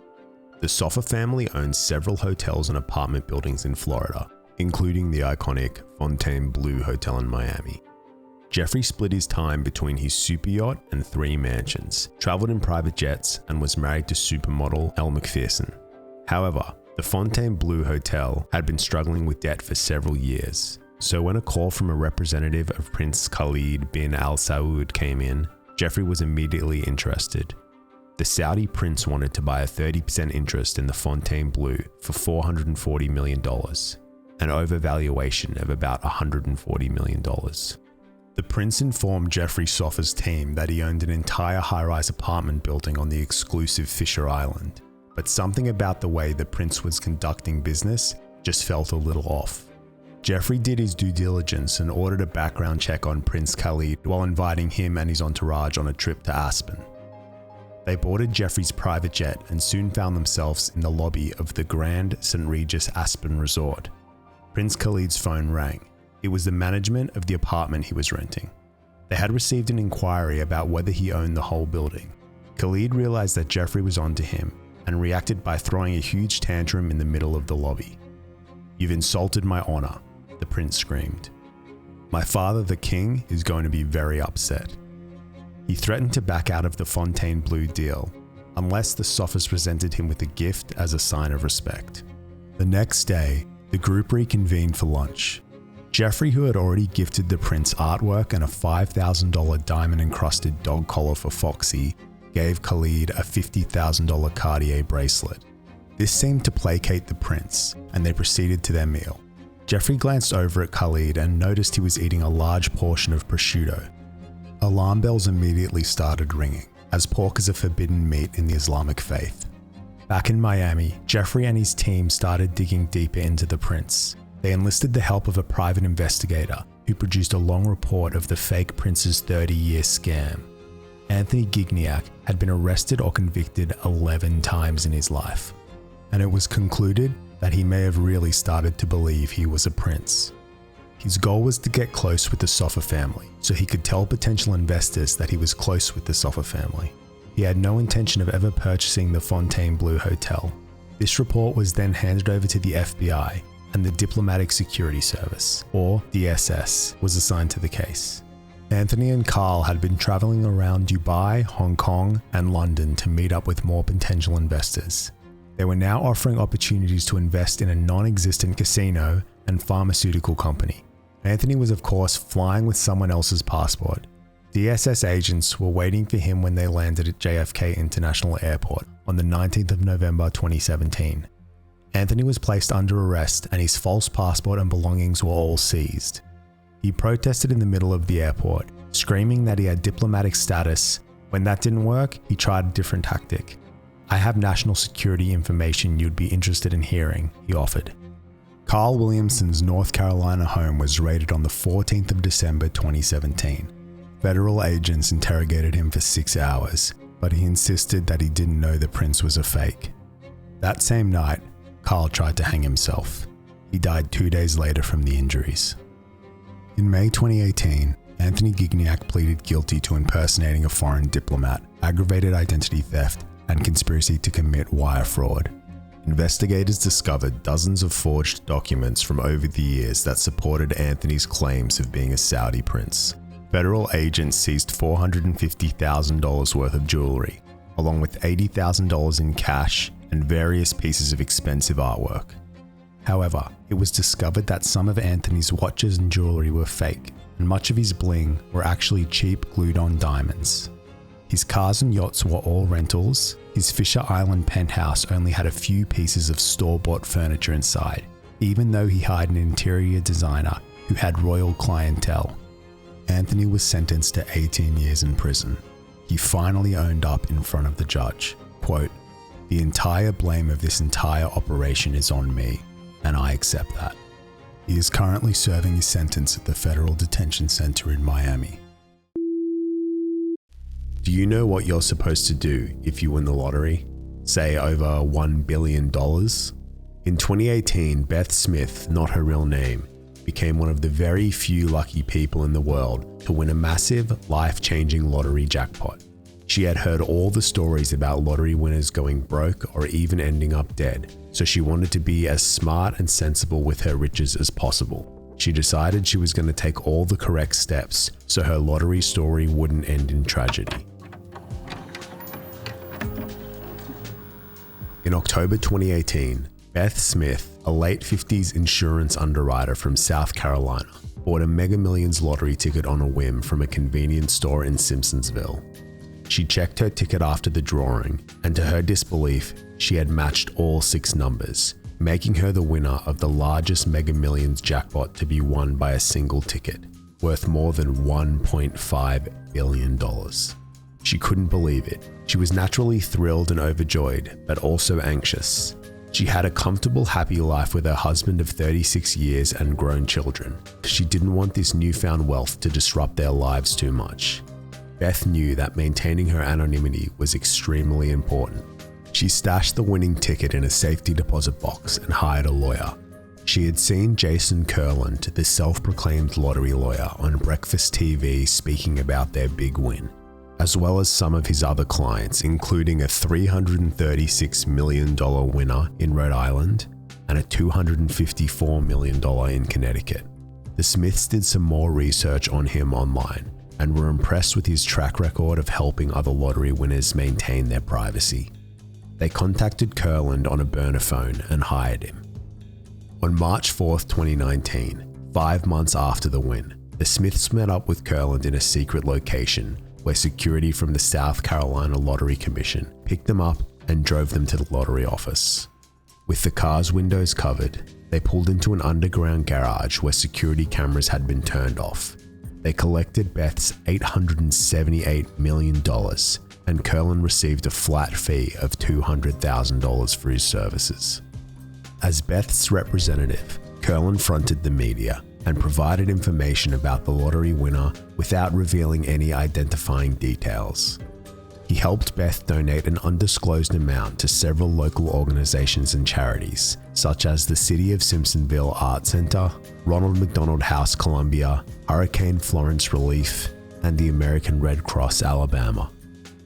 The Soffer family owns several hotels and apartment buildings in Florida, including the iconic Fontainebleau Hotel in Miami. Jeffrey split his time between his super yacht and 3 mansions, traveled in private jets, and was married to supermodel Elle Macpherson. However, the Fontainebleau Hotel had been struggling with debt for several years, so when a call from a representative of Prince Khalid bin Al Saud came in, Jeffrey was immediately interested. The Saudi prince wanted to buy a 30% interest in the Fontainebleau for $440 million, an overvaluation of about $140 million. The prince informed Jeffrey Soffer's team that he owned an entire high-rise apartment building on the exclusive Fisher Island, but something about the way the prince was conducting business just felt a little off. Jeffrey did his due diligence and ordered a background check on Prince Khalid while inviting him and his entourage on a trip to Aspen. They boarded Jeffrey's private jet and soon found themselves in the lobby of the Grand St. Regis Aspen Resort. Prince Khalid's phone rang. It was the management of the apartment he was renting. They had received an inquiry about whether he owned the whole building. Khalid realized that Jeffrey was onto him and reacted by throwing a huge tantrum in the middle of the lobby. "You've insulted my honor," the prince screamed. "My father, the king, is going to be very upset." He threatened to back out of the Fontainebleau deal unless the Soffers presented him with a gift as a sign of respect. The next day, the group reconvened for lunch. Jeffrey, who had already gifted the prince artwork and a $5,000 diamond-encrusted dog collar for Foxy, gave Khalid a $50,000 Cartier bracelet. This seemed to placate the prince, and they proceeded to their meal. Jeffrey glanced over at Khalid and noticed he was eating a large portion of prosciutto. Alarm bells immediately started ringing, as pork is a forbidden meat in the Islamic faith. Back in Miami, Jeffrey and his team started digging deeper into the prince. They enlisted the help of a private investigator who produced a long report of the fake prince's 30-year scam. Anthony Gignac had been arrested or convicted 11 times in his life, and it was concluded that he may have really started to believe he was a prince. His goal was to get close with the Soffer family, so he could tell potential investors that he was close with the Soffer family. He had no intention of ever purchasing the Fontainebleau Hotel. This report was then handed over to the FBI, and the Diplomatic Security Service, or DSS, was assigned to the case. Anthony and Carl had been traveling around Dubai, Hong Kong, and London to meet up with more potential investors. They were now offering opportunities to invest in a non-existent casino and pharmaceutical company. Anthony was, of course, flying with someone else's passport. DSS agents were waiting for him when they landed at JFK International Airport on the 19th of November 2017. Anthony was placed under arrest and his false passport and belongings were all seized. He protested in the middle of the airport, screaming that he had diplomatic status. When that didn't work, he tried a different tactic. "I have national security information you'd be interested in hearing," he offered. Carl Williamson's North Carolina home was raided on the 14th of December 2017. Federal agents interrogated him for 6 hours, but he insisted that he didn't know the prince was a fake. That same night, Carl tried to hang himself. He died 2 days later from the injuries. In May 2018, Anthony Gignac pleaded guilty to impersonating a foreign diplomat, aggravated identity theft, and conspiracy to commit wire fraud. Investigators discovered dozens of forged documents from over the years that supported Anthony's claims of being a Saudi prince. Federal agents seized $450,000 worth of jewelry, along with $80,000 in cash and various pieces of expensive artwork. However, it was discovered that some of Anthony's watches and jewelry were fake, and much of his bling were actually cheap glued-on diamonds. His cars and yachts were all rentals. His Fisher Island penthouse only had a few pieces of store-bought furniture inside, even though he hired an interior designer who had royal clientele. Anthony was sentenced to 18 years in prison. He finally owned up in front of the judge. Quote, "The entire blame of this entire operation is on me, and I accept that." He is currently serving his sentence at the Federal Detention Center in Miami. Do you know what you're supposed to do if you win the lottery? Say over $1 billion? In 2018, Beth Smith, not her real name, became one of the very few lucky people in the world to win a massive, life-changing lottery jackpot. She had heard all the stories about lottery winners going broke or even ending up dead, so she wanted to be as smart and sensible with her riches as possible. She decided she was going to take all the correct steps so her lottery story wouldn't end in tragedy. In October 2018, Beth Smith, a late 50s insurance underwriter from South Carolina, bought a Mega Millions lottery ticket on a whim from a convenience store in Simpsonsville. She checked her ticket after the drawing, and to her disbelief, she had matched all 6 numbers, making her the winner of the largest Mega Millions jackpot to be won by a single ticket, worth more than $1.5 billion. She couldn't believe it. She was naturally thrilled and overjoyed, but also anxious. She had a comfortable, happy life with her husband of 36 years and grown children. She didn't want this newfound wealth to disrupt their lives too much. Beth knew that maintaining her anonymity was extremely important. She stashed the winning ticket in a safety deposit box and hired a lawyer. She had seen Jason Kurland, the self-proclaimed lottery lawyer, on Breakfast TV speaking about their big win, as well as some of his other clients, including a $336 million winner in Rhode Island and a $254 million in Connecticut. The Smiths did some more research on him online and were impressed with his track record of helping other lottery winners maintain their privacy. They contacted Kurland on a burner phone and hired him. On March 4th, 2019, 5 months after the win, the Smiths met up with Kurland in a secret location where security from the South Carolina Lottery Commission picked them up and drove them to the lottery office. With the car's windows covered, they pulled into an underground garage where security cameras had been turned off. They collected Beth's $878 million, and Kurland received a flat fee of $200,000 for his services. As Beth's representative, Kurland fronted the media and provided information about the lottery winner without revealing any identifying details. He helped Beth donate an undisclosed amount to several local organizations and charities, such as the City of Simpsonville Art Center, Ronald McDonald House Columbia, Hurricane Florence Relief, and the American Red Cross Alabama.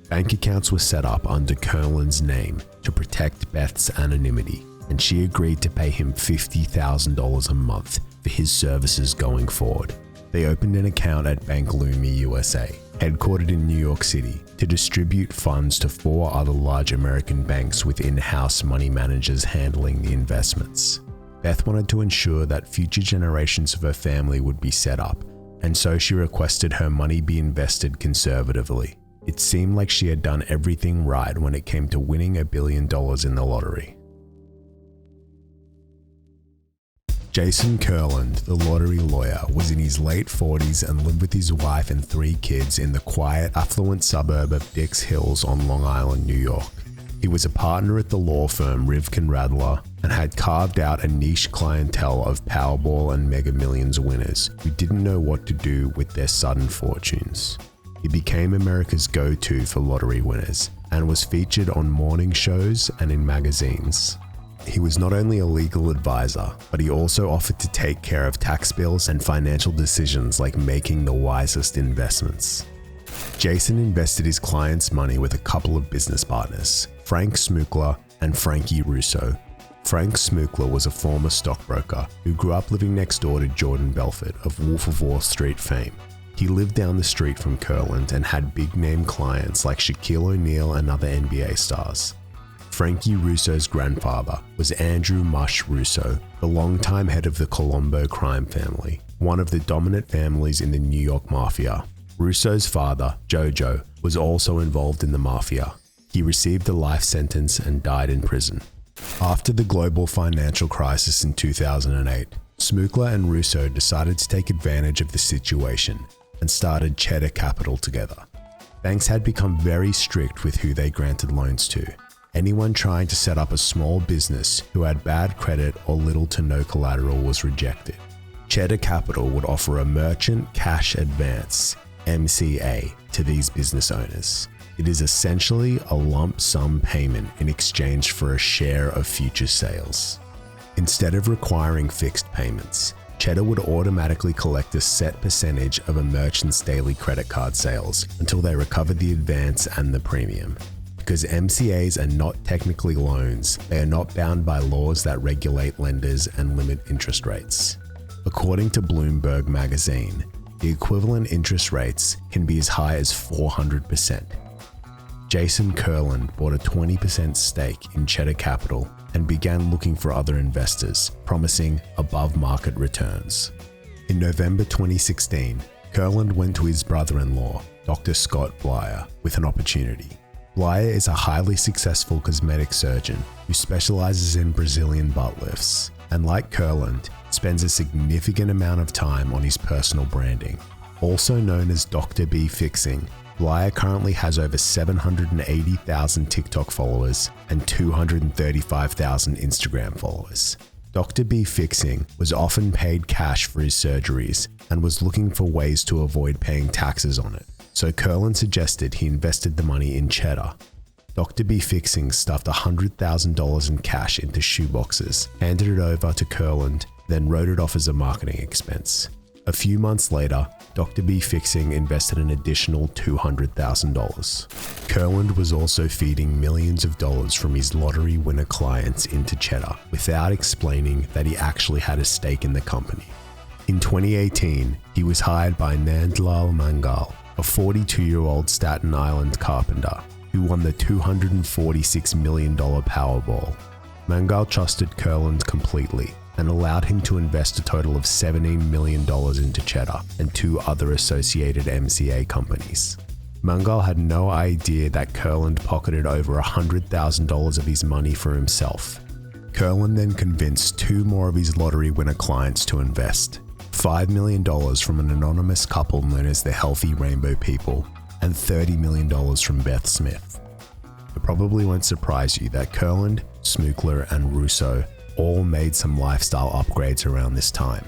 Bank accounts were set up under Kurland's name to protect Beth's anonymity, and she agreed to pay him $50,000 a month for his services going forward. They opened an account at Bank Leumi USA, headquartered in New York City, to distribute funds to 4 other large American banks with in-house money managers handling the investments. Beth wanted to ensure that future generations of her family would be set up, and so she requested her money be invested conservatively. It seemed like she had done everything right when it came to winning $1 billion in the lottery. Jason Kurland, the lottery lawyer, was in his late 40s and lived with his wife and 3 kids in the quiet, affluent suburb of Dix Hills on Long Island, New York. He was a partner at the law firm Rivkin Radler, and had carved out a niche clientele of Powerball and Mega Millions winners who didn't know what to do with their sudden fortunes. He became America's go-to for lottery winners and was featured on morning shows and in magazines. He was not only a legal advisor, but he also offered to take care of tax bills and financial decisions like making the wisest investments. Jason invested his clients' money with a couple of business partners, Frank Smukler and Frankie Russo. Frank Smukler was a former stockbroker who grew up living next door to Jordan Belfort of Wolf of Wall Street fame. He lived down the street from Kurland and had big-name clients like Shaquille O'Neal and other NBA stars. Frankie Russo's grandfather was Andrew Mush Russo, the longtime head of the Colombo crime family, one of the dominant families in the New York Mafia. Russo's father, Jojo, was also involved in the Mafia. He received a life sentence and died in prison. After the global financial crisis in 2008, Smukler and Russo decided to take advantage of the situation and started Cheddar Capital together. Banks had become very strict with who they granted loans to. Anyone trying to set up a small business who had bad credit or little to no collateral was rejected. Cheddar Capital would offer a merchant cash advance, MCA, to these business owners. It is essentially a lump sum payment in exchange for a share of future sales. Instead of requiring fixed payments, Cheddar would automatically collect a set percentage of a merchant's daily credit card sales until they recovered the advance and the premium. Because MCAs are not technically loans, they are not bound by laws that regulate lenders and limit interest rates. According to Bloomberg magazine, the equivalent interest rates can be as high as 400%. Jason Kurland bought a 20% stake in Cheddar Capital and began looking for other investors, promising above-market returns. In November 2016, Kurland went to his brother-in-law, Dr. Scott Blyer, with an opportunity. Blyer is a highly successful cosmetic surgeon who specializes in Brazilian butt lifts, and like Kurland, spends a significant amount of time on his personal branding. Also known as Dr. B Fixing, Blyer currently has over 780,000 TikTok followers and 235,000 Instagram followers. Dr. B Fixing was often paid cash for his surgeries and was looking for ways to avoid paying taxes on it. So Kurland suggested he invested the money in Cheddar. Dr. B Fixing stuffed $100,000 in cash into shoeboxes, handed it over to Kurland, then wrote it off as a marketing expense. A few months later, Dr. B Fixing invested an additional $200,000. Kurland was also feeding millions of dollars from his lottery winner clients into Cheddar without explaining that he actually had a stake in the company. In 2018, he was hired by Nandlal Mangal, a 42-year-old Staten Island carpenter who won the $246 million Powerball. Mangal trusted Kurland completely and allowed him to invest a total of $17 million into Cheddar and two other associated MCA companies. Mangal had no idea that Kurland pocketed over $100,000 of his money for himself. Kurland then convinced two more of his lottery winner clients to invest, $5 million from an anonymous couple known as the Healthy Rainbow People, and $30 million from Beth Smith. It probably won't surprise you that Kurland, Smukler, and Russo all made some lifestyle upgrades around this time.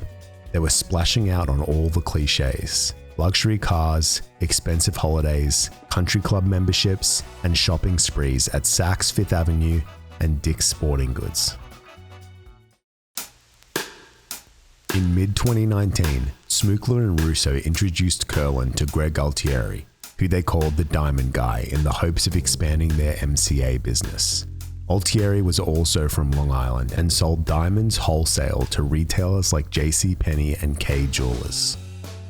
They were splashing out on all the cliches: luxury cars, expensive holidays, country club memberships, and shopping sprees at Saks Fifth Avenue and Dick's Sporting Goods. In mid-2019, Smukler and Russo introduced Kurland to Greg Altieri, who they called the Diamond Guy, in the hopes of expanding their MCA business. Altieri was also from Long Island and sold diamonds wholesale to retailers like JCPenney and Kay Jewelers.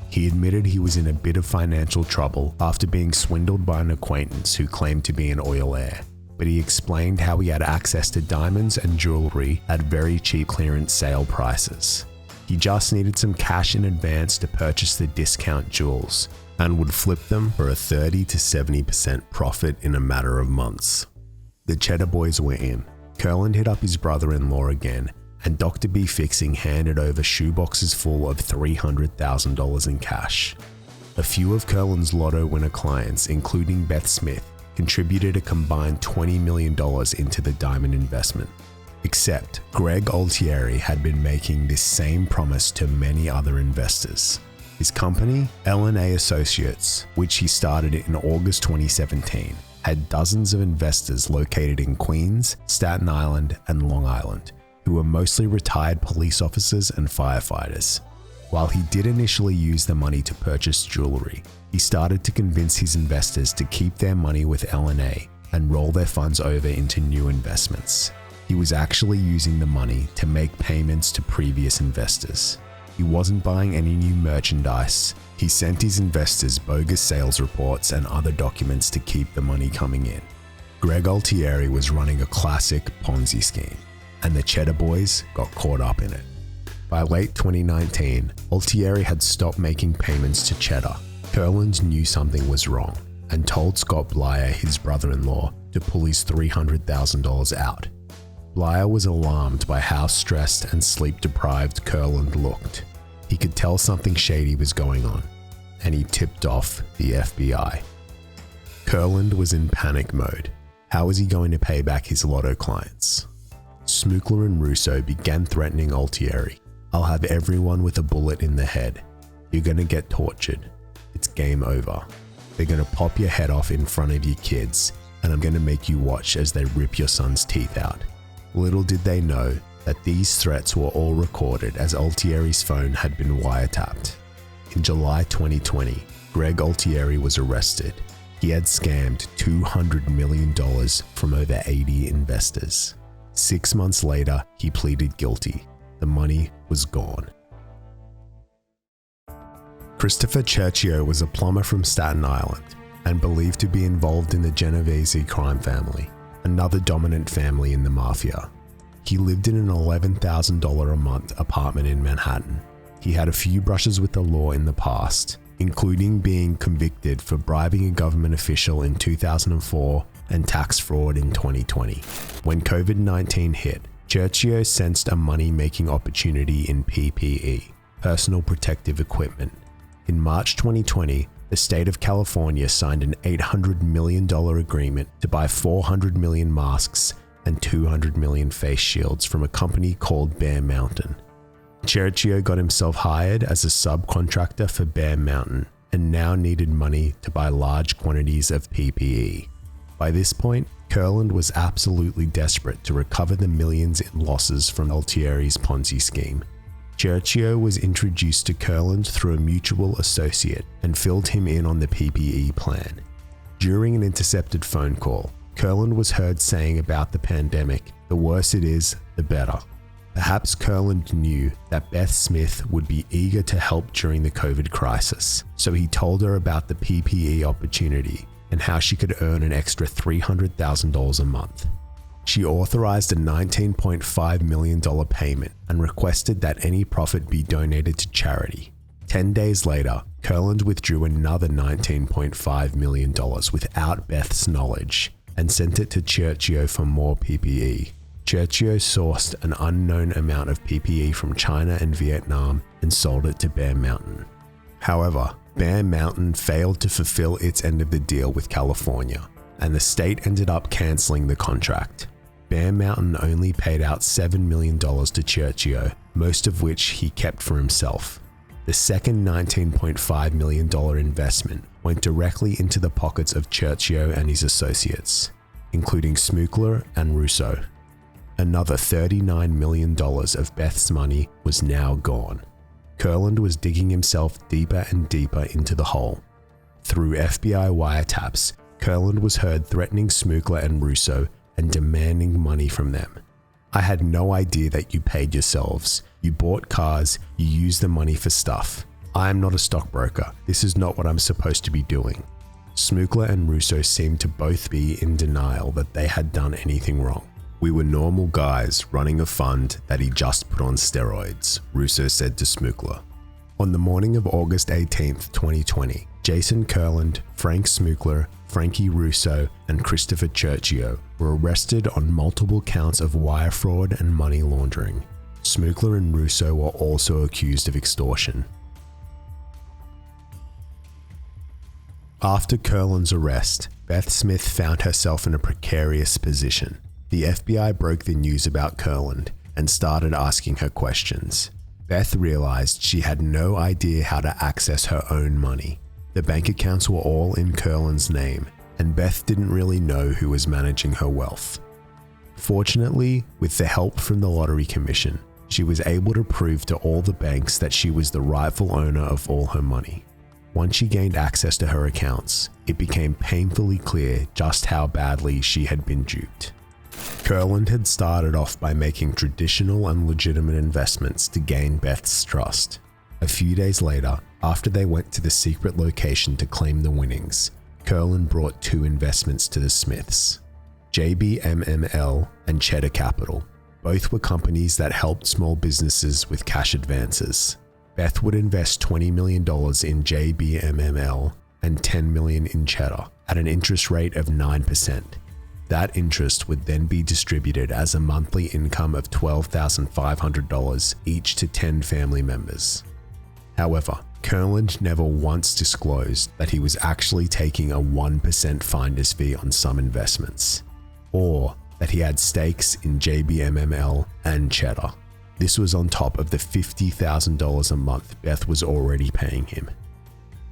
He admitted he was in a bit of financial trouble after being swindled by an acquaintance who claimed to be an oil heir, but he explained how he had access to diamonds and jewelry at very cheap clearance sale prices. He just needed some cash in advance to purchase the discount jewels and would flip them for a 30 to 70% profit in a matter of months. The Cheddar boys were in. Kurland hit up his brother-in-law again, and Dr. B Fixing handed over shoeboxes full of $300,000 in cash. A few of Kurland's lotto winner clients, including Beth Smith, contributed a combined $20 million into the diamond investment. Except Greg Altieri had been making this same promise to many other investors. His company, L&A Associates, which he started in August 2017, had dozens of investors located in Queens, Staten Island, and Long Island, who were mostly retired police officers and firefighters. While he did initially use the money to purchase jewelry, he started to convince his investors to keep their money with L&A and roll their funds over into new investments. He was actually using the money to make payments to previous investors. He wasn't buying any new merchandise. He sent his investors bogus sales reports and other documents to keep the money coming in. Greg Altieri was running a classic Ponzi scheme, and the Cheddar Boys got caught up in it. By late 2019, Altieri had stopped making payments to Cheddar. Kurland knew something was wrong and told Scott Blyer, his brother-in-law, to pull his $300,000 out. Blyer was alarmed by how stressed and sleep-deprived Kurland looked. He could tell something shady was going on, and he tipped off the FBI. Kurland was in panic mode. How was he going to pay back his lotto clients? Smukler and Russo began threatening Altieri. "I'll have everyone with a bullet in the head. You're going to get tortured. It's game over. They're going to pop your head off in front of your kids, and I'm going to make you watch as they rip your son's teeth out." Little did they know that these threats were all recorded, as Altieri's phone had been wiretapped. In July 2020, Greg Altieri was arrested. He had scammed $200 million from over 80 investors. 6 months later, he pleaded guilty. The money was gone. Christopher Churchio was a plumber from Staten Island and believed to be involved in the Genovese crime family, another dominant family in the mafia. He lived in an $11,000 a month apartment in Manhattan. He had a few brushes with the law in the past, including being convicted for bribing a government official in 2004 and tax fraud in 2020. When COVID-19 hit, Churchio sensed a money-making opportunity in PPE, personal protective equipment. In March 2020, the state of California signed an $800 million agreement to buy 400 million masks and 200 million face shields from a company called Bear Mountain. Churchio got himself hired as a subcontractor for Bear Mountain and now needed money to buy large quantities of PPE. By this point, Kurland was absolutely desperate to recover the millions in losses from Altieri's Ponzi scheme. Churchio was introduced to Kurland through a mutual associate and filled him in on the PPE plan. During an intercepted phone call, Kurland was heard saying about the pandemic, "The worse it is, the better." Perhaps Kurland knew that Beth Smith would be eager to help during the COVID crisis, so he told her about the PPE opportunity and how she could earn an extra $300,000 a month. She authorized a $19.5 million payment and requested that any profit be donated to charity. 10 days later, Kurland withdrew another $19.5 million without Beth's knowledge and sent it to Churchio for more PPE. Churchio sourced an unknown amount of PPE from China and Vietnam and sold it to Bear Mountain. However, Bear Mountain failed to fulfill its end of the deal with California, and the state ended up canceling the contract. Bear Mountain only paid out $7 million to Churchio, most of which he kept for himself. The second $19.5 million investment went directly into the pockets of Churchio and his associates, including Smukler and Russo. Another $39 million of Beth's money was now gone. Kurland was digging himself deeper and deeper into the hole. Through FBI wiretaps, Kurland was heard threatening Smukler and Russo and demanding money from them. "I had no idea that you paid yourselves. You bought cars, you used the money for stuff. I am not a stockbroker. This is not what I'm supposed to be doing." Smukler and Russo seemed to both be in denial that they had done anything wrong. "We were normal guys running a fund that he just put on steroids," Russo said to Smukler. On the morning of August 18th, 2020, Jason Kurland, Frank Smukler, Frankie Russo, and Christopher Churchio were arrested on multiple counts of wire fraud and money laundering. Smukler and Russo were also accused of extortion. After Kurland's arrest, Beth Smith found herself in a precarious position. the FBI broke the news about Kurland and started asking her questions. Beth realized she had no idea how to access her own money. The bank accounts were all in Kurland's name, and Beth didn't really know who was managing her wealth. Fortunately, with the help from the Lottery Commission, she was able to prove to all the banks that she was the rightful owner of all her money. Once she gained access to her accounts, it became painfully clear just how badly she had been duped. Kurland had started off by making traditional and legitimate investments to gain Beth's trust. A few days later, after they went to the secret location to claim the winnings, Kurland brought two investments to the Smiths: JBMML and Cheddar Capital. Both were companies that helped small businesses with cash advances. Beth would invest $20 million in JBMML and $10 million in Cheddar at an interest rate of 9%. That interest would then be distributed as a monthly income of $12,500 each to 10 family members. However, Kurland never once disclosed that he was actually taking a 1% finder's fee on some investments, or that he had stakes in JBMML and Cheddar. This was on top of the $50,000 a month Beth was already paying him.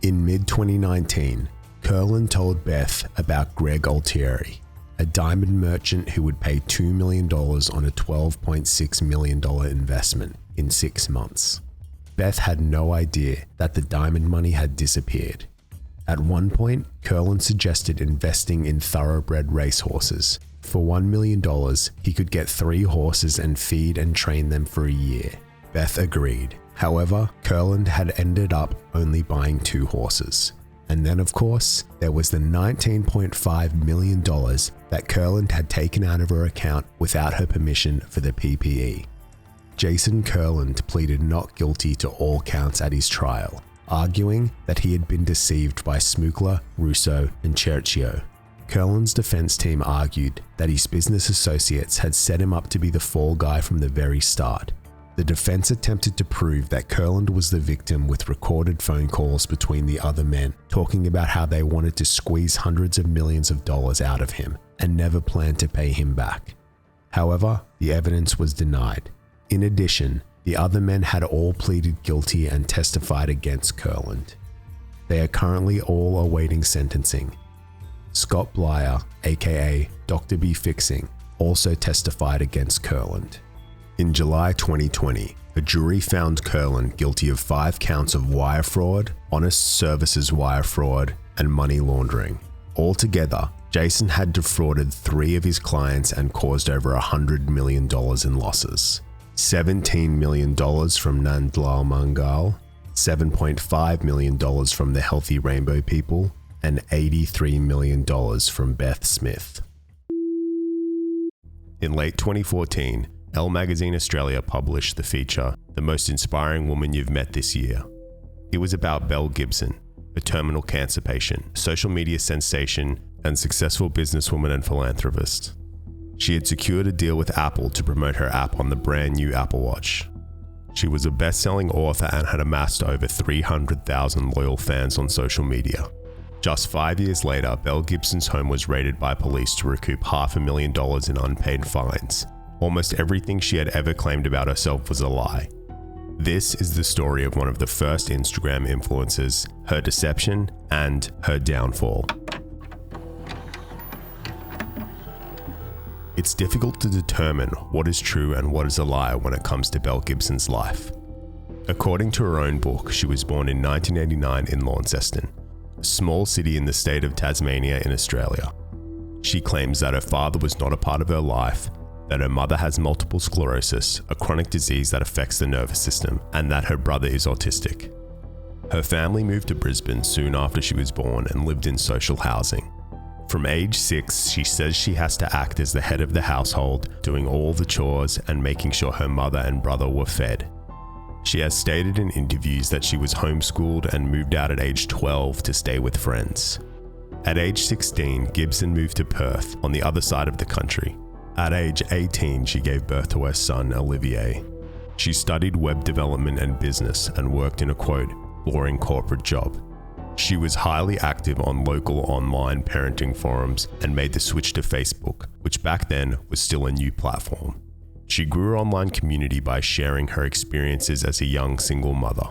In mid-2019, Kurland told Beth about Greg Altieri, a diamond merchant who would pay $2 million on a $12.6 million investment in 6 months. Beth had no idea that the diamond money had disappeared. At one point, Kurland suggested investing in thoroughbred racehorses. For $1 million, he could get 3 horses and feed and train them for a year. Beth agreed. However, Kurland had ended up only buying 2 horses. And then, of course, there was the $19.5 million that Kurland had taken out of her account without her permission for the PPE. Jason Kurland pleaded not guilty to all counts at his trial, arguing that he had been deceived by Smukler, Russo, and Cerchio. Kurland's defense team argued that his business associates had set him up to be the fall guy from the very start. The defense attempted to prove that Kurland was the victim with recorded phone calls between the other men talking about how they wanted to squeeze hundreds of millions of dollars out of him and never planned to pay him back. However, the evidence was denied. In addition, the other men had all pleaded guilty and testified against Kurland. They are currently all awaiting sentencing. Scott Blyer, aka Dr. B. Fixing, also testified against Kurland. In July 2020, a jury found Kurland guilty of 5 counts of wire fraud, honest services wire fraud, and money laundering. Altogether, Jason had defrauded 3 of his clients and caused over $100 million in losses. $17 million from Nandlal Mangal, $7.5 million from the Healthy Rainbow People, and $83 million from Beth Smith. In late 2014, Elle Magazine Australia published the feature, The Most Inspiring Woman You've Met This Year. It was about Belle Gibson, a terminal cancer patient, social media sensation, and successful businesswoman and philanthropist. She had secured a deal with Apple to promote her app on the brand new Apple Watch. She was a best-selling author and had amassed over 300,000 loyal fans on social media. Just 5 years later, Belle Gibson's home was raided by police to recoup $500,000 in unpaid fines. Almost everything she had ever claimed about herself was a lie. This is the story of one of the first Instagram influencers, her deception, and her downfall. It's difficult to determine what is true and what is a lie when it comes to Belle Gibson's life. According to her own book, she was born in 1989 in Launceston, a small city in the state of Tasmania in Australia. She claims that her father was not a part of her life, that her mother has multiple sclerosis, a chronic disease that affects the nervous system, and that her brother is autistic. Her family moved to Brisbane soon after she was born and lived in social housing. From age 6, she says she has to act as the head of the household, doing all the chores and making sure her mother and brother were fed. She has stated in interviews that she was homeschooled and moved out at age 12 to stay with friends. At age 16, Gibson moved to Perth, on the other side of the country. At age 18, she gave birth to her son, Olivier. She studied web development and business and worked in a, quote, boring corporate job. She was highly active on local online parenting forums and made the switch to Facebook, which back then was still a new platform. She grew her online community by sharing her experiences as a young single mother.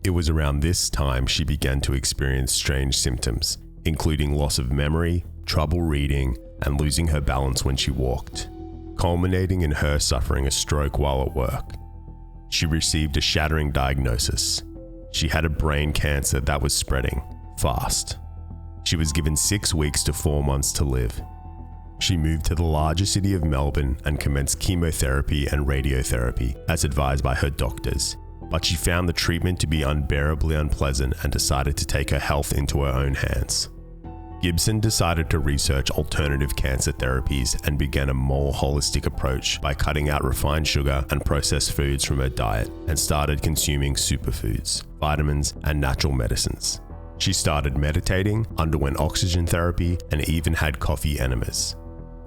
It was around this time she began to experience strange symptoms, including loss of memory, trouble reading, and losing her balance when she walked, culminating in her suffering a stroke while at work. She received a shattering diagnosis. She had a brain cancer that was spreading fast. She was given 6 weeks to 4 months to live. She moved to the larger city of Melbourne and commenced chemotherapy and radiotherapy as advised by her doctors, but she found the treatment to be unbearably unpleasant and decided to take her health into her own hands. Gibson decided to research alternative cancer therapies and began a more holistic approach by cutting out refined sugar and processed foods from her diet and started consuming superfoods, vitamins, and natural medicines. She started meditating, underwent oxygen therapy, and even had coffee enemas.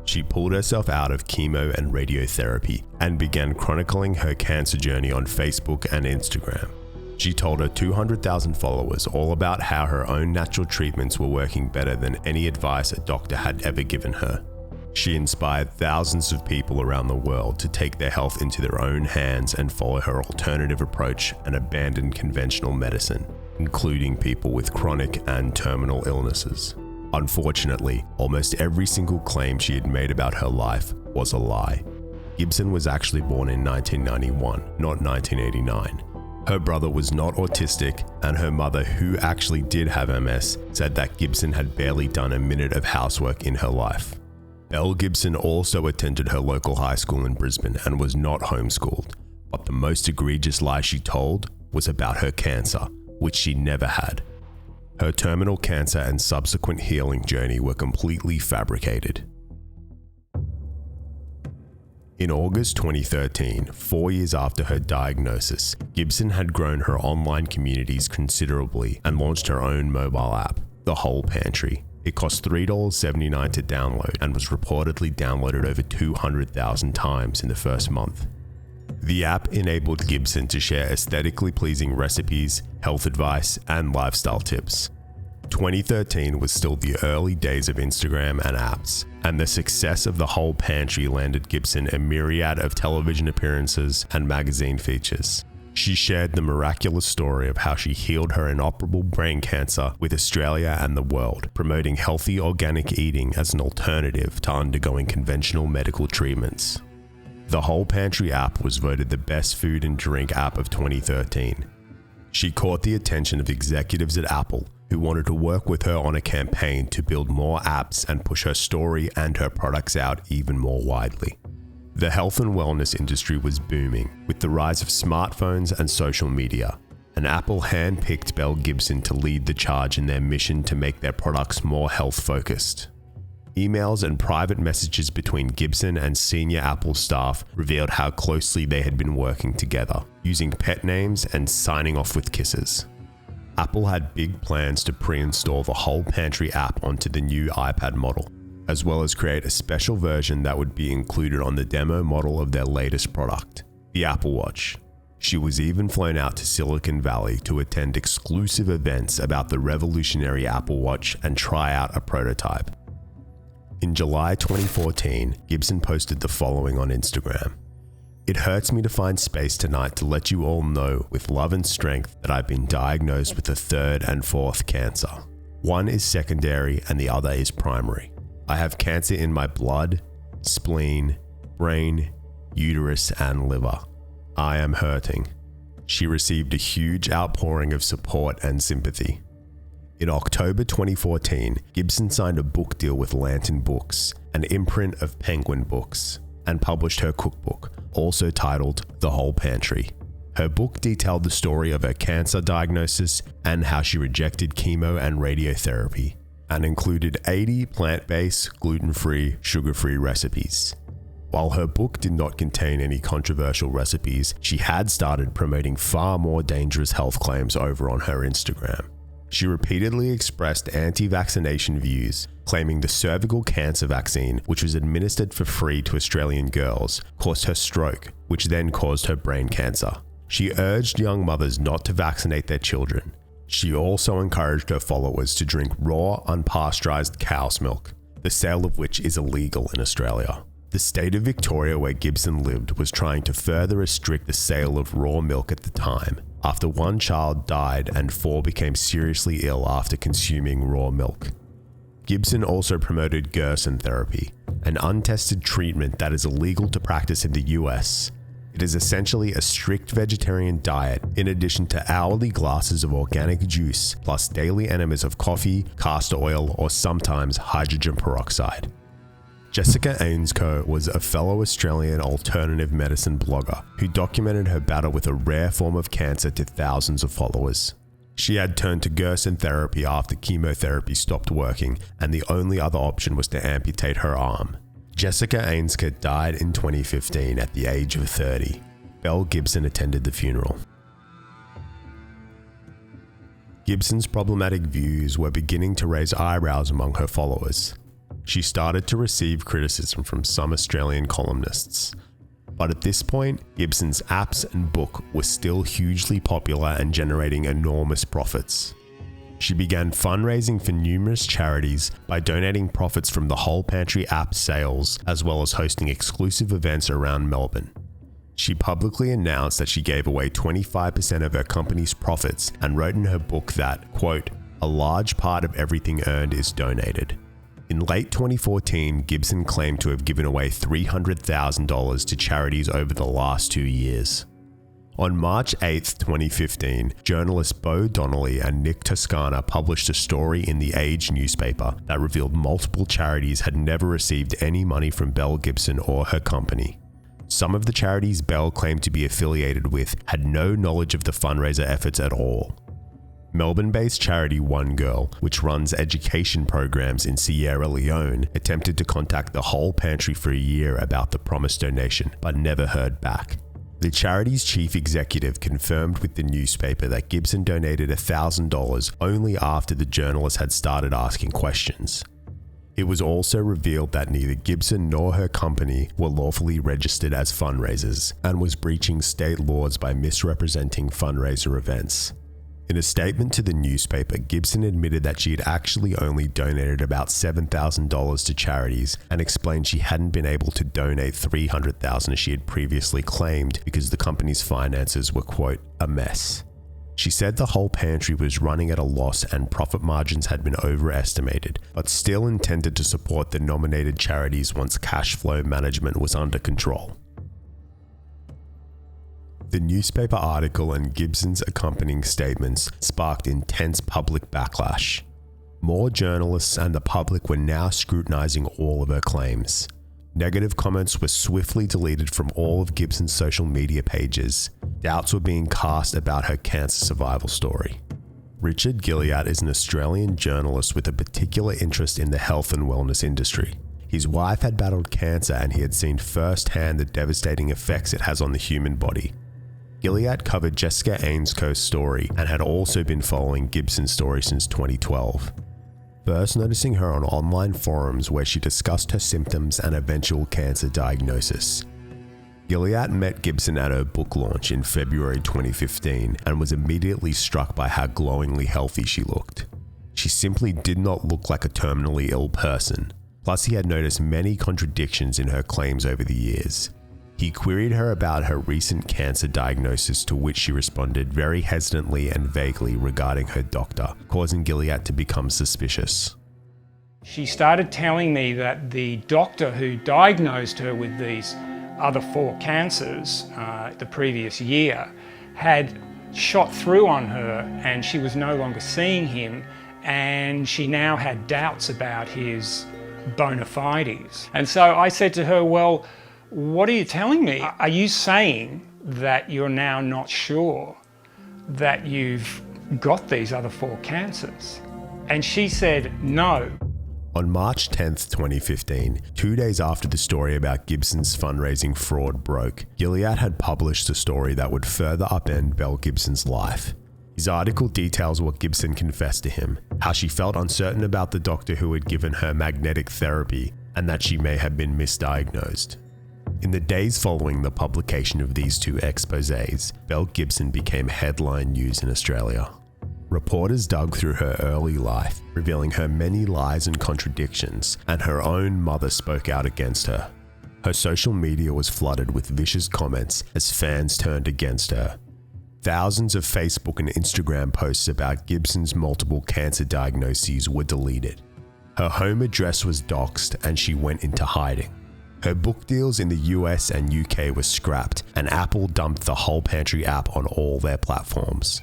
She pulled herself out of chemo and radiotherapy and began chronicling her cancer journey on Facebook and Instagram. She told her 200,000 followers all about how her own natural treatments were working better than any advice a doctor had ever given her. She inspired thousands of people around the world to take their health into their own hands and follow her alternative approach and abandon conventional medicine, including people with chronic and terminal illnesses. Unfortunately, almost every single claim she had made about her life was a lie. Gibson was actually born in 1991, not 1989. Her brother was not autistic, and her mother, who actually did have MS, said that Gibson had barely done a minute of housework in her life. Belle Gibson also attended her local high school in Brisbane and was not homeschooled, but the most egregious lie she told was about her cancer, which she never had. Her terminal cancer and subsequent healing journey were completely fabricated. In August 2013, 4 years after her diagnosis, Gibson had grown her online communities considerably and launched her own mobile app, The Whole Pantry. It cost $3.79 to download and was reportedly downloaded over 200,000 times in the first month. The app enabled Gibson to share aesthetically pleasing recipes, health advice, and lifestyle tips. 2013 was still the early days of Instagram and apps, and the success of The Whole Pantry landed Gibson a myriad of television appearances and magazine features. She shared the miraculous story of how she healed her inoperable brain cancer with Australia and the world, promoting healthy organic eating as an alternative to undergoing conventional medical treatments. The Whole Pantry app was voted the best food and drink app of 2013. She caught the attention of executives at Apple who wanted to work with her on a campaign to build more apps and push her story and her products out even more widely. The health and wellness industry was booming with the rise of smartphones and social media, and Apple handpicked Belle Gibson to lead the charge in their mission to make their products more health-focused. Emails and private messages between Gibson and senior Apple staff revealed how closely they had been working together, using pet names and signing off with kisses. Apple had big plans to pre-install the Whole Pantry app onto the new iPad model, as well as create a special version that would be included on the demo model of their latest product, the Apple Watch. She was even flown out to Silicon Valley to attend exclusive events about the revolutionary Apple Watch and try out a prototype. In July 2014, Gibson posted the following on Instagram. "It hurts me to find space tonight to let you all know with love and strength that I've been diagnosed with a 3rd and 4th cancer. One is secondary and the other is primary. I have cancer in my blood, spleen, brain, uterus, and liver. I am hurting." She received a huge outpouring of support and sympathy. In October 2014, Gibson signed a book deal with Lantern Books, an imprint of Penguin Books, and published her cookbook, also titled The Whole Pantry. Her book detailed the story of her cancer diagnosis and how she rejected chemo and radiotherapy, and included 80 plant-based, gluten-free, sugar-free recipes. While her book did not contain any controversial recipes, she had started promoting far more dangerous health claims over on her Instagram. She repeatedly expressed anti-vaccination views, claiming the cervical cancer vaccine, which was administered for free to Australian girls, caused her stroke, which then caused her brain cancer. She urged young mothers not to vaccinate their children, She also encouraged her followers to drink raw, unpasteurized cow's milk, the sale of which is illegal in Australia. The state of Victoria, where Gibson lived, was trying to further restrict the sale of raw milk at the time, after one child died and 4 became seriously ill after consuming raw milk. Gibson also promoted Gerson therapy, an untested treatment that is illegal to practice in the US. It is essentially a strict vegetarian diet in addition to hourly glasses of organic juice, plus daily enemas of coffee, castor oil, or sometimes hydrogen peroxide. Jessica Ainscough was a fellow Australian alternative medicine blogger who documented her battle with a rare form of cancer to thousands of followers. She had turned to Gerson therapy after chemotherapy stopped working, and the only other option was to amputate her arm. Jessica Ainscough died in 2015 at the age of 30. Belle Gibson attended the funeral. Gibson's problematic views were beginning to raise eyebrows among her followers. She started to receive criticism from some Australian columnists. But at this point, Gibson's apps and book were still hugely popular and generating enormous profits. She began fundraising for numerous charities by donating profits from the Whole Pantry app sales, as well as hosting exclusive events around Melbourne. She publicly announced that she gave away 25% of her company's profits and wrote in her book that, quote, "A large part of everything earned is donated." In late 2014, Gibson claimed to have given away $300,000 to charities over the last 2 years. On March 8, 2015, journalists Bo Donnelly and Nick Toscana published a story in the Age newspaper that revealed multiple charities had never received any money from Belle Gibson or her company. Some of the charities Belle claimed to be affiliated with had no knowledge of the fundraiser efforts at all. Melbourne-based charity One Girl, which runs education programs in Sierra Leone, attempted to contact the Whole Pantry for a year about the promised donation, but never heard back. The charity's chief executive confirmed with the newspaper that Gibson donated $1,000 only after the journalist had started asking questions. It was also revealed that neither Gibson nor her company were lawfully registered as fundraisers and was breaching state laws by misrepresenting fundraiser events. In a statement to the newspaper, Gibson admitted that she had actually only donated about $7,000 to charities and explained she hadn't been able to donate $300,000 as she had previously claimed because the company's finances were, quote, "a mess." She said the Whole Pantry was running at a loss and profit margins had been overestimated, but still intended to support the nominated charities once cash flow management was under control. The newspaper article and Gibson's accompanying statements sparked intense public backlash. More journalists and the public were now scrutinizing all of her claims. Negative comments were swiftly deleted from all of Gibson's social media pages. Doubts were being cast about her cancer survival story. Richard Gilliatt is an Australian journalist with a particular interest in the health and wellness industry. His wife had battled cancer and he had seen firsthand the devastating effects it has on the human body. Gilliatt covered Jessica Ainscough's story and had also been following Gibson's story since 2012. First noticing her on online forums where she discussed her symptoms and eventual cancer diagnosis. Gilliatt met Gibson at her book launch in February 2015 and was immediately struck by how glowingly healthy she looked. She simply did not look like a terminally ill person. Plus, he had noticed many contradictions in her claims over the years. He queried her about her recent cancer diagnosis, to which she responded very hesitantly and vaguely regarding her doctor, causing Gilliatt to become suspicious. She started telling me that the doctor who diagnosed her with these other 4 cancers the previous year had shot through on her and she was no longer seeing him, and she now had doubts about his bona fides. And so I said to her, well, what are you telling me? Are you saying that you're now not sure that you've got these other 4 cancers? And she said, no. On March 10th, 2015, 2 days after the story about Gibson's fundraising fraud broke, Gilliatt had published a story that would further upend Belle Gibson's life. His article details what Gibson confessed to him, how she felt uncertain about the doctor who had given her magnetic therapy, and that she may have been misdiagnosed. In the days following the publication of these 2 exposés, Belle Gibson became headline news in Australia. Reporters dug through her early life, revealing her many lies and contradictions, and her own mother spoke out against her. Her social media was flooded with vicious comments as fans turned against her. Thousands of Facebook and Instagram posts about Gibson's multiple cancer diagnoses were deleted. Her home address was doxed and she went into hiding. Her book deals in the US and UK were scrapped, and Apple dumped the Whole Pantry app on all their platforms.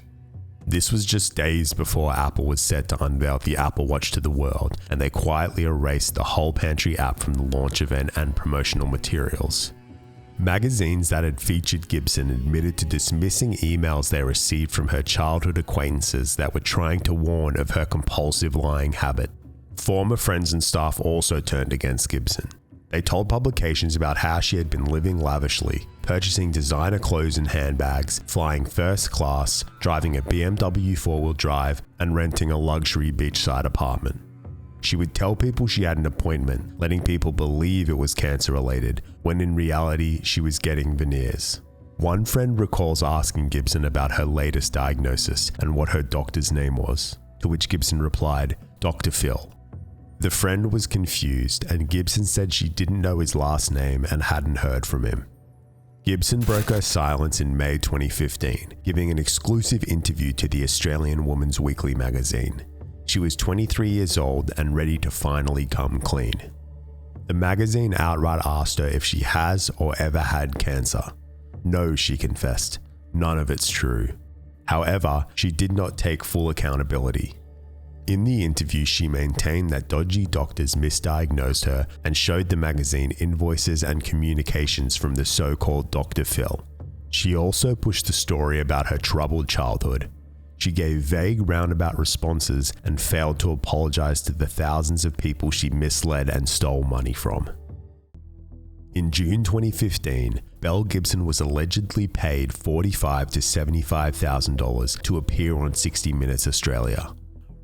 This was just days before Apple was set to unveil the Apple Watch to the world, and they quietly erased the Whole Pantry app from the launch event and promotional materials. Magazines that had featured Gibson admitted to dismissing emails they received from her childhood acquaintances that were trying to warn of her compulsive lying habit. Former friends and staff also turned against Gibson. They told publications about how she had been living lavishly, purchasing designer clothes and handbags, flying first class, driving a BMW four-wheel drive, and renting a luxury beachside apartment. She would tell people she had an appointment, letting people believe it was cancer-related, when in reality she was getting veneers. One friend recalls asking Gibson about her latest diagnosis and what her doctor's name was, to which Gibson replied, "Dr. Phil." The friend was confused, and Gibson said she didn't know his last name and hadn't heard from him. Gibson broke her silence in May 2015, giving an exclusive interview to the Australian Woman's Weekly magazine. She was 23 years old and ready to finally come clean. The magazine outright asked her if she has or ever had cancer. No, she confessed. None of it's true. However, she did not take full accountability. In the interview, she maintained that dodgy doctors misdiagnosed her and showed the magazine invoices and communications from the so-called Dr. Phil. She also pushed the story about her troubled childhood. She gave vague roundabout responses and failed to apologize to the thousands of people she misled and stole money from. In June 2015, Belle Gibson was allegedly paid $45,000 to $75,000 to appear on 60 Minutes Australia.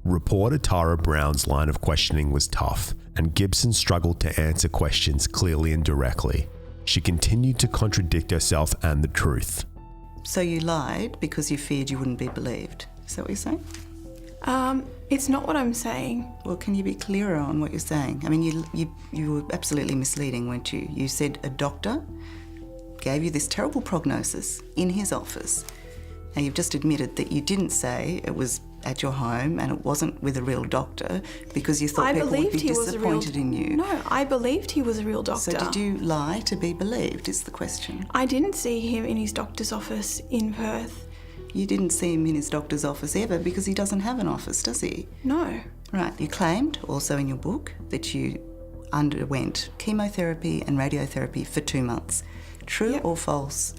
Reporter Tara Brown's line of questioning was tough, and Gibson struggled to answer questions clearly and directly. She continued to contradict herself and the truth. So you lied because you feared you wouldn't be believed. Is that what you're saying? It's not what I'm saying. Well, can you be clearer on what you're saying? I mean, you were absolutely misleading, weren't you? You said a doctor gave you this terrible prognosis in his office. Now, you've just admitted that you didn't say it was at your home and it wasn't with a real doctor because you thought people would be disappointed in you. No, I believed he was a real doctor. So did you lie to be believed, is the question. I didn't see him in his doctor's office in Perth. You didn't see him in his doctor's office ever because he doesn't have an office, does he? No. Right, you claimed also in your book that you underwent chemotherapy and radiotherapy for 2 months. True or false?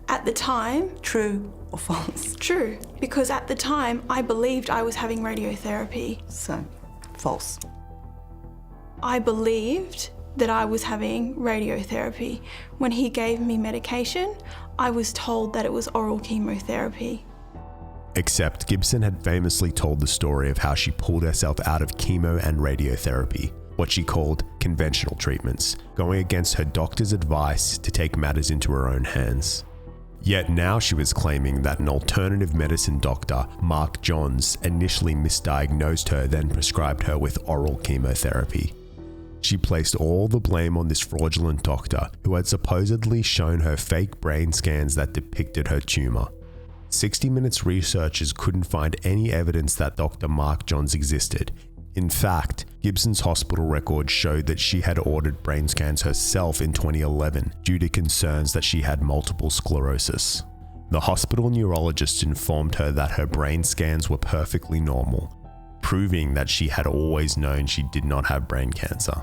At the time... True or false? True, because at the time I believed I was having radiotherapy. So, false. I believed that I was having radiotherapy. When he gave me medication, I was told that it was oral chemotherapy. Except Gibson had famously told the story of how she pulled herself out of chemo and radiotherapy, what she called conventional treatments, going against her doctor's advice to take matters into her own hands. Yet now she was claiming that an alternative medicine doctor, Mark Johns, initially misdiagnosed her, then prescribed her with oral chemotherapy. She placed all the blame on this fraudulent doctor who had supposedly shown her fake brain scans that depicted her tumor. 60 Minutes researchers couldn't find any evidence that Dr. Mark Johns existed. In fact, Gibson's hospital records showed that she had ordered brain scans herself in 2011 due to concerns that she had multiple sclerosis. The hospital neurologist informed her that her brain scans were perfectly normal, proving that she had always known she did not have brain cancer.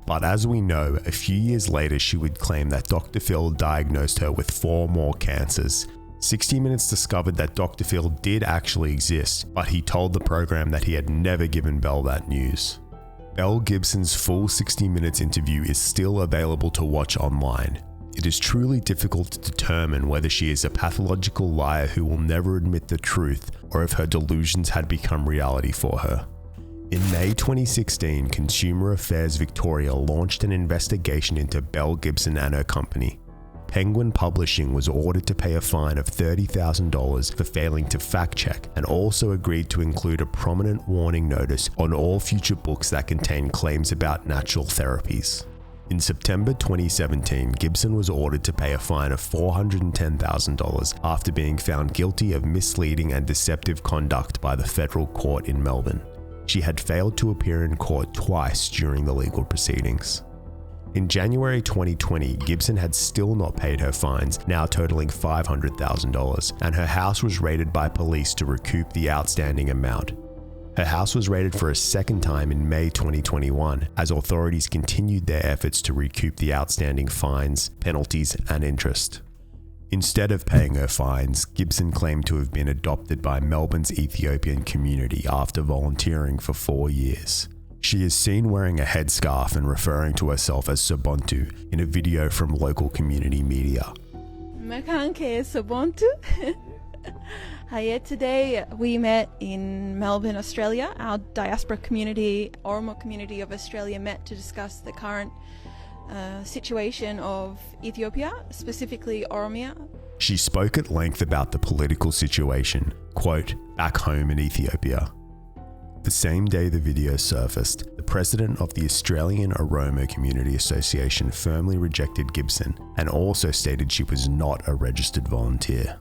But as we know, a few years later she would claim that Dr. Phil diagnosed her with 4 more cancers. 60 Minutes discovered that Dr. Phil did actually exist, but he told the program that he had never given Belle that news. Belle Gibson's full 60 Minutes interview is still available to watch online. It is truly difficult to determine whether she is a pathological liar who will never admit the truth or if her delusions had become reality for her. In May 2016, Consumer Affairs Victoria launched an investigation into Belle Gibson and her company. Penguin Publishing was ordered to pay a fine of $30,000 for failing to fact-check, and also agreed to include a prominent warning notice on all future books that contain claims about natural therapies. In September 2017, Gibson was ordered to pay a fine of $410,000 after being found guilty of misleading and deceptive conduct by the federal court in Melbourne. She had failed to appear in court twice during the legal proceedings. In January 2020, Gibson had still not paid her fines, now totaling $500,000, and her house was raided by police to recoup the outstanding amount. Her house was raided for a second time in May 2021 as authorities continued their efforts to recoup the outstanding fines, penalties, and interest. Instead of paying her fines, Gibson claimed to have been adopted by Melbourne's Ethiopian community after volunteering for 4 years. She is seen wearing a headscarf and referring to herself as Sobontu in a video from local community media. Hiya, today we met in Melbourne, Australia. Our diaspora community, Oromo community of Australia, met to discuss the current situation of Ethiopia, specifically Oromia. She spoke at length about the political situation, quote, back home in Ethiopia. The same day the video surfaced, the president of the Australian Oromo Community Association firmly rejected Gibson and also stated she was not a registered volunteer.